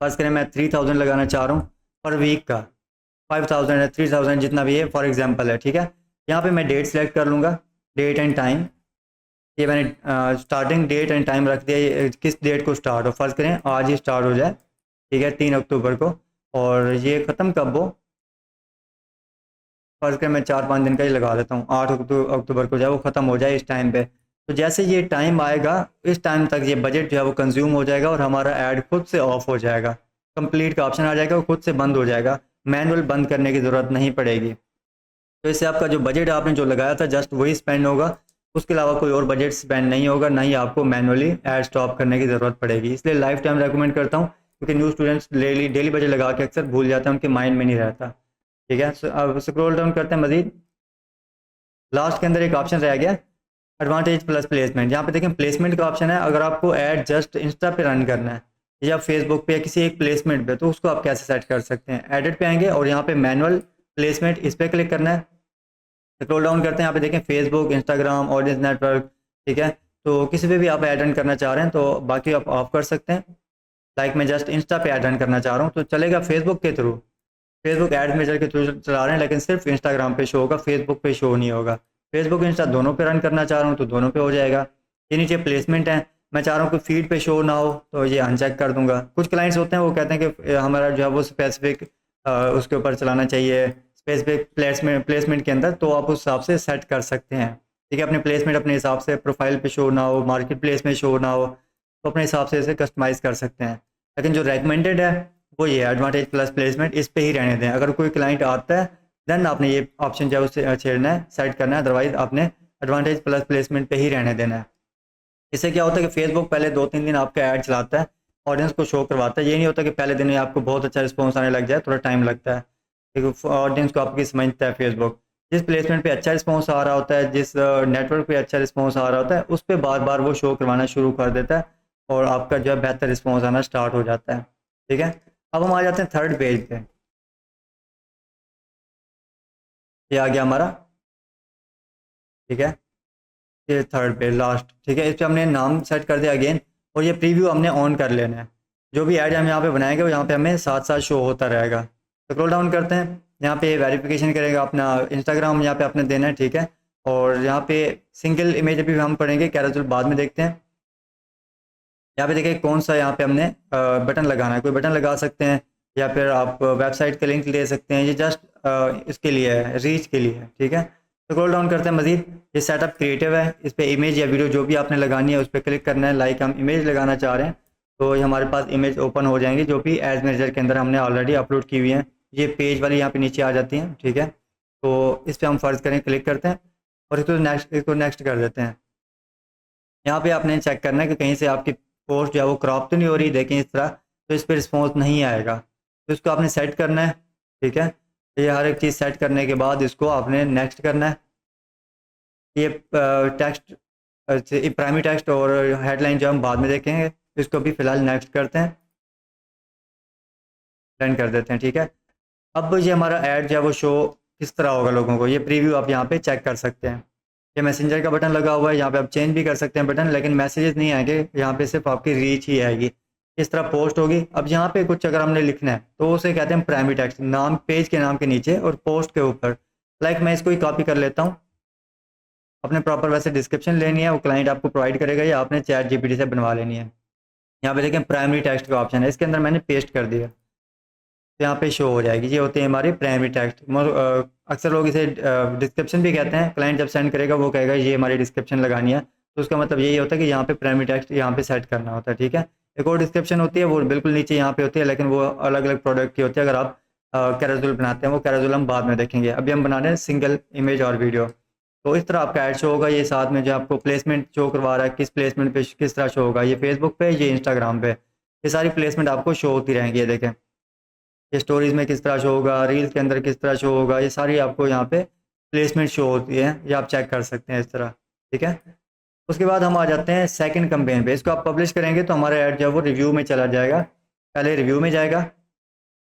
फर्स्ट करें मैं 3000 लगाना चाह रहा हूँ पर वीक का, 5000 है, 3000 जितना भी है फॉर एग्जांपल है, ठीक है। यहाँ पे मैं डेट सेलेक्ट कर लूँगा, डेट एंड टाइम। ये मैंने स्टार्टिंग डेट एंड टाइम रख दिया, ये किस डेट को स्टार्ट हो, फर्स्ट करें आज ही स्टार्ट हो जाए, ठीक है, 3 अक्टूबर को, और ये ख़त्म कब हो, फर्ज करें मैं 4-5 दिन का ही लगा देता हूँ, 8 अक्टूबर को जाए वो ख़त्म हो जाए इस टाइम पे। तो जैसे ये टाइम आएगा इस टाइम तक ये बजट जो है वो कंज्यूम हो जाएगा और हमारा ऐड खुद से ऑफ हो जाएगा, कंप्लीट का ऑप्शन आ जाएगा, वो खुद से बंद हो जाएगा, मैनुअल बंद करने की ज़रूरत नहीं पड़ेगी। तो इससे आपका जो बजट आपने जो लगाया था जस्ट वही स्पेंड होगा, उसके अलावा कोई और बजट स्पेंड नहीं होगा, ना ही आपको मैनुअली ऐड स्टॉप करने की ज़रूरत पड़ेगी। इसलिए लाइफ टाइम रेकमेंड करता हूँ, क्योंकि न्यू स्टूडेंट्स डेली बजट लगा के अक्सर भूल जाते हैं, उनके माइंड में नहीं रहता, ठीक है। अब स्क्रॉल डाउन करते हैं मज़ीद, लास्ट के अंदर एक ऑप्शन रह गया एडवांटेज प्लस प्लेसमेंट। यहाँ पे देखें प्लेसमेंट का ऑप्शन है। अगर आपको ऐड जस्ट इंस्टा पे रन करना है या फेसबुक पे या किसी एक प्लेसमेंट पे, तो उसको आप कैसे सेट कर सकते हैं। एडिट पे आएंगे और यहाँ पे मैनुअल प्लेसमेंट इस पर क्लिक करना है। स्क्रॉल डाउन करते हैं, यहाँ पे देखें फेसबुक, इंस्टाग्राम, ऑडियंस नेटवर्क, ठीक है। तो किसी पे भी आप ऐड रन करना चाह रहे हैं तो बाकी आप ऑफ कर सकते हैं। लाइक मैं जस्ट इंस्टा पे ऐड रन करना चाह रहा हूँ तो चलेगा फेसबुक के थ्रू, फेसबुक एड मेजर के थ्रू चला रहे हैं, लेकिन सिर्फ इंस्टाग्राम पे शो होगा, फेसबुक पे शो नहीं होगा। फेसबुक इंस्टा दोनों पे रन करना चाह रहा हूँ तो दोनों पे हो जाएगा। ये नीचे प्लेसमेंट है, मैं चाह रहा हूँ कि फीड पे शो ना हो तो ये अनचेक कर दूंगा। कुछ क्लाइंट्स होते हैं वो कहते हैं कि हमारा जो है वो स्पेसिफिक उसके ऊपर चलाना चाहिए, स्पेसिफिक प्लेसमेंट के अंदर, तो आप उस हिसाब से सेट कर सकते हैं, ठीक है। अपने प्लेसमेंट अपने हिसाब से, प्रोफाइल पे शो ना हो, मार्केट प्लेस में शो ना हो, तो अपने हिसाब से इसे कस्टमाइज़ कर सकते हैं। लेकिन जो रेकमेंडेड है वो ये एडवांटेज प्लस प्लेसमेंट, इस पे ही रहने दें। अगर कोई क्लाइंट आता है देन आपने ये ऑप्शन जो है उससे छेड़ना है, सेट करना है, अदरवाइज आपने एडवांटेज प्लस प्लेसमेंट पे ही रहने देना है। इससे क्या होता है कि फेसबुक पहले 2-3 दिन आपका ऐड चलाता है, ऑडियंस को शो करवाता है। ये नहीं होता कि पहले दिन ही आपको बहुत अच्छा रिस्पॉन्स आने लग जाए, थोड़ा टाइम लगता है, क्योंकि ऑडियंस को आपकी समझता है फेसबुक। जिस प्लेसमेंट पे अच्छा रिस्पॉन्स आ रहा होता है, जिस नेटवर्क पे अच्छा रिस्पॉन्स आ रहा होता है, उस पर बार बार वो शो करवाना शुरू कर देता है और आपका जो है बेहतर रिस्पॉन्स आना स्टार्ट हो जाता है, ठीक है। अब हम आ जाते हैं थर्ड पेज पे, ये आ गया हमारा, ठीक है, ये थर्ड पेज लास्ट, ठीक है। इस पर हमने नाम सेट कर दिया अगेन, और ये प्रीव्यू हमने ऑन कर लेना है। जो भी ऐड हम यहाँ पे बनाएंगे वो यहाँ पे हमें साथ साथ शो होता रहेगा। स्क्रॉल डाउन करते हैं, यहाँ पे वेरिफिकेशन करेगा अपना इंस्टाग्राम, यहाँ पे आपने देना है, ठीक है। और यहाँ पे सिंगल इमेज भी हम पढ़ेंगे, कैरोसेल बाद में देखते हैं। यहाँ पे देखिए कौन सा यहाँ पे हमने बटन लगाना है, कोई बटन लगा सकते हैं या फिर आप वेबसाइट का लिंक ले सकते हैं। ये जस्ट इसके लिए है, रीच के लिए है, ठीक है। स्क्रॉल डाउन करते हैं मजीद, ये सेटअप क्रिएटिव है, इस पर इमेज या वीडियो जो भी आपने लगानी है उस पर क्लिक करना है। लाइक हम इमेज लगाना चाह रहे हैं तो ये हमारे पास इमेज ओपन हो जाएंगी जो भी एड मैनेजर के अंदर हमने ऑलरेडी अपलोड की हुई हैं। ये पेज वाली यहाँ पे नीचे आ जाती हैं, ठीक है। तो इस पर हम फ़र्ज़ करें क्लिक करते हैं और इसको नेक्स्ट कर देते हैं। यहाँ पे आपने चेक करना है कि कहीं से आपकी पोस्ट जो है वो क्रॉप तो नहीं हो रही। देखें इस तरह, तो इस पर रिस्पॉन्स नहीं आएगा, तो इसको आपने सेट करना है। ठीक है, ये हर एक चीज़ सेट करने के बाद इसको आपने नेक्स्ट करना है। ये टेक्स्ट, प्राइमरी टेक्स्ट और हेडलाइन जो हम बाद में देखेंगे, इसको भी फ़िलहाल नेक्स्ट करते हैं, डन कर देते हैं। ठीक है, अब ये हमारा ऐड जो है वो शो किस तरह होगा लोगों को, ये प्रीव्यू आप यहाँ पे चेक कर सकते हैं। ये मैसेंजर का बटन लगा हुआ है, यहाँ पे आप चेंज भी कर सकते हैं बटन, लेकिन मैसेजेस नहीं आएंगे, यहाँ पे सिर्फ आपकी रीच ही आएगी। इस तरह पोस्ट होगी। अब यहाँ पे कुछ अगर हमने लिखना है तो उसे कहते हैं प्राइमरी टेक्स्ट, नाम, पेज के नाम के नीचे और पोस्ट के ऊपर। लाइक मैं इसको ही कॉपी कर लेता हूँ, अपने प्रॉपर वैसे डिस्क्रिप्शन लेनी है, वो क्लाइंट आपको प्रोवाइड करेगा या आपने चैट जीपीटी से बनवा लेनी है। यहाँ पे देखें प्राइमरी टेक्स्ट का ऑप्शन है, इसके अंदर मैंने पेस्ट कर दिया, तो यहाँ पे शो हो जाएगी। ये होते हैं हमारे प्राइमरी टेक्स्ट। अक्सर लोग इसे डिस्क्रिप्शन भी कहते हैं। क्लाइंट जब सेंड करेगा वो कहेगा ये हमारी डिस्क्रिप्शन लगानी है, तो उसका मतलब यही होता है कि यहाँ पे प्राइमरी टेक्स्ट यहाँ पे सेट करना होता है। ठीक है, एक और डिस्क्रिप्शन होती है, वो बिल्कुल नीचे यहाँ पे होती है, लेकिन वो अलग अलग प्रोडक्ट की होती है। अगर आप कैरोसेल बनाते हैं, वो कैरोसेल हम बाद में देखेंगे, अभी हम बना रहे हैं सिंगल इमेज और वीडियो। तो इस तरह आपका ऐड शो होगा। ये साथ में जो आपको प्लेसमेंट शो करवा रहा है, किस प्लेसमेंट पे किस तरह शो होगा, ये फेसबुक पे, ये इंस्टाग्राम पे, ये सारी प्लेसमेंट आपको शो होती रहेंगी। ये देखें, ये स्टोरीज़ में किस तरह शो होगा, रील्स के अंदर किस तरह शो होगा, ये सारी आपको यहाँ पे प्लेसमेंट शो होती है, ये आप चेक कर सकते हैं इस तरह। ठीक है, उसके बाद हम आ जाते हैं सेकंड कैंपेन पे। इसको आप पब्लिश करेंगे तो हमारा ऐड जो है वो रिव्यू में चला जाएगा। पहले रिव्यू में जाएगा,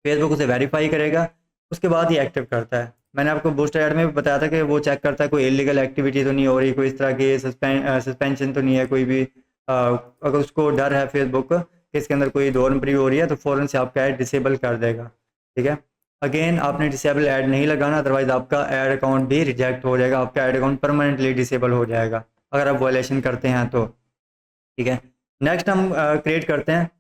फेसबुक उसे वेरीफाई करेगा, उसके बाद ही एक्टिव करता है। मैंने आपको बूस्टर ऐड में भी बताया था कि वो चेक करता है कोई इलीगल एक्टिविटी तो नहीं हो रही, कोई इस तरह की सस्पेंशन तो नहीं है कोई भी। अगर उसको डर है फेसबुक कि इसके अंदर कोई दो नंबरी हो रही है, तो फ़ौरन से आपका ऐड डिसेबल कर देगा। ठीक है, अगेन आपने डिसेबल ऐड नहीं लगाना, अदरवाइज आपका ऐड अकाउंट भी रिजेक्ट हो जाएगा, आपका ऐड अकाउंट परमानेंटली डिसेबल हो जाएगा अगर आप वायलेशन करते हैं तो। ठीक है, नेक्स्ट हम क्रिएट करते हैं,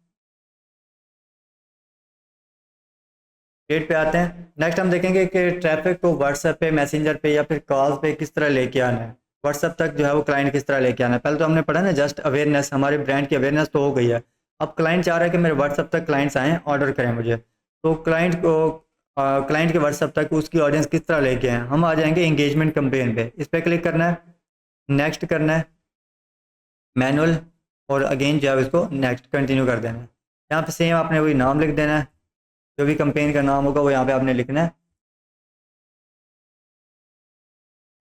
क्रिएट पे आते हैं। नेक्स्ट हम देखेंगे कि ट्रैफिक को व्हाट्सएप पे, मैसेंजर पे या फिर कॉल पे किस तरह लेके आना है, व्हाट्सएप तक जो है वो क्लाइंट किस तरह लेके आना है। पहले तो हमने पढ़ा ना जस्ट अवेयरनेस, हमारे ब्रांड की अवेयरनेस तो हो गई है। अब क्लाइंट चाह रहा है कि मेरे व्हाट्सएप तक क्लाइंट्स आएँ, ऑर्डर करें मुझे, तो क्लाइंट के व्हाट्सएप तक उसकी ऑडियंस किस तरह लेके आएँ। हम आ जाएंगे इंगेजमेंट कैंपेन पे, इस पर क्लिक करना है, नेक्स्ट करना है, मैनुअल, और अगेन जो है इसको नेक्स्ट कंटिन्यू कर देना है। यहाँ पे सेम आपने वही नाम लिख देना है, जो भी कंपेन का नाम होगा वो यहाँ पे आपने लिखना है।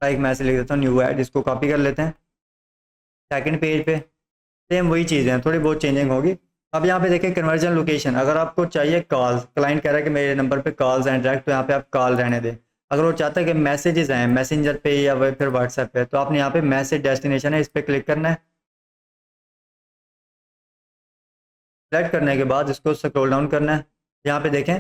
लाइक मैं ऐसे लिख देता हूँ न्यू ऐड, इसको कॉपी कर लेते हैं। सेकंड पेज पे सेम वही चीज़ें हैं, थोड़ी बहुत चेंजिंग होगी। अब यहाँ पे देखें कन्वर्जन लोकेशन, अगर आपको चाहिए कॉल्स, क्लाइंट कह रहा है कि मेरे नंबर पे कॉल्स हैं डायरेक्ट, तो यहाँ पे आप कॉल रहने दें। अगर वो चाहता है कि मैसेजेस हैं मैसेंजर पे या फिर व्हाट्सएप पे, तो आपने यहाँ पे मैसेज डेस्टिनेशन है, इस पर क्लिक करना है। सेलेक्ट करने के बाद इसको स्क्रॉल डाउन करना है, यहाँ पे देखें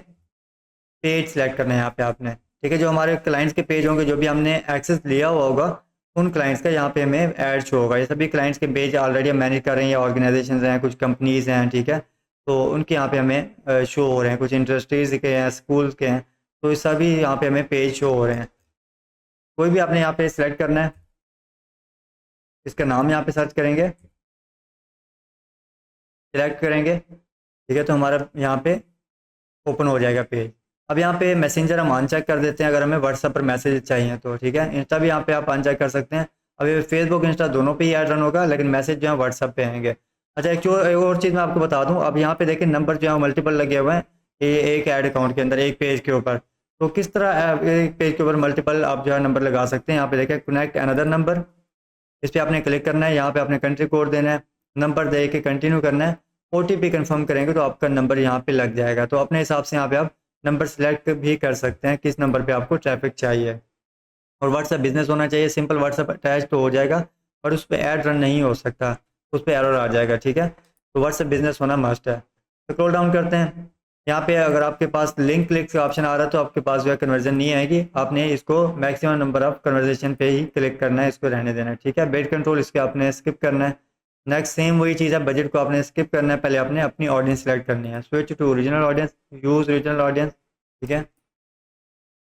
पेज सेलेक्ट करना है यहाँ पे आपने। ठीक है, जो हमारे क्लाइंट्स के पेज होंगे, जो भी हमने एक्सेस लिया हुआ होगा, उन क्लाइंट्स का यहाँ पे हमें ऐड शो होगा। ये सभी क्लाइंट्स के पेज ऑलरेडी हम मैनेज कर रहे हैं, या ऑर्गेनाइजेशन हैं, कुछ कंपनीज़ हैं। ठीक है, तो उनके यहाँ पे हमें शो हो रहे हैं, कुछ इंडस्ट्रीज़ के हैं, स्कूल के हैं, तो ये सभी यहाँ पे हमें पेज शो हो रहे हैं। कोई भी आपने यहाँ पे सिलेक्ट करना है, इसका नाम यहाँ पे सर्च करेंगे, सिलेक्ट करेंगे। ठीक है, तो हमारा यहाँ पे ओपन हो जाएगा पेज। अब यहाँ पे मैसेंजर हम अनचेक कर देते हैं, अगर हमें व्हाट्सएप पर मैसेज चाहिए तो। ठीक है, इंस्टा भी यहाँ पे आप अनचेक कर सकते हैं। अब ये फेसबुक इंस्टा दोनों पे ही ऐड रन होगा, लेकिन मैसेज जो है व्हाट्सएप पे आएंगे। अच्छा, एक और चीज़ मैं आपको बता दूँ, अब यहाँ पे देखिए नंबर जो है मल्टीपल लगे हुए हैं, ये एक ऐड अकाउंट के अंदर, एक पेज के ऊपर। तो किस तरह एक पेज के ऊपर मल्टीपल आप जो है नंबर लगा सकते हैं। यहाँ पे देखें कनेक्ट अनदर नंबर, इस पर आपने क्लिक करना है, यहाँ पे आपने कंट्री कोड देना है, नंबर दे के कंटिन्यू करना है, OTP कंफर्म करेंगे तो आपका नंबर यहाँ पे लग जाएगा। तो अपने हिसाब से यहाँ पे आप नंबर सेलेक्ट भी कर सकते हैं किस नंबर पे आपको ट्रैफिक चाहिए। और व्हाट्सएप बिजनेस होना चाहिए, सिंपल व्हाट्सएप अटैच तो हो जाएगा, और उस पर ऐड रन नहीं हो सकता, उस पर एरर आ जाएगा। ठीक है, तो व्हाट्सएप बिजनेस होना मस्ट है। स्क्रॉल डाउन करते हैं, यहाँ पे अगर आपके पास लिंक क्लिक का ऑप्शन आ रहा है तो आपके पास जो है कन्वर्जन नहीं आएगी, आपने इसको मैक्सिमम नंबर ऑफ कन्वर्जेशन पे ही क्लिक करना है, इसको रहने देना है। ठीक है, बेड कंट्रोल इसके आपने स्किप करना है। नेक्स्ट सेम वही चीज़ है, बजट को आपने स्किप करना है, पहले आपने अपनी ऑडियंस सेलेक्ट करनी है, switch to original audience, use original audience. ठीक है,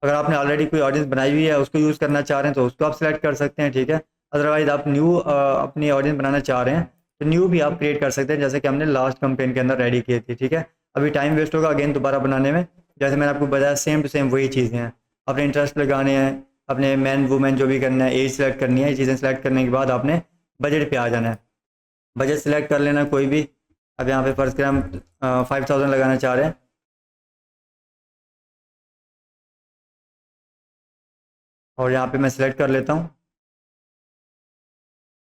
अगर आपने ऑलरेडी कोई ऑडियंस बनाई हुई है, उसको यूज़ करना चाह रहे हैं तो उसको आप सेलेक्ट कर सकते हैं। ठीक है, अदरवाइज आप न्यू अपनी ऑडियंस बनाना चाह रहे हैं तो न्यू भी आप क्रिएट कर सकते हैं, जैसे कि हमने लास्ट कैंपेन के अंदर रेडी की थी। ठीक है, अभी टाइम वेस्ट होगा अगेन दोबारा बनाने में, जैसे मैंने आपको बताया सेम टू सेम वही चीज़ें हैं। अपने इंटरेस्ट लगाने हैं, अपने मैन वुमेन जो भी करना है, एज सेलेक्ट करनी है, ये चीज़ें सेलेक्ट करने के बाद आपने बजट पे आ जाना है। बजट सिलेक्ट कर लेना कोई भी। अब यहाँ पे फर्स्ट हम 5000 लगाना चाह रहे हैं। और यहाँ पे मैं सिलेक्ट कर लेता हूँ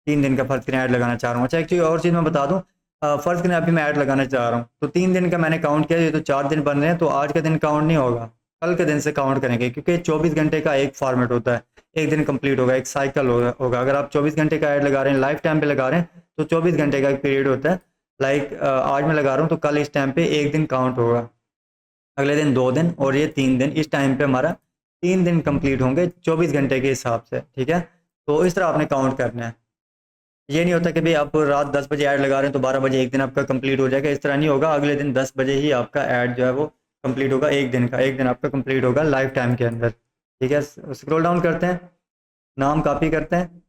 3 दिन का फर्स्ट ऐड लगाना चाह रहा हूँ। अच्छा, एक्चुअली और चीज़ मैं बता दूँ, फर्स्ट अभी मैं ऐड लगाना चाह रहा हूँ तो 3 दिन का मैंने काउंट किया, ये तो 4 दिन बन रहे हैं, तो आज का दिन काउंट नहीं होगा, कल के दिन से काउंट करेंगे, क्योंकि 24 घंटे का एक फॉर्मेट होता है, एक दिन कंप्लीट होगा, एक साइकिल होगा। अगर आप 24 घंटे का ऐड लगा रहे हैं, लाइफ टाइम पे लगा रहे हैं, तो 24 घंटे का एक पीरियड होता है। लाइक आज मैं लगा रहा हूँ तो कल इस टाइम पे एक दिन काउंट होगा, अगले दिन 2 दिन, और ये 3 दिन। इस टाइम पे हमारा 3 दिन कंप्लीट होंगे 24 घंटे के हिसाब से, ठीक है। तो इस तरह आपने काउंट करना है। ये नहीं होता कि भाई आप रात 10 बजे ऐड लगा रहे हैं तो 12 बजे एक दिन आपका कंप्लीट हो जाएगा, इस तरह नहीं होगा। अगले दिन 10 बजे ही आपका ऐड जो है वो कंप्लीट होगा, एक दिन का, एक दिन आपका कंप्लीट होगा लाइफ टाइम के अंदर, ठीक है। स्क्रॉल डाउन करते हैं, नाम कॉपी करते हैं,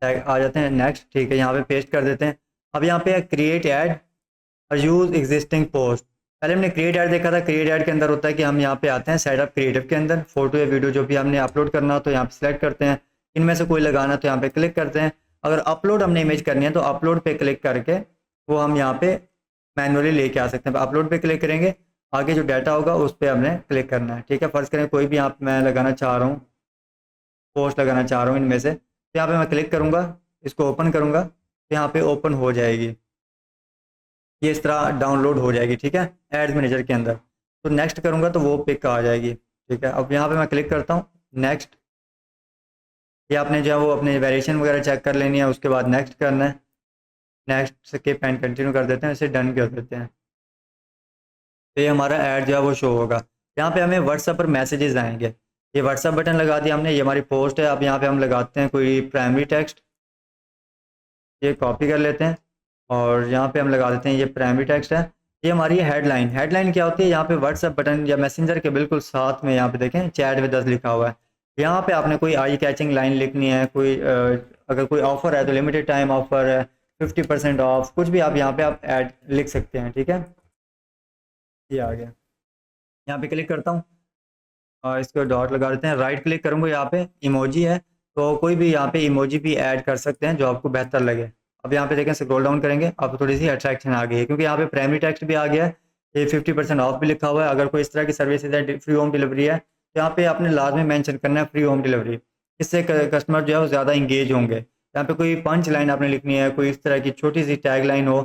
आ जाते हैं नेक्स्ट, ठीक है, यहाँ पे पेस्ट कर देते हैं। अब यहाँ पे क्रिएट ऐड और यूज़ एग्जिस्टिंग पोस्ट। पहले हमने क्रिएट ऐड देखा था, क्रिएट ऐड के अंदर होता है कि हम यहाँ पे आते हैं सेटअप क्रिएटिव के अंदर, फोटो या वीडियो जो भी हमने अपलोड करना हो तो यहाँ पे सिलेक्ट करते हैं, इनमें से कोई लगाना तो यहाँ पे क्लिक करते हैं। अगर अपलोड हमने इमेज करनी है तो अपलोड पे क्लिक करके वो हम यहाँ पे मैनुअली लेके आ सकते हैं। अपलोड पे क्लिक करेंगे, आगे जो डाटा होगा उस पर हमने क्लिक करना है, ठीक है। फर्स्ट करें कोई भी यहाँ पे मैं लगाना चाह रहा हूँ, पोस्ट लगाना चाह रहा हूँ इनमें से, तो यहाँ पे मैं क्लिक करूँगा, इसको ओपन करूँगा तो यहाँ पे ओपन हो जाएगी, ये इस तरह डाउनलोड हो जाएगी, ठीक है, एड्स मैनेजर के अंदर। तो नेक्स्ट करूँगा तो वो पिक आ जाएगी, ठीक है। अब यहाँ पे मैं क्लिक करता हूँ नेक्स्ट, ये आपने जो है वो अपने वेरिएशन वगैरह चेक कर लेनी है, उसके बाद नेक्स्ट करना है, नेक्स्ट स्किप एंड कंटिन्यू कर देते हैं, इसे डन कर देते हैं, तो ये हमारा ऐड जो है वो शो होगा। यहाँ पे हमें व्हाट्सएप पर मैसेजेस आएंगे, ये व्हाट्सएप बटन लगा दिया हमने, ये हमारी पोस्ट है। अब यहाँ पे हम लगाते हैं कोई प्राइमरी टेक्स्ट, ये कॉपी कर लेते हैं और यहाँ पे हम लगा देते हैं ये प्राइमरी टेक्स्ट है। ये हमारी हेडलाइन, हेडलाइन क्या होती है, यहाँ पे व्हाट्सएप बटन या मैसेंजर के बिल्कुल साथ में यहाँ पे देखें चैट विद अस लिखा हुआ है, यहाँ पे आपने कोई आई कैचिंग लाइन लिखनी है, कोई अगर कोई ऑफर है तो लिमिटेड टाइम ऑफर है, 50% ऑफ, कुछ भी आप यहाँ पे आप ऐड लिख सकते हैं, ठीक है। ये आ गया, यहाँ पे क्लिक करता हूँ और इसको डॉट लगा देते हैं, राइट क्लिक करूँगा, यहाँ पे इमोजी है तो कोई भी यहाँ पे इमोजी भी ऐड कर सकते हैं जो आपको बेहतर लगे। अब यहाँ पे देखें स्क्रॉल डाउन करेंगे, अब थोड़ी सी अट्रैक्शन आ गई है क्योंकि यहाँ पे प्राइमरी टेक्स्ट भी आ गया है, ये 50% ऑफ भी लिखा हुआ है। अगर कोई इस तरह की सर्विसेज है, फ्री होम डिलीवरी है, तो यहाँ पे आपने लाजमी मेंशन करना है फ्री होम डिलीवरी, इससे कस्टमर जो है वो ज़्यादा इंगेज होंगे। यहाँ पे कोई पंच लाइन आपने लिखनी है, कोई इस तरह की छोटी सी टैग लाइन हो,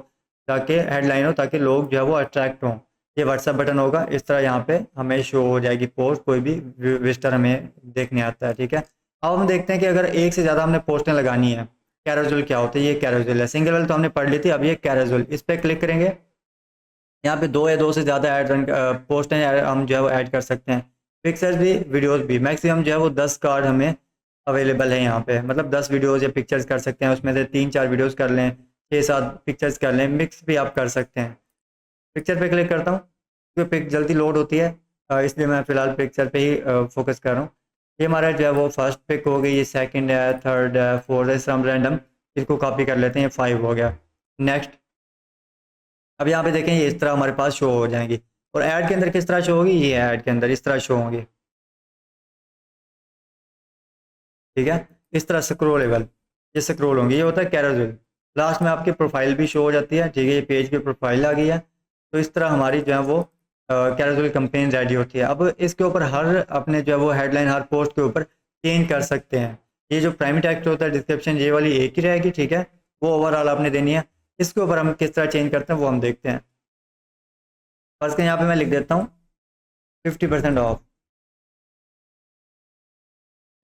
ताकि हेडलाइन हो, ताकि लोग जो है वो अट्रैक्ट हों। ये व्हाट्सएप बटन होगा, इस तरह यहाँ पे हमें शो हो जाएगी पोस्ट, कोई भी विजिटर हमें देखने आता है, ठीक है। अब हम देखते हैं कि अगर एक से ज़्यादा हमने पोस्टें लगानी है, कैरोजल क्या होता है, ये कैरोजल है, सिंगल वाली तो हमने पढ़ ली थी, अब ये कैरोजल, इस पर क्लिक करेंगे, यहाँ पे 2 या 2 से ज़्यादा ऐड रन पोस्टें हम जो है वो ऐड कर सकते हैं, पिक्चर्स भी वीडियोस भी, मैक्सिमम जो है वो 10 कार्ड हमें अवेलेबल है यहाँ पे, मतलब 10 वीडियोस या पिक्चर्स कर सकते हैं, उसमें से 3-4 वीडियोस कर लें, 6-7 पिक्चर्स कर लें, मिक्स भी आप कर सकते हैं। पिक्चर पे क्लिक करता हूँ क्योंकि पिक जल्दी लोड होती है, इसलिए मैं फ़िलहाल पिक्चर पे ही फोकस कर रहा हूँ। ये हमारा जो है वो फर्स्ट पिक हो गई, ये सेकंड है, थर्ड है, फोर्थ है, सम रैंडम, इसको कॉपी कर लेते हैं, ये 5 हो गया, नेक्स्ट। अब यहाँ पे देखें ये इस तरह हमारे पास शो हो जाएंगी, और ऐड के अंदर किस तरह शो होगी, ये ऐड के अंदर इस तरह शो होंगी, ठीक है, इस तरह स्क्रोलेबल, ये स्क्रोल होंगी, ये होता है कैरोसेल। लास्ट में आपकी प्रोफाइल भी शो हो जाती है, ठीक है, ये पेज की प्रोफाइल आ गई है। तो इस तरह हमारी जो है वो कैरोसेल कंपेन रेडी होती है। अब इसके ऊपर हर अपने जो है वो हेडलाइन हर पोस्ट के ऊपर चेंज कर सकते हैं। ये जो प्राइमरी टेक्स्ट होता है डिस्क्रिप्शन, ये वाली एक ही रहेगी, ठीक है, वो ओवरऑल आपने देनी है। इसके ऊपर हम किस तरह चेंज करते हैं वो हम देखते हैं। फर्स्ट के यहाँ पे मैं लिख देता हूँ 50% ऑफ,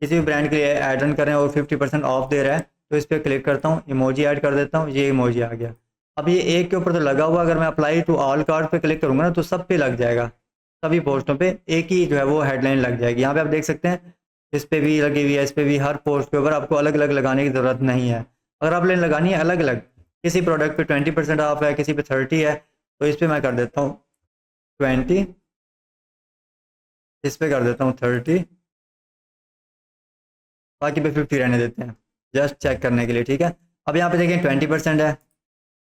किसी भी ब्रांड के लिए ऐड रन करें और 50% ऑफ दे रहा है, तो इस पर क्लिक करता हूँ, इमोजी ऐड कर देता हूँ, ये इमोजी आ गया। अब ये एक के ऊपर तो लगा हुआ, अगर मैं अप्लाई टू ऑल कार्ड पे क्लिक करूँगा ना तो सब पे लग जाएगा, सभी पोस्टों पे एक ही जो है वो हेडलाइन लग जाएगी। यहाँ पे आप देख सकते हैं इस पर भी लगी हुई है, इस पर भी, हर पोस्ट के ऊपर आपको अलग अलग लगाने की ज़रूरत नहीं है। अगर आपने लगानी है अलग अलग, किसी प्रोडक्ट पे 20% ऑफ है, किसी पे 30 है, तो इस पर मैं कर देता हूँ 20, इस पर कर देता हूँ 30, बाकी पे 50 रहने देते हैं जस्ट चेक करने के लिए, ठीक है। अब यहाँ पे देखें 20% है,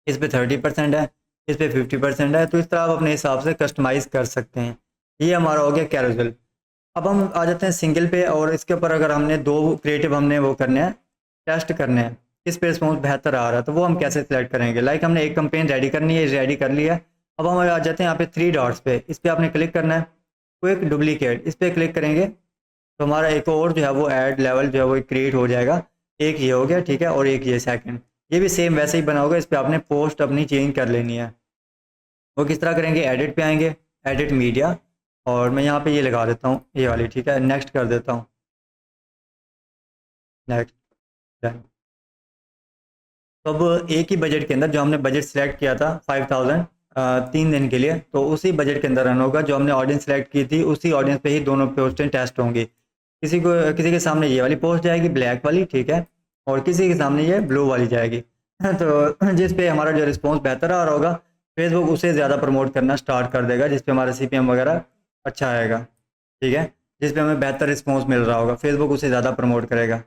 इस पे 30% है, इस पे 50% है, तो इस तरह आप अपने हिसाब से कस्टमाइज़ कर सकते हैं। ये हमारा हो गया कैरोसेल। अब हम आ जाते हैं सिंगल पे, और इसके ऊपर अगर हमने 2 क्रिएटिव हमने वो करने हैं, टेस्ट करने हैं, किस पे रिस्पॉन्स बेहतर आ रहा है, तो वो हम कैसे सिलेक्ट करेंगे। लाइक हमने एक कंपेन रेडी करनी है, रेडी कर लिया है। अब हम आ जाते हैं यहाँ पे थ्री डॉट्स पे, इस पर आपने क्लिक करना है। क्विक डुप्लीकेट इस पर क्लिक करेंगे तो हमारा एक और जो है वो ऐड लेवल जो है वो क्रिएट हो जाएगा। एक ये हो गया, ठीक है, और एक ये सेकंड, ये भी सेम वैसे ही बना होगा। इस पर आपने पोस्ट अपनी चेंज कर लेनी है। वो किस तरह करेंगे, एडिट पे आएंगे, एडिट मीडिया, और मैं यहाँ पे ये लगा देता हूँ ये वाली, ठीक है, नेक्स्ट कर देता हूँ, नेक्स्ट। तो अब एक ही बजट के अंदर जो हमने बजट सेलेक्ट किया था 5000 3 दिन के लिए, तो उसी बजट के अंदर रन होगा। जो हमने ऑडियंस सेलेक्ट की थी उसी ऑडियंस पे ही दोनों पोस्टें टेस्ट होंगी। किसी के सामने ये वाली पोस्ट जाएगी ब्लैक वाली, ठीक है, और किसी के सामने ये ब्लू वाली जाएगी। तो जिस पे हमारा जो रिस्पॉन्स बेहतर आ रहा होगा, फेसबुक उसे ज़्यादा प्रमोट करना स्टार्ट कर देगा, जिस पे हमारा CPM वगैरह अच्छा आएगा, ठीक है। जिस पे हमें बेहतर रिस्पॉन्स मिल रहा होगा, फेसबुक उसे ज़्यादा प्रमोट करेगा।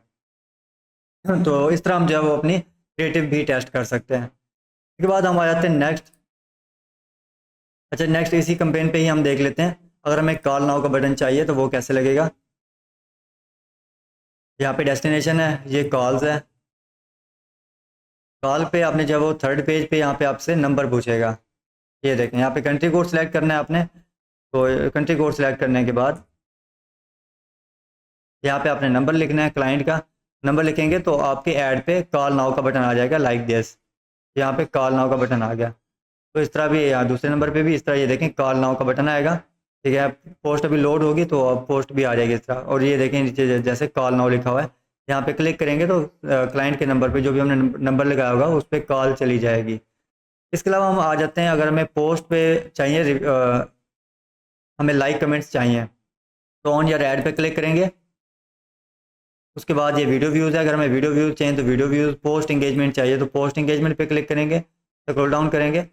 तो इस तरह हम जो है वो अपनी क्रिएटिव भी टेस्ट कर सकते हैं। उसके बाद हम आ जाते हैं नेक्स्ट। अच्छा, नेक्स्ट इसी कंपेन पे ही हम देख लेते हैं, अगर हमें कॉल नाउ का बटन चाहिए तो वो कैसे लगेगा। यहाँ पे डेस्टिनेशन है, ये कॉल्स है। कॉल पे आपने जब वो थर्ड पेज पे यहाँ पे आपसे नंबर पूछेगा, ये देखें यहाँ पे कंट्री कोड सेलेक्ट करना है आपने। तो कंट्री कोड सेलेक्ट करने के बाद यहाँ पे आपने नंबर लिखना है, क्लाइंट का नंबर लिखेंगे तो आपके ऐड पे कॉल नाउ का बटन आ जाएगा, लाइक दिस। यहाँ पे कॉल नाउ का बटन आ गया। तो इस तरह भी यहाँ दूसरे नंबर पे भी इस तरह ये देखें कॉल नाउ का बटन आएगा, ठीक है। पोस्ट अभी लोड होगी तो पोस्ट भी आ जाएगी इस तरह। और ये देखें नीचे जैसे कॉल नाउ लिखा हुआ है, यहाँ पे क्लिक करेंगे तो क्लाइंट के नंबर पे जो भी हमने नंबर लगाया होगा उस पर कॉल चली जाएगी। इसके अलावा हम आ जाते हैं, अगर हमें पोस्ट पे चाहिए हमें लाइक कमेंट्स चाहिए, तो ऑन या ऐड पे क्लिक करेंगे। उसके बाद ये वीडियो व्यूज़ है, अगर हमें वीडियो व्यूज़ चाहिए तो वीडियो व्यूज़। पोस्ट इंगेजमेंट चाहिए तो पोस्ट इंगेजमेंट पे क्लिक करेंगे, स्क्रॉल डाउन करेंगे,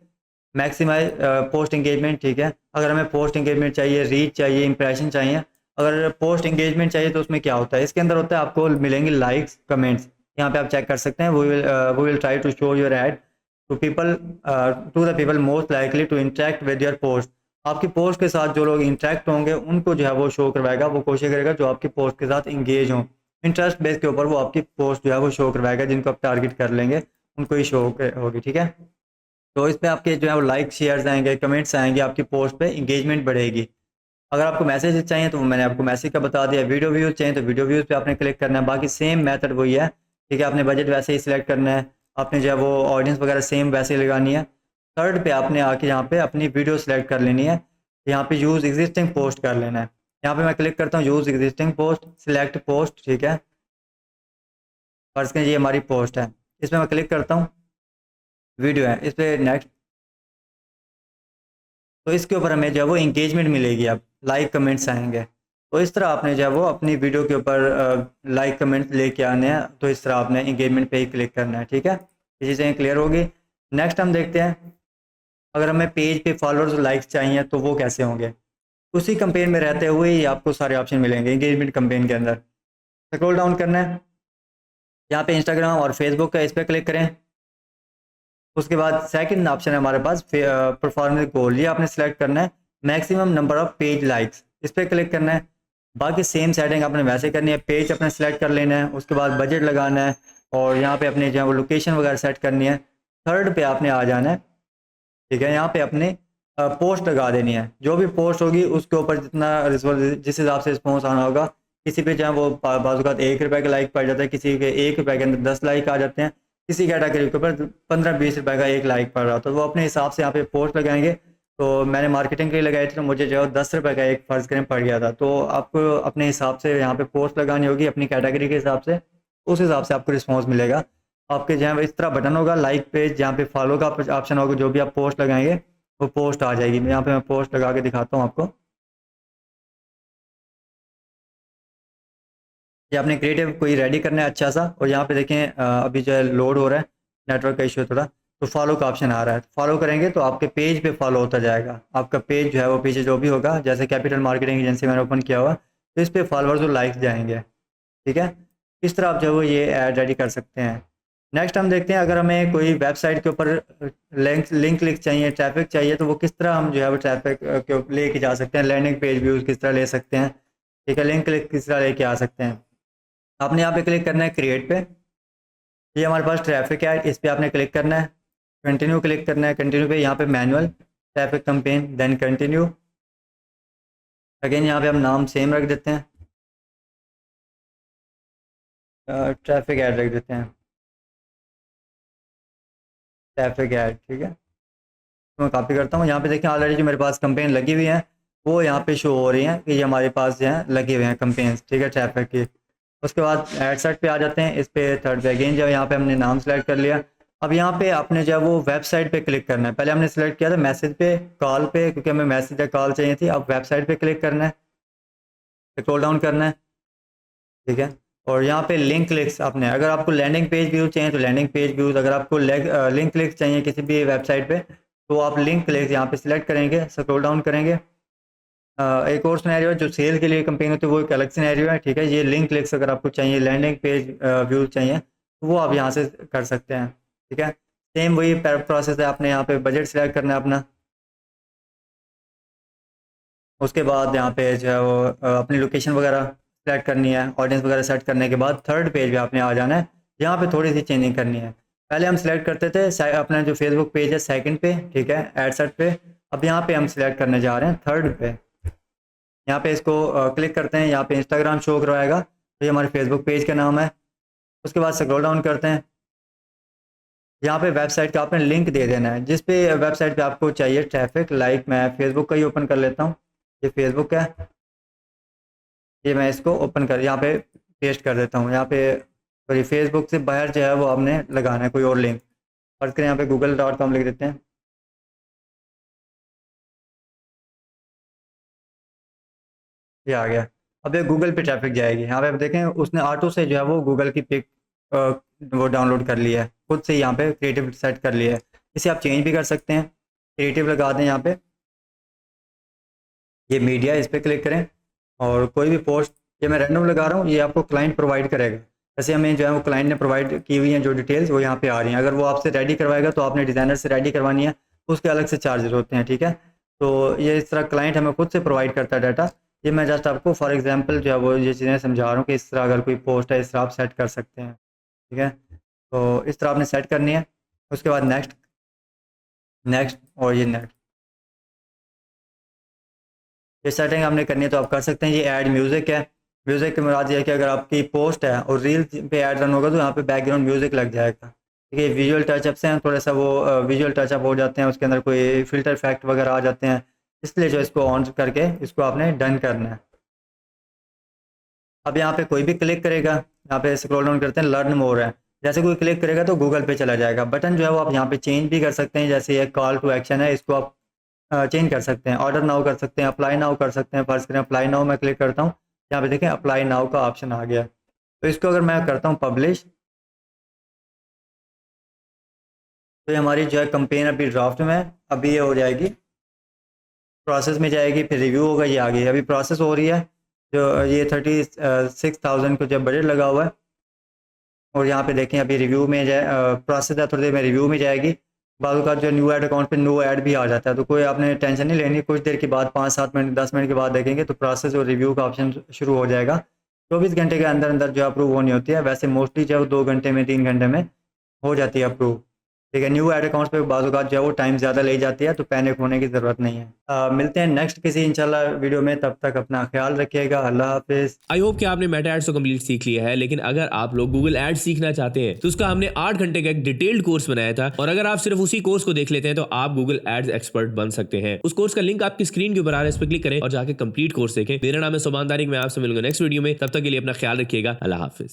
मैक्सिमाइज पोस्ट इंगेजमेंट, ठीक है। अगर हमें पोस्ट इंगेजमेंट चाहिए, रीच चाहिए, इंप्रेशन चाहिए। अगर पोस्ट इंगेजमेंट चाहिए तो उसमें क्या होता है, इसके अंदर होता है आपको मिलेंगे लाइक्स कमेंट्स, यहाँ पे आप चेक कर सकते हैं। We will try to show your ad to people to the people most likely to interact with your post. आपकी पोस्ट के साथ जो लोग इंटरेक्ट होंगे उनको जो है वो शो करवाएगा, वो कोशिश करेगा जो आपकी पोस्ट के साथ इंगेज हों। इंटरेस्ट बेस के ऊपर वो आपकी पोस्ट जो है वो शो करवाएगा, जिनको आप टारगेट कर लेंगे उनको ही शो होगी, ठीक है। तो इस पे आपके जो है वो लाइक शेयर्स आएंगे, कमेंट्स आएंगे, आपकी पोस्ट पे इंगेजमेंट बढ़ेगी। अगर आपको मैसेज चाहिए तो मैंने आपको मैसेज का बता दिया। वीडियो व्यूज़ चाहिए तो वीडियो व्यूज़ पे आपने क्लिक करना है। बाकी सेम मेथड वही है, ठीक है। आपने बजट वैसे ही सिलेक्ट करना है, आपने जो है वो ऑडियंस वगैरह सेम वैसे ही लगानी है। थर्ड पे आपने आके यहाँ पे अपनी वीडियो सेलेक्ट कर लेनी है, यहाँ पे यूज़ एग्जिस्टिंग पोस्ट कर लेना है। यहाँ पे मैं क्लिक करता हूँ use existing post, select post, ठीक है। फर्ज करें ये हमारी पोस्ट है, इसमें मैं क्लिक करता हूँ, वीडियो है, इस पर नेक्स्ट। तो इसके ऊपर हमें जो है वो इंगेजमेंट मिलेगी, अब लाइक कमेंट्स आएंगे। तो इस तरह आपने जो है वो अपनी वीडियो के ऊपर लाइक कमेंट लेके आने हैं। तो इस तरह आपने इंगेजमेंट पे ही क्लिक करना है, ठीक है। ये चीज़ें क्लियर होगी। नेक्स्ट हम देखते हैं, अगर हमें पेज पे फॉलोअर्स लाइक्स चाहिए तो वो कैसे होंगे। उसी कंपेन में रहते हुए ही आपको सारे ऑप्शन मिलेंगे इंगेजमेंट कंपेन के अंदर। स्क्रॉल डाउन करना है, यहाँ पे इंस्टाग्राम और फेसबुक का, इस पर क्लिक करें। उसके बाद सेकंड ऑप्शन है हमारे पास परफॉर्मेंस गोल, ये आपने सेलेक्ट करना है, maximum number of page likes, इस पर क्लिक करना है। बाकी सेम सेटिंग आपने वैसे करनी है, पेज अपने सेलेक्ट कर लेना है, उसके बाद बजट लगाना है, और यहाँ पे अपने जो है वो लोकेशन वगैरह सेट करनी है। थर्ड पे आपने आ जाना है, ठीक है। यहाँ पे अपने पोस्ट लगा देनी है, जो भी पोस्ट होगी उसके ऊपर जितना जिस हिसाब से रिस्पॉन्स आना होगा। किसी पे जो है वो बाज़ 1 रुपये का लाइक पड़ जाता है, किसी के 1 रुपये के अंदर 10 लाइक आ जाते हैं, किसी कैटेगरी के ऊपर 15-20 रुपये का 1 लाइक पड़ रहा, तो वो अपने हिसाब से यहाँ पे पोस्ट लगाएंगे। तो मैंने मार्केटिंग के लिए लगाई थी तो मुझे जो है 10 रुपये का एक फ़र्ज़ करें पड़ गया था। तो आपको अपने हिसाब से यहाँ पे पोस्ट लगानी होगी अपनी कैटेगरी के हिसाब से, उस हिसाब से आपको रिस्पॉन्स मिलेगा। आपके जो है इस तरह बटन होगा लाइक पेज, जहाँ पे फॉलो का ऑप्शन होगा, जो भी आप पोस्ट लगाएंगे वो पोस्ट आ जाएगी। यहाँ पे मैं पोस्ट लगा के दिखाता हूँ आपको। ये आपने क्रिएटिव कोई रेडी करना है अच्छा सा, और यहाँ पे देखें अभी जो है लोड हो रहा है, नेटवर्क का इशू थोड़ा, तो फॉलो का ऑप्शन आ रहा है। फॉलो करेंगे तो आपके पेज पे फॉलो होता जाएगा। आपका पेज जो है वो पीछे जो भी होगा, जैसे कैपिटल मार्केटिंग एजेंसी मैंने ओपन किया हुआ, तो इस पर फॉलोअर्स और लाइक्स जाएंगे, ठीक है। इस तरह आप जो है वो ये ऐड रेडी कर सकते हैं। नेक्स्ट हम देखते हैं, अगर हमें कोई वेबसाइट के ऊपर लिंक क्लिक चाहिए, ट्रैफिक चाहिए, तो वो किस तरह हम जो है वो ट्रैफिक के लेके जा सकते हैं। लैंडिंग पेज व्यूज़ किस तरह ले सकते हैं, ठीक है। लिंक क्लिक किस तरह लेके आ सकते हैं। आपने यहाँ पे क्लिक करना है क्रिएट पे, ये हमारे पास ट्रैफिक है, इस पर आपने क्लिक करना है, कंटिन्यू क्लिक करना है, कंटिन्यू पे यहाँ पे manual traffic campaign, then continue. Again यहाँ पे हम नाम सेम रख देते हैं, ट्रैफिक ऐड रख देते हैं, ट्रैफिक ऐड, ठीक है। तो मैं कॉपी करता हूँ, यहाँ पे देखें ऑलरेडी जो मेरे पास कंपेन लगी हुई है वो यहाँ पे शो हो रही हैं कि ये हमारे पास जो है लगे हुए हैं कंपेन्स, ठीक है, ट्रैफिक की। उसके बाद एड सेट पे आ जाते हैं, इस पे थर्ड पे अगेन जो यहाँ पे हमने नाम सेलेक्ट कर लिया। अब यहाँ पे आपने जो है वो वेबसाइट पे क्लिक करना है, पहले हमने सेलेक्ट किया था मैसेज पे, कॉल पे, क्योंकि हमें मैसेज या कॉल चाहिए थी। अब वेबसाइट पे क्लिक करना है, स्क्रॉल डाउन करना है, ठीक है। और यहाँ पे लिंक क्लिक्स आपने, अगर आपको लैंडिंग पेज व्यू चाहिए तो लैंडिंग पेज व्यूज़, अगर आपको लिंक क्लिक्स चाहिए किसी भी वेबसाइट पे तो आप लिंक क्लिक्स यहाँ पे सिलेक्ट करेंगे, स्क्रॉल डाउन करेंगे। एक और सिनेरियो है जो सेल के लिए कंपेन होती है, वो एक अलग सिनेरियो है, ठीक है। ये लिंक क्लिक्स अगर आपको चाहिए, लैंडिंग पेज व्यू चाहिए तो वो आप यहाँ से कर सकते हैं, ठीक है। सेम वही प्रोसेस है, आपने यहाँ पे बजट सिलेक्ट करना है अपना। उसके बाद यहाँ पे जो है वो अपनी लोकेशन वगैरह सेलेक्ट करनी है, ऑडियंस वगैरह सेट करने के बाद थर्ड पेज पे आपने आ जाना है। यहाँ पे थोड़ी सी चेंजिंग करनी है, पहले हम सिलेक्ट करते थे अपना जो फेसबुक पेज है सेकंड पे, ठीक है, एड सेट पे। अब यहाँ पे हम सिलेक्ट करने जा रहे हैं थर्ड पे। यहाँ पे इसको क्लिक करते हैं, यहाँ पे इंस्टाग्राम शो करवाएगा, तो ये हमारे फेसबुक पेज का नाम है। उसके बाद स्क्रॉल डाउन करते हैं, यहाँ पे वेबसाइट का आपने लिंक दे देना है जिस पे वेबसाइट पे आपको चाहिए ट्रैफिक। लाइक मैं फेसबुक का ही ओपन कर लेता हूँ, ये फेसबुक है, ये मैं इसको ओपन कर यहाँ पे पेस्ट कर देता हूँ। यहाँ पे सॉरी फेसबुक से बाहर जो है वो आपने लगाना है कोई और लिंक। फर्ज करें यहाँ पे google.com लिख देते हैं, ये आ गया। अब ये गूगल पे ट्रैफिक जाएगी, यहाँ पे आप देखें उसने ऑटो से जो है वो गूगल की पिक वो डाउनलोड कर लिया है, खुद से यहाँ पे क्रिएटिव सेट कर लिया है। इसे आप चेंज भी कर सकते हैं, क्रिएटिव लगा दें यहाँ पे, ये मीडिया, इस पर क्लिक करें और कोई भी पोस्ट, ये मैं रैंडम लगा रहा हूँ, ये आपको क्लाइंट प्रोवाइड करेगा। जैसे हमें जो है वो क्लाइंट ने प्रोवाइड की हुई हैं जो डिटेल्स वो यहाँ पे आ रही हैं। अगर वो आपसे रेडी करवाएगा तो आपने डिज़ाइनर से रेडी करवानी है, उसके अलग से चार्जेस होते हैं, ठीक है। तो ये इस तरह क्लाइंट हमें खुद से प्रोवाइड करता है डाटा। ये मैं जस्ट आपको फॉर एग्जांपल जो है वो ये चीज़ें समझा रहा हूँ कि इस तरह अगर कोई पोस्ट है इस तरह आप सेट कर सकते हैं, ठीक है। तो इस तरह आपने सेट करनी है। उसके बाद नेक्स्ट, नेक्स्ट और ये नेक्स्ट, ये सेटिंग आपने करनी है तो आप कर सकते हैं। ये ऐड म्यूज़िक है, म्यूज़िक के मुराद ये है कि अगर आपकी पोस्ट है और रील पे ऐड रन होगा तो यहाँ पे बैकग्राउंड म्यूज़िक लग जाएगा, ठीक है। विजुअल टचअप्स हैं, थोड़ा सा वो विजुअल टचअप हो जाते हैं, उसके अंदर कोई फ़िल्टर इफेक्ट वगैरह आ जाते हैं, इसलिए जो इसको ऑन करके इसको आपने डन करना है। अब यहाँ पे कोई भी क्लिक करेगा, यहाँ पे स्क्रॉल डाउन करते हैं, लर्न मोर है, जैसे कोई क्लिक करेगा तो गूगल पे चला जाएगा। बटन जो है वो आप यहाँ पे चेंज भी कर सकते हैं, जैसे ये कॉल टू एक्शन है, इसको आप चेंज कर सकते हैं, ऑर्डर नाउ कर सकते हैं, अप्लाई नाउ कर सकते हैं। फर्स्ट करें अप्लाई नाउ मैं क्लिक करता हूँ, यहाँ पे देखें अप्लाई नाउ का ऑप्शन आ गया। तो इसको अगर मैं करता हूँ पब्लिश, तो ये हमारी जो है कंपेन अभी ड्राफ्ट में है, अभी ये हो जाएगी, प्रोसेस में जाएगी, फिर रिव्यू होगा, ये आ गई, अभी प्रोसेस हो रही है। जो ये 36,000 को जब बजट लगा हुआ है, और यहाँ पे देखें अभी रिव्यू में जाए, प्रोसेस है, थोड़ी देर में रिव्यू में जाएगी। बाज़ का जो न्यू ऐड अकाउंट पे नो ऐड भी आ जाता है, तो कोई आपने टेंशन नहीं लेनी, कुछ देर के बाद 5-7 मिनट 10 मिनट के बाद देखेंगे तो प्रोसेस और रिव्यू का ऑप्शन शुरू हो जाएगा। 24 घंटे के अंदर अंदर जो अप्रूव होनी होती है, वैसे मोस्टली जो है 2 घंटे में 3 घंटे में हो जाती है अप्रूव, ठीक है। न्यू ऐड अकाउंट्स पे बाज़ औक़ात जो है वो टाइम ज़्यादा ले जाती है, तो पैनिक होने की ज़रूरत नहीं है। मिलते हैं नेक्स्ट किसी इंशाल्लाह वीडियो में, तब तक अपना ख्याल रखिएगा, अल्लाह हाफिज़। आई होप कि आपने मेटा एड्स को कंप्लीट सीख लिया है, लेकिन अगर आप लोग गूगल एड्स सीखना चाहते हैं तो उसका हमने 8 घंटे का एक डिटेल्ड कोर्स बनाया था, और अगर आप सिर्फ उसी कोर्स को देख लेते हैं तो आप गूगल एड्स एक्सपर्ट बन सकते हैं। उस कोर्स का लिंक आपकी स्क्रीन के ऊपर आ रहा है, इस पर क्लिक करें और जाके कंप्लीट कोर्स देखें। मेरा नाम है सुभान तारिक, मैं आपसे मिलूंगा नेक्स्ट वीडियो में, तब तक के लिए अपना ख्याल रखिएगा, अल्लाह हाफिज।